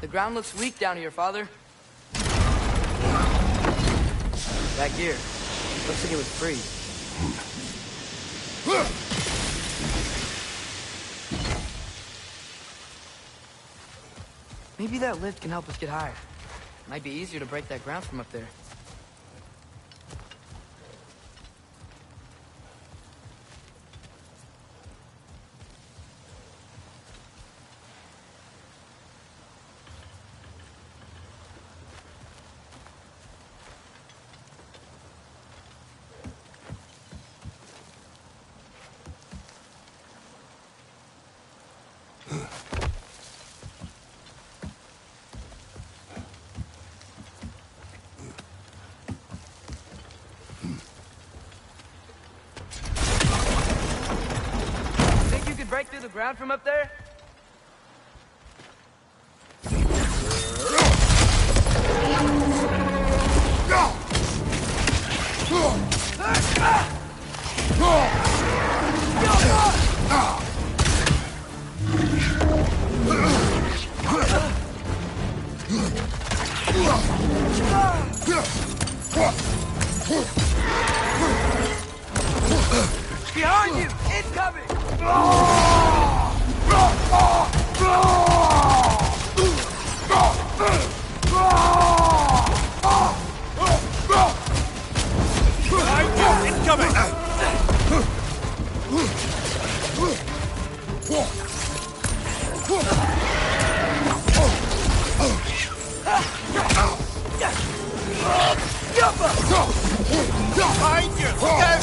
The ground looks weak down here, Father. That gear. Looks like it was free. Maybe that lift can help us get higher. Might be easier to break that ground from up there. right through the ground from up there? Behind you! Incoming! Behind you! Look out!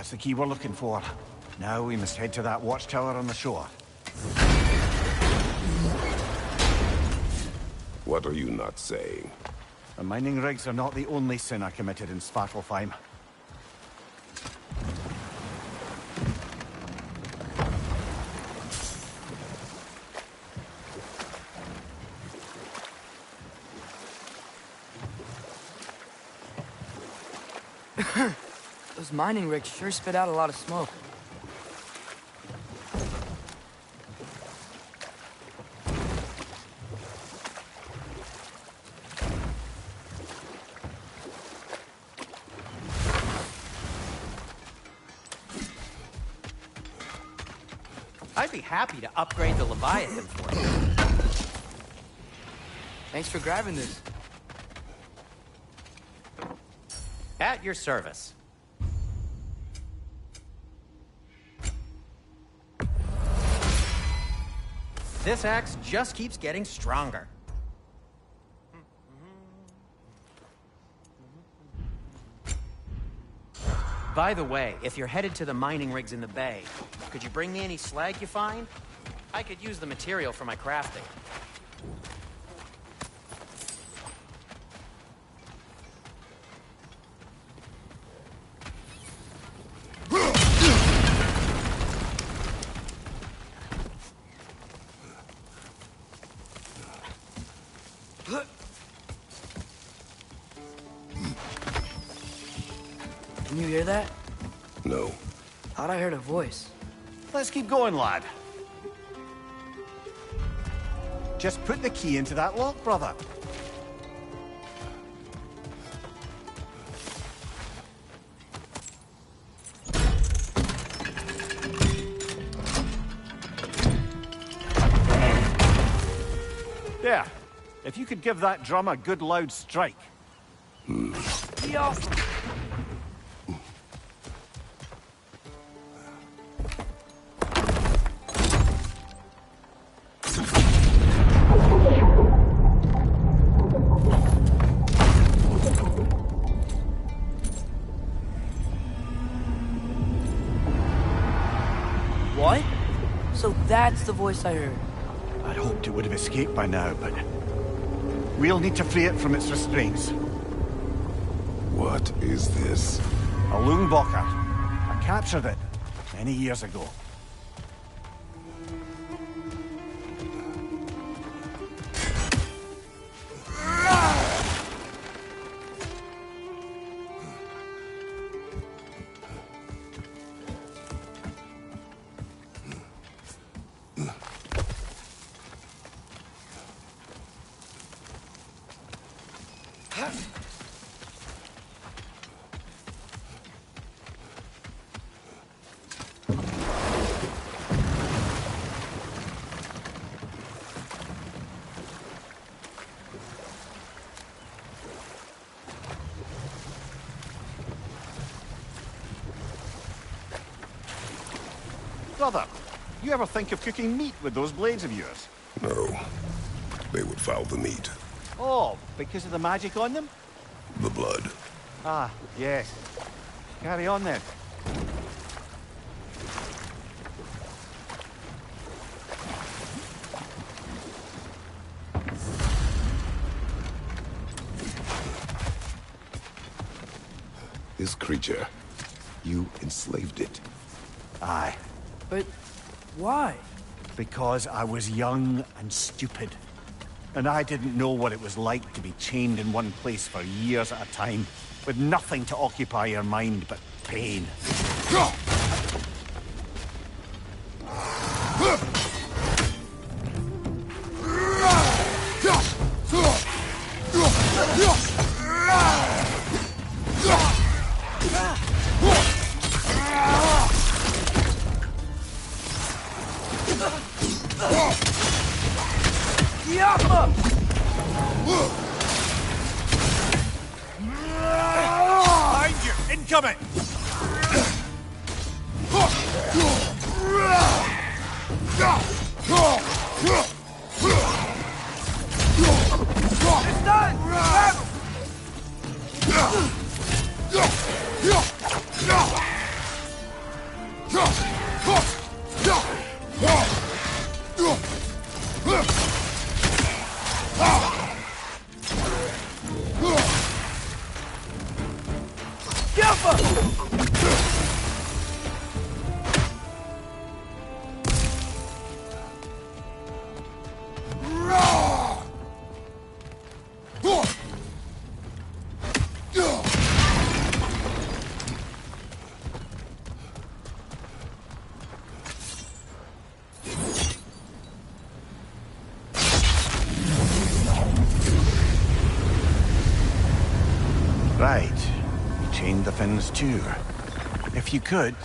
That's the key we're looking for. Now we must head to that watchtower on the shore. What are you not saying? The mining rigs are not the only sin I committed in Svartalfheim. Those mining rigs sure spit out a lot of smoke. I'd be happy to upgrade the Leviathan for you. Thanks for grabbing this. At your service. This axe just keeps getting stronger. By the way, if you're headed to the mining rigs in the bay, could you bring me any slag you find? I could use the material for my crafting. Can you hear that? No. Thought I heard a voice. Let's keep going, lad. Just put the key into that lock, brother. There. If you could give that drum a good loud strike. Be awesome. What? So that's the voice I heard. I'd hoped it would have escaped by now, but we'll need to free it from its restraints. What is this? A Lungbocker. I captured it many years ago. Brother, you ever think of cooking meat with those blades of yours? No. They would foul the meat. Oh, because of the magic on them? The blood. Ah, yes. Carry on then. This creature, you enslaved it. Aye. But why? Because I was young and stupid. And I didn't know what it was like to be chained in one place for years at a time, with nothing to occupy your mind but pain. Behind you! Incoming! It's done! Grab him! Right. You chained the fins too. If you could...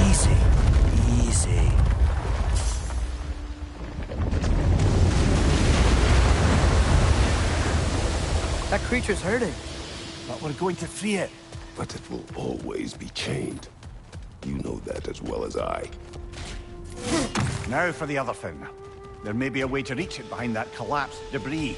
Easy. Easy. That creature's hurting. But we're going to free it. But it will always be chained. You know that as well as I. Now for the other fin. There may be a way to reach it behind that collapsed debris.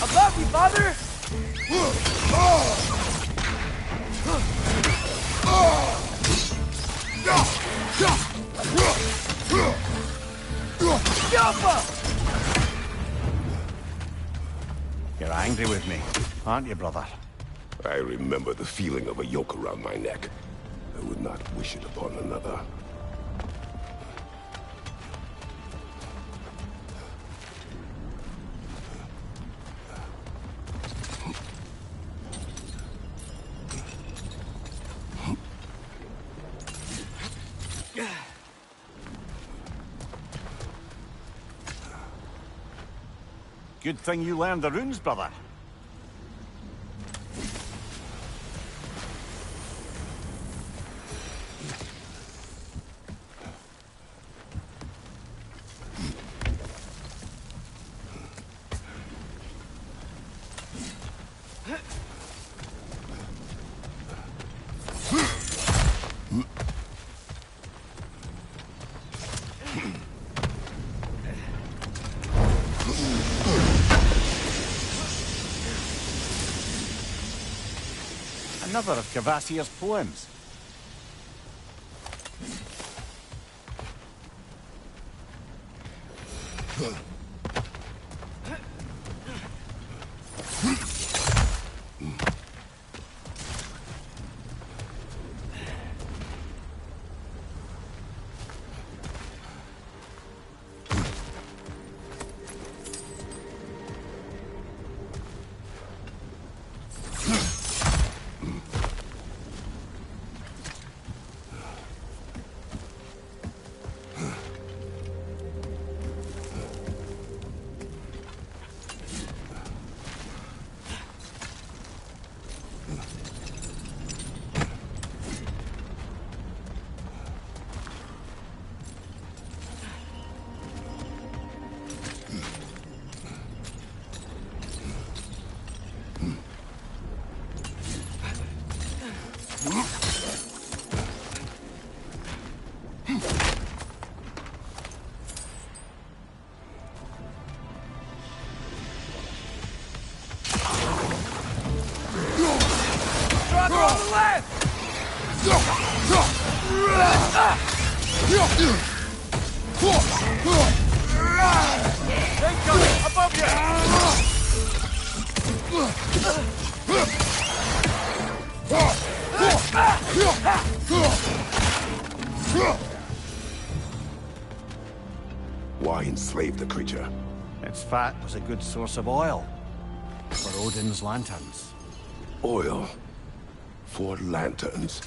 Above you, father! Jump up! angry with me, aren't you, brother? I remember the feeling of a yoke around my neck. I would not wish it upon another. Good thing you learned the runes, brother. Another of Kvasir's poems. Why enslave the creature? Its fat was a good source of oil for Odin's lanterns. Oil? For lanterns?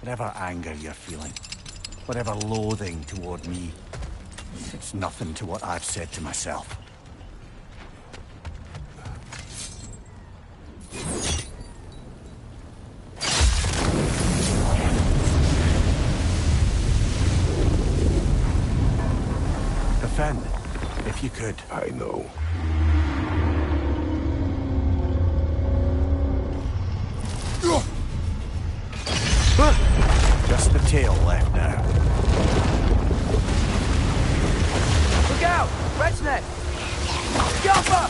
Whatever anger you're feeling, whatever loathing toward me, it's nothing to what I've said to myself. Defend, if you could. I know. Just the tail left now. Look out! Red's neck! Jump up!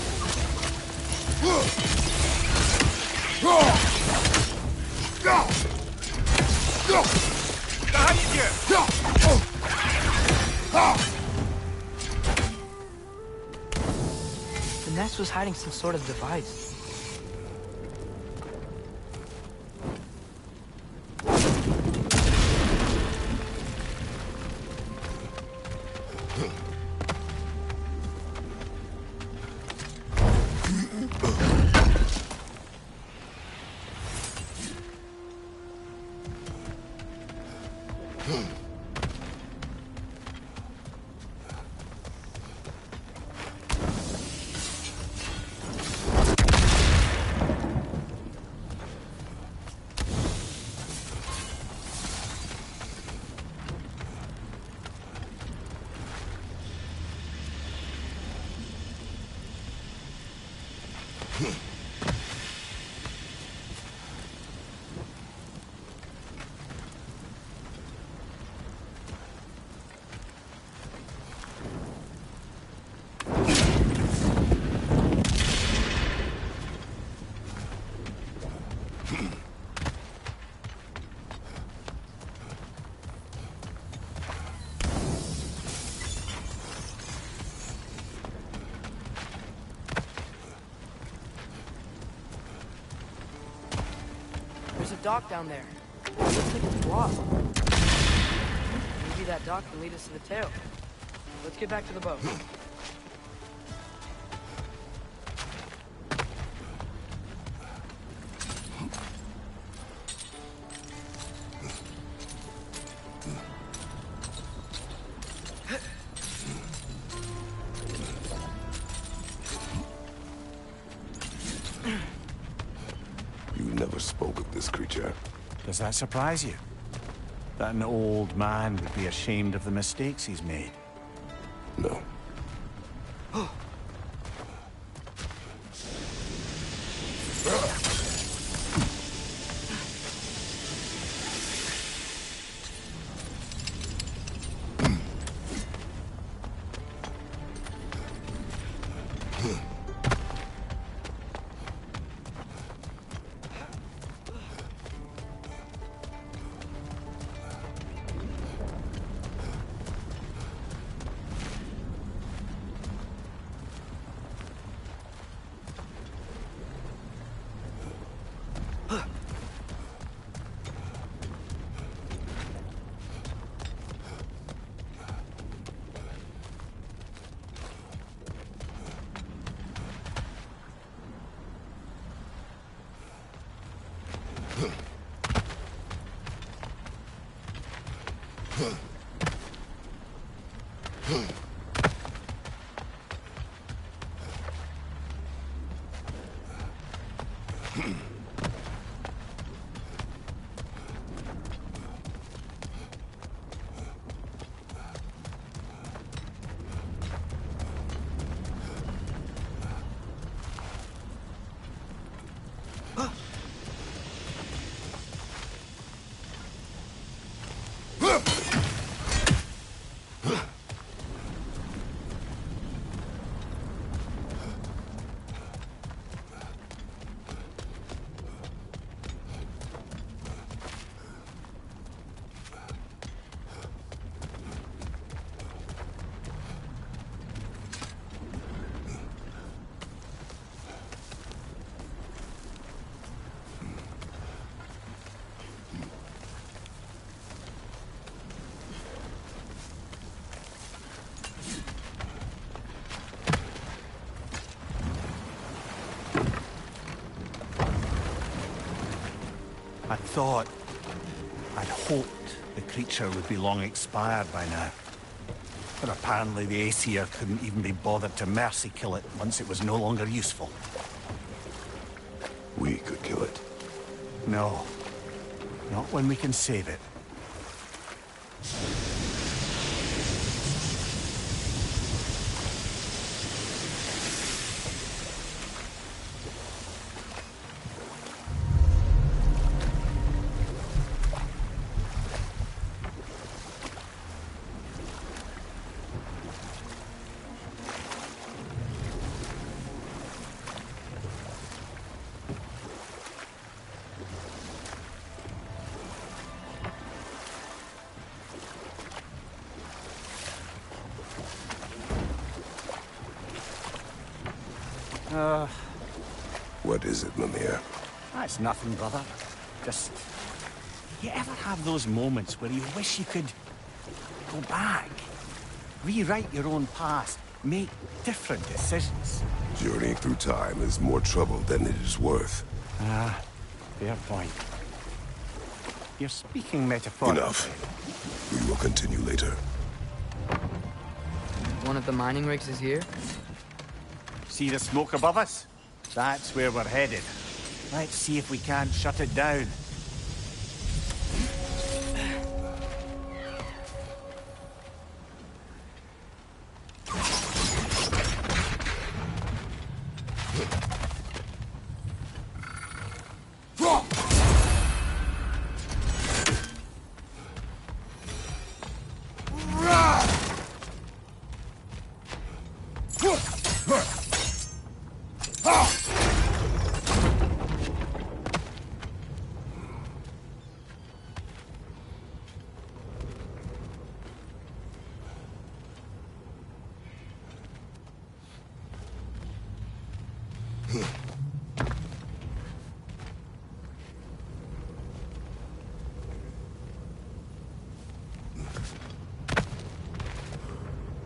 The nest was hiding some sort of device. dock down there. It looks like it's blocked. Maybe that dock can lead us to the tail. Let's get back to the boat. You never spoke of this creature. Does that surprise you? That an old man would be ashamed of the mistakes he's made? No. I'd hoped the creature would be long expired by now. But apparently the Aesir couldn't even be bothered to mercy kill it once it was no longer useful. We could kill it. No. Not when we can save it. What is it, Mimir? That's nothing, brother. Just... You ever have those moments where you wish you could... go back? Rewrite your own past. Make different decisions. Journeying through time is more trouble than it is worth. Ah, fair point. You're speaking metaphorically. Enough. We will continue later. One of the mining rigs is here? See the smoke above us? That's where we're headed. Let's see if we can't shut it down.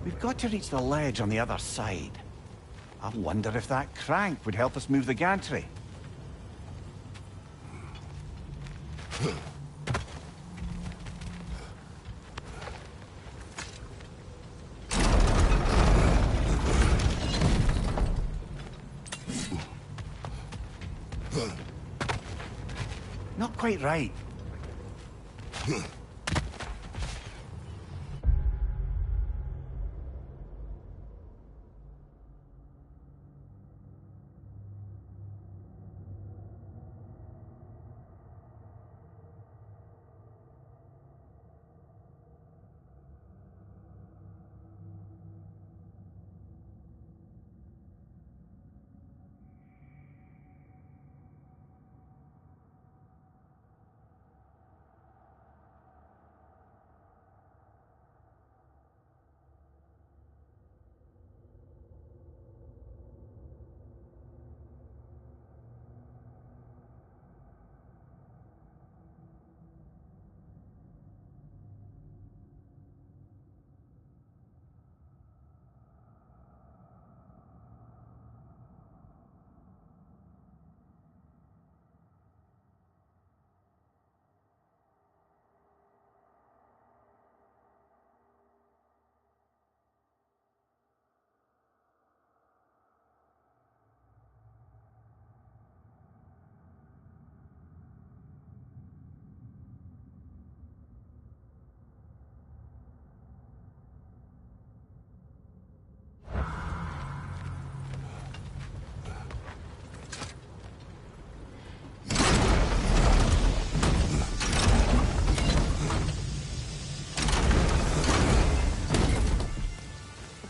We've got to reach the ledge on the other side. I wonder if that crank would help us move the gantry. Not quite right.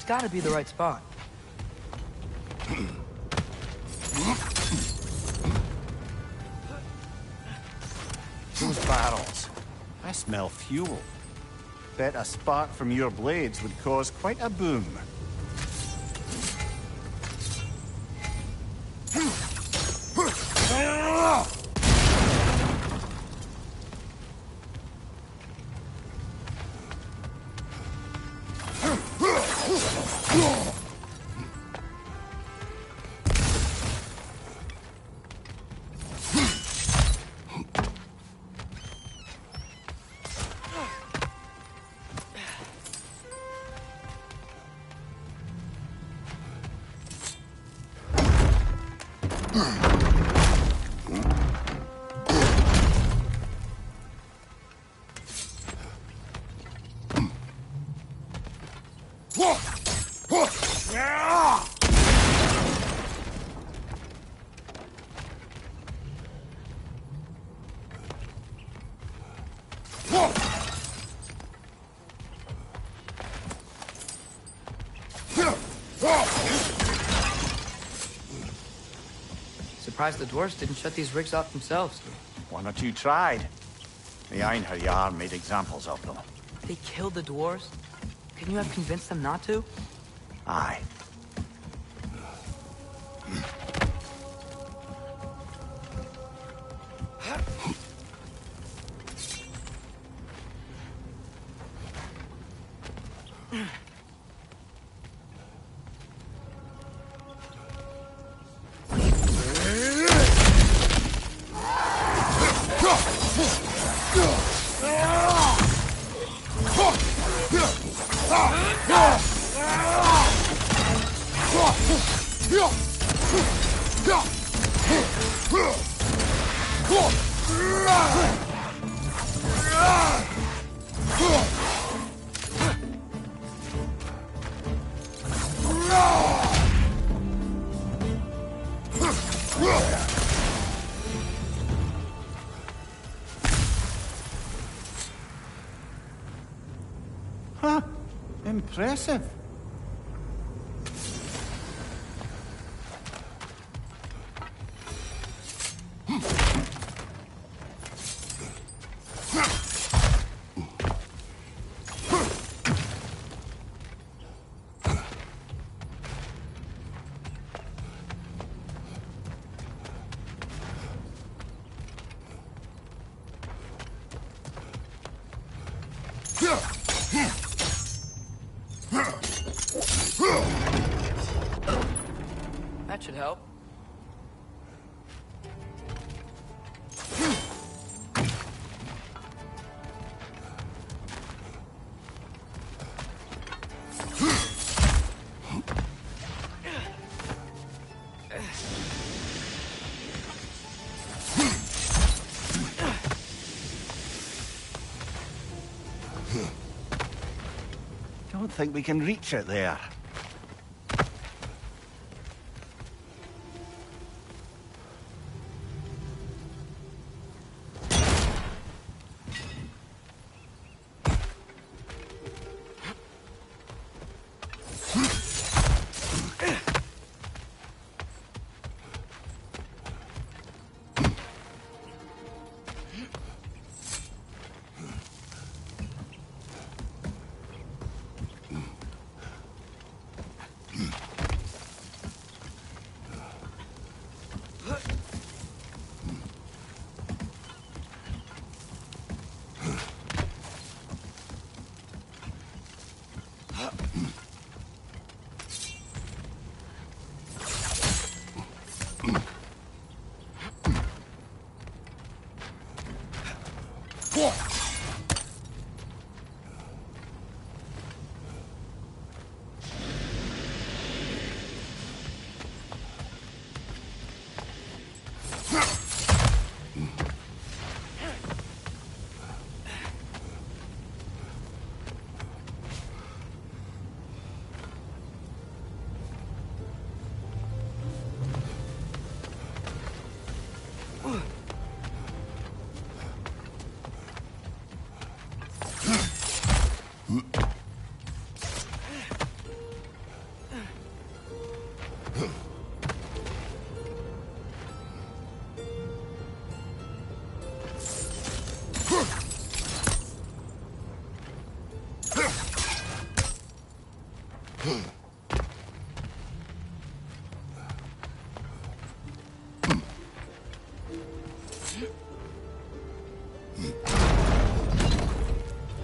It's gotta be the right spot. Those barrels. I smell fuel. Bet a spark from your blades would cause quite a boom. Surprised the dwarves didn't shut these rigs off themselves. One or two tried. The Einherjar made examples of them. They killed the dwarves? Couldn't you have convinced them not to? Aye. Huh. Impressive. should help. Don't think we can reach it there.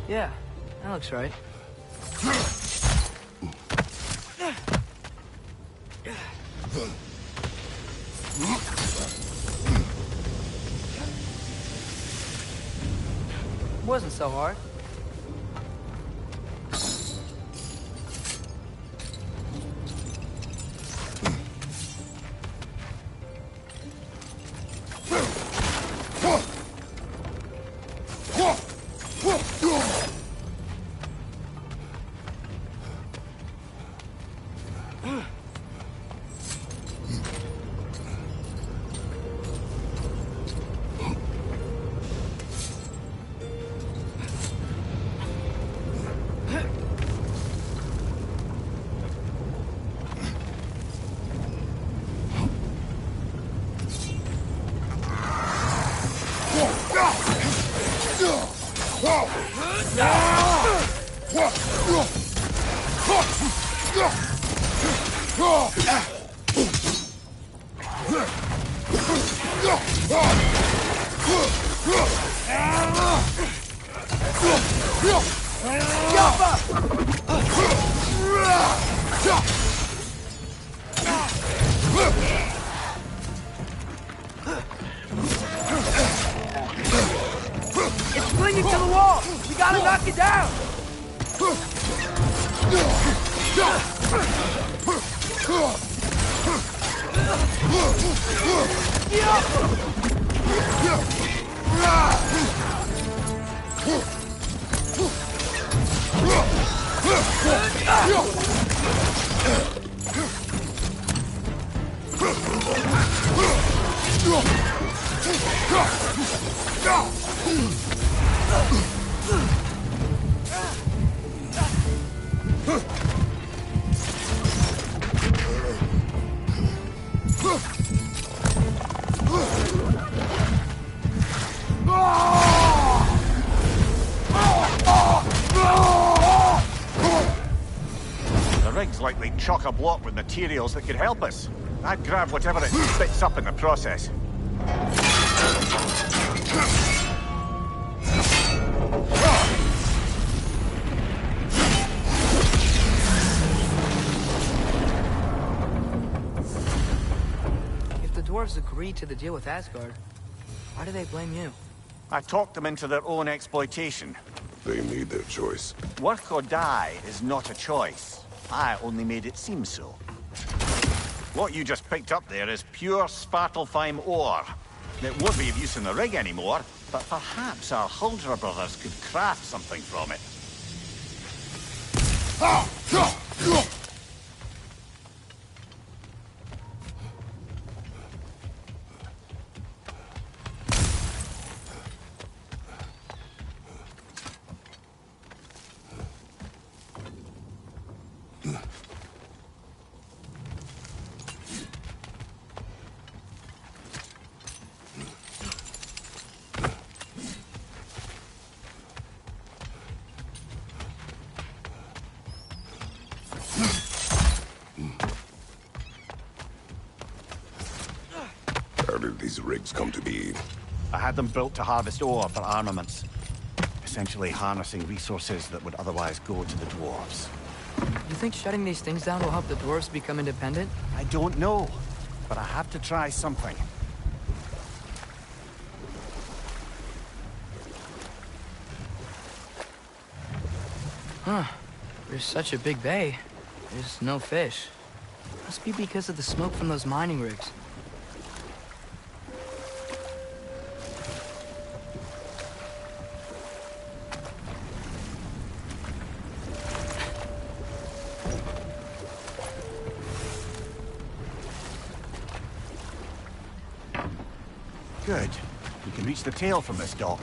Yeah, that looks right. Wasn't so hard. It's clinging to the wall! We gotta knock it down! The rig's likely chock-a-block with materials that could help us. I'd grab whatever it spits up in the process. dwarves agreed to the deal with Asgard. Why do they blame you? I talked them into their own exploitation. They made their choice. Work or die is not a choice. I only made it seem so. What you just picked up there is pure Svartalfheim ore. It won't be of use in the rig anymore, but perhaps our Huldra brothers could craft something from it. How did these rigs come to be? I had them built to harvest ore for armaments. Essentially harnessing resources that would otherwise go to the dwarves. You think shutting these things down will help the dwarves become independent? I don't know, but I have to try something. Huh. There's such a big bay. There's no fish. Must be because of the smoke from those mining rigs. Good. We can reach the tail from this dock.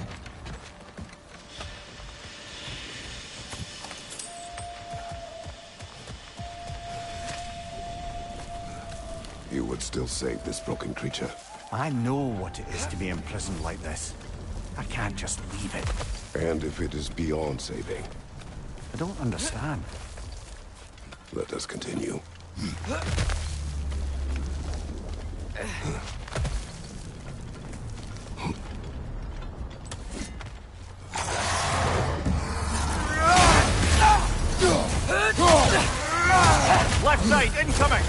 You would still save this broken creature. I know what it is to be imprisoned like this. I can't just leave it. And if it is beyond saving? I don't understand. Let us continue. Left side, incoming!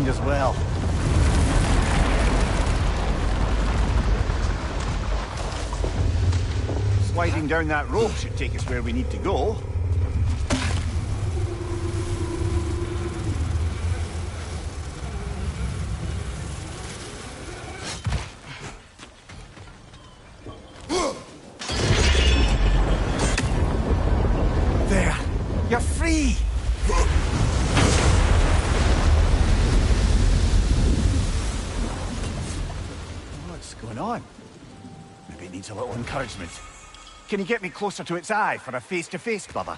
mind as well. Sliding down that rope should take us where we need to go. There! You're free! What's going on? Maybe it needs a little encouragement. Can you get me closer to its eye for a face-to-face, brother?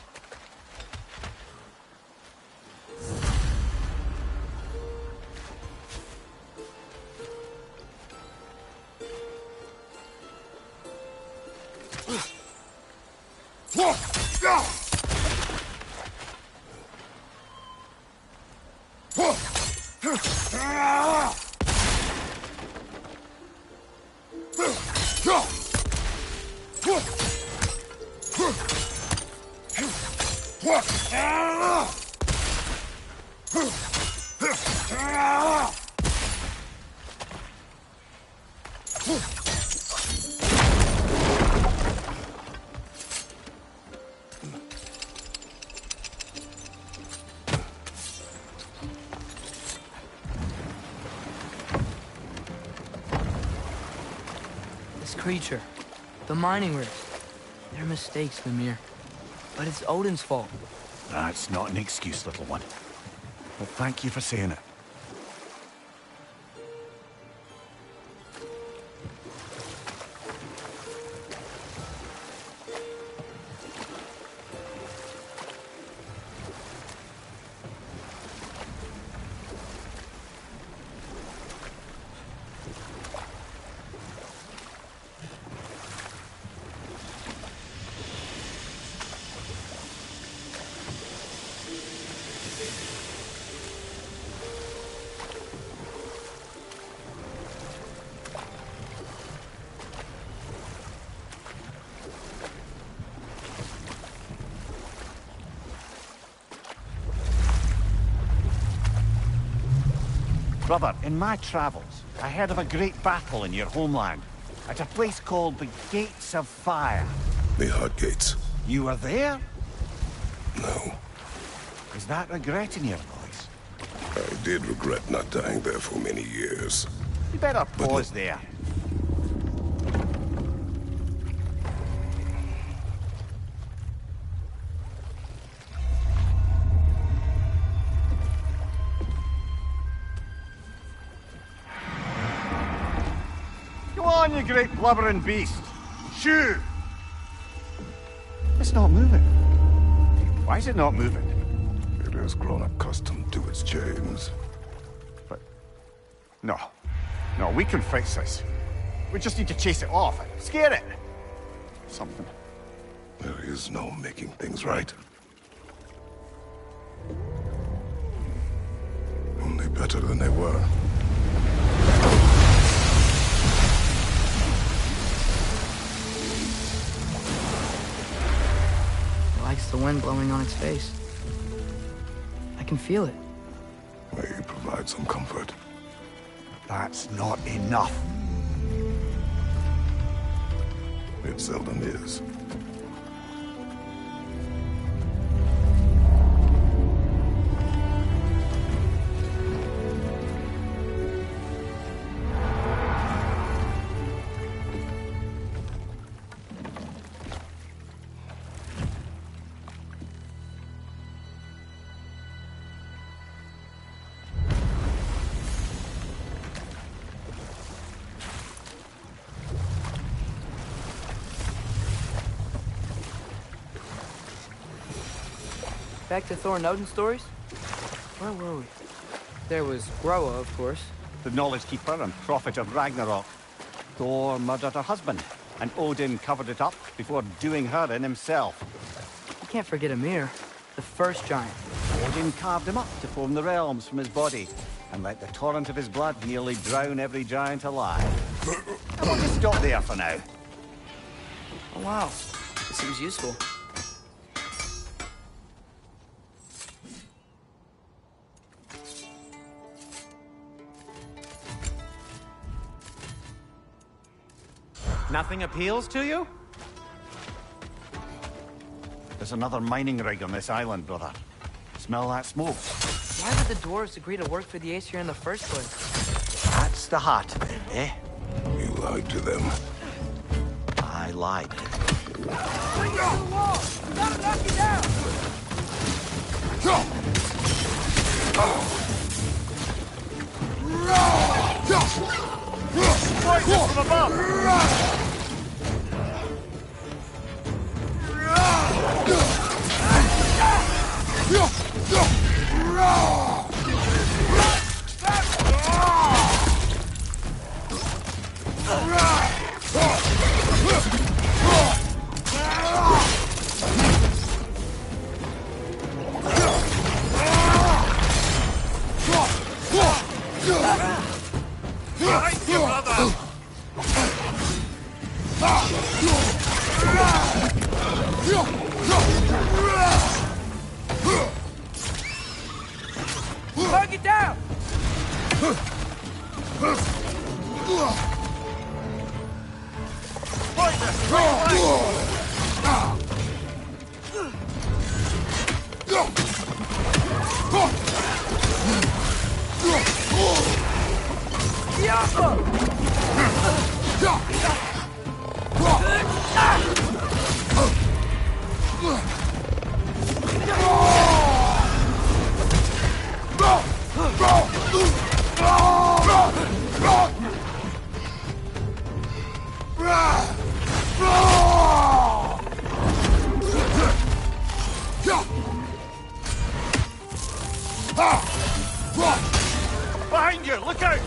Creature. The mining rigs. They're mistakes, Mimir. But it's Odin's fault. That's not an excuse, little one. But thank you for saying it. Brother, in my travels, I heard of a great battle in your homeland, at a place called the Gates of Fire. The Hard Gates. You were there? No. Is that regret in your voice? I did regret not dying there for many years. You better pause there. On, you great blubbering beast! Shoo! It's not moving. Why is it not moving? It has grown accustomed to its chains. But... No. No, we can fix this. We just need to chase it off and scare it. Something. There is no making things right. Only better than they were. Likes the wind blowing on its face. I can feel it. May you provide some comfort. That's not enough. It seldom is. Back to Thor and Odin stories? Where were we? There was Groa, of course. The Knowledge Keeper and Prophet of Ragnarok. Thor murdered her husband, and Odin covered it up before doing her in himself. You can't forget Ymir, the first giant. Odin carved him up to form the realms from his body, and let the torrent of his blood nearly drown every giant alive. I want to stop there for now. Oh wow, this seems useful. Nothing appeals to you? There's another mining rig on this island, brother. Smell that smoke? Why would the dwarves agree to work for the Aesir in the first place? That's the heart of it, eh? You lied to them. I lied. Bring it to the wall! We gotta knock you down! Poison from above! Target down! Behind you! Look out!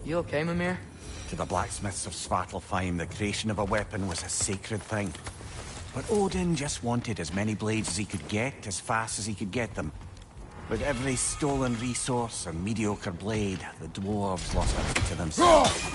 You okay, Mimir? To the blacksmiths of Svartalfheim, the creation of a weapon was a sacred thing. But Odin just wanted as many blades as he could get, as fast as he could get them. With every stolen resource and mediocre blade, the dwarves lost a bit to themselves.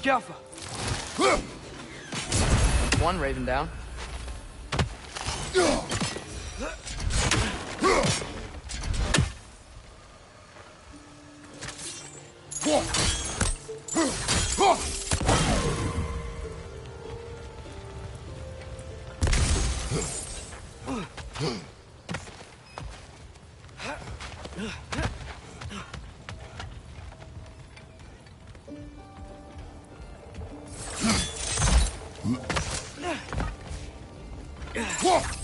Jaffa! One Raven down. Whoa!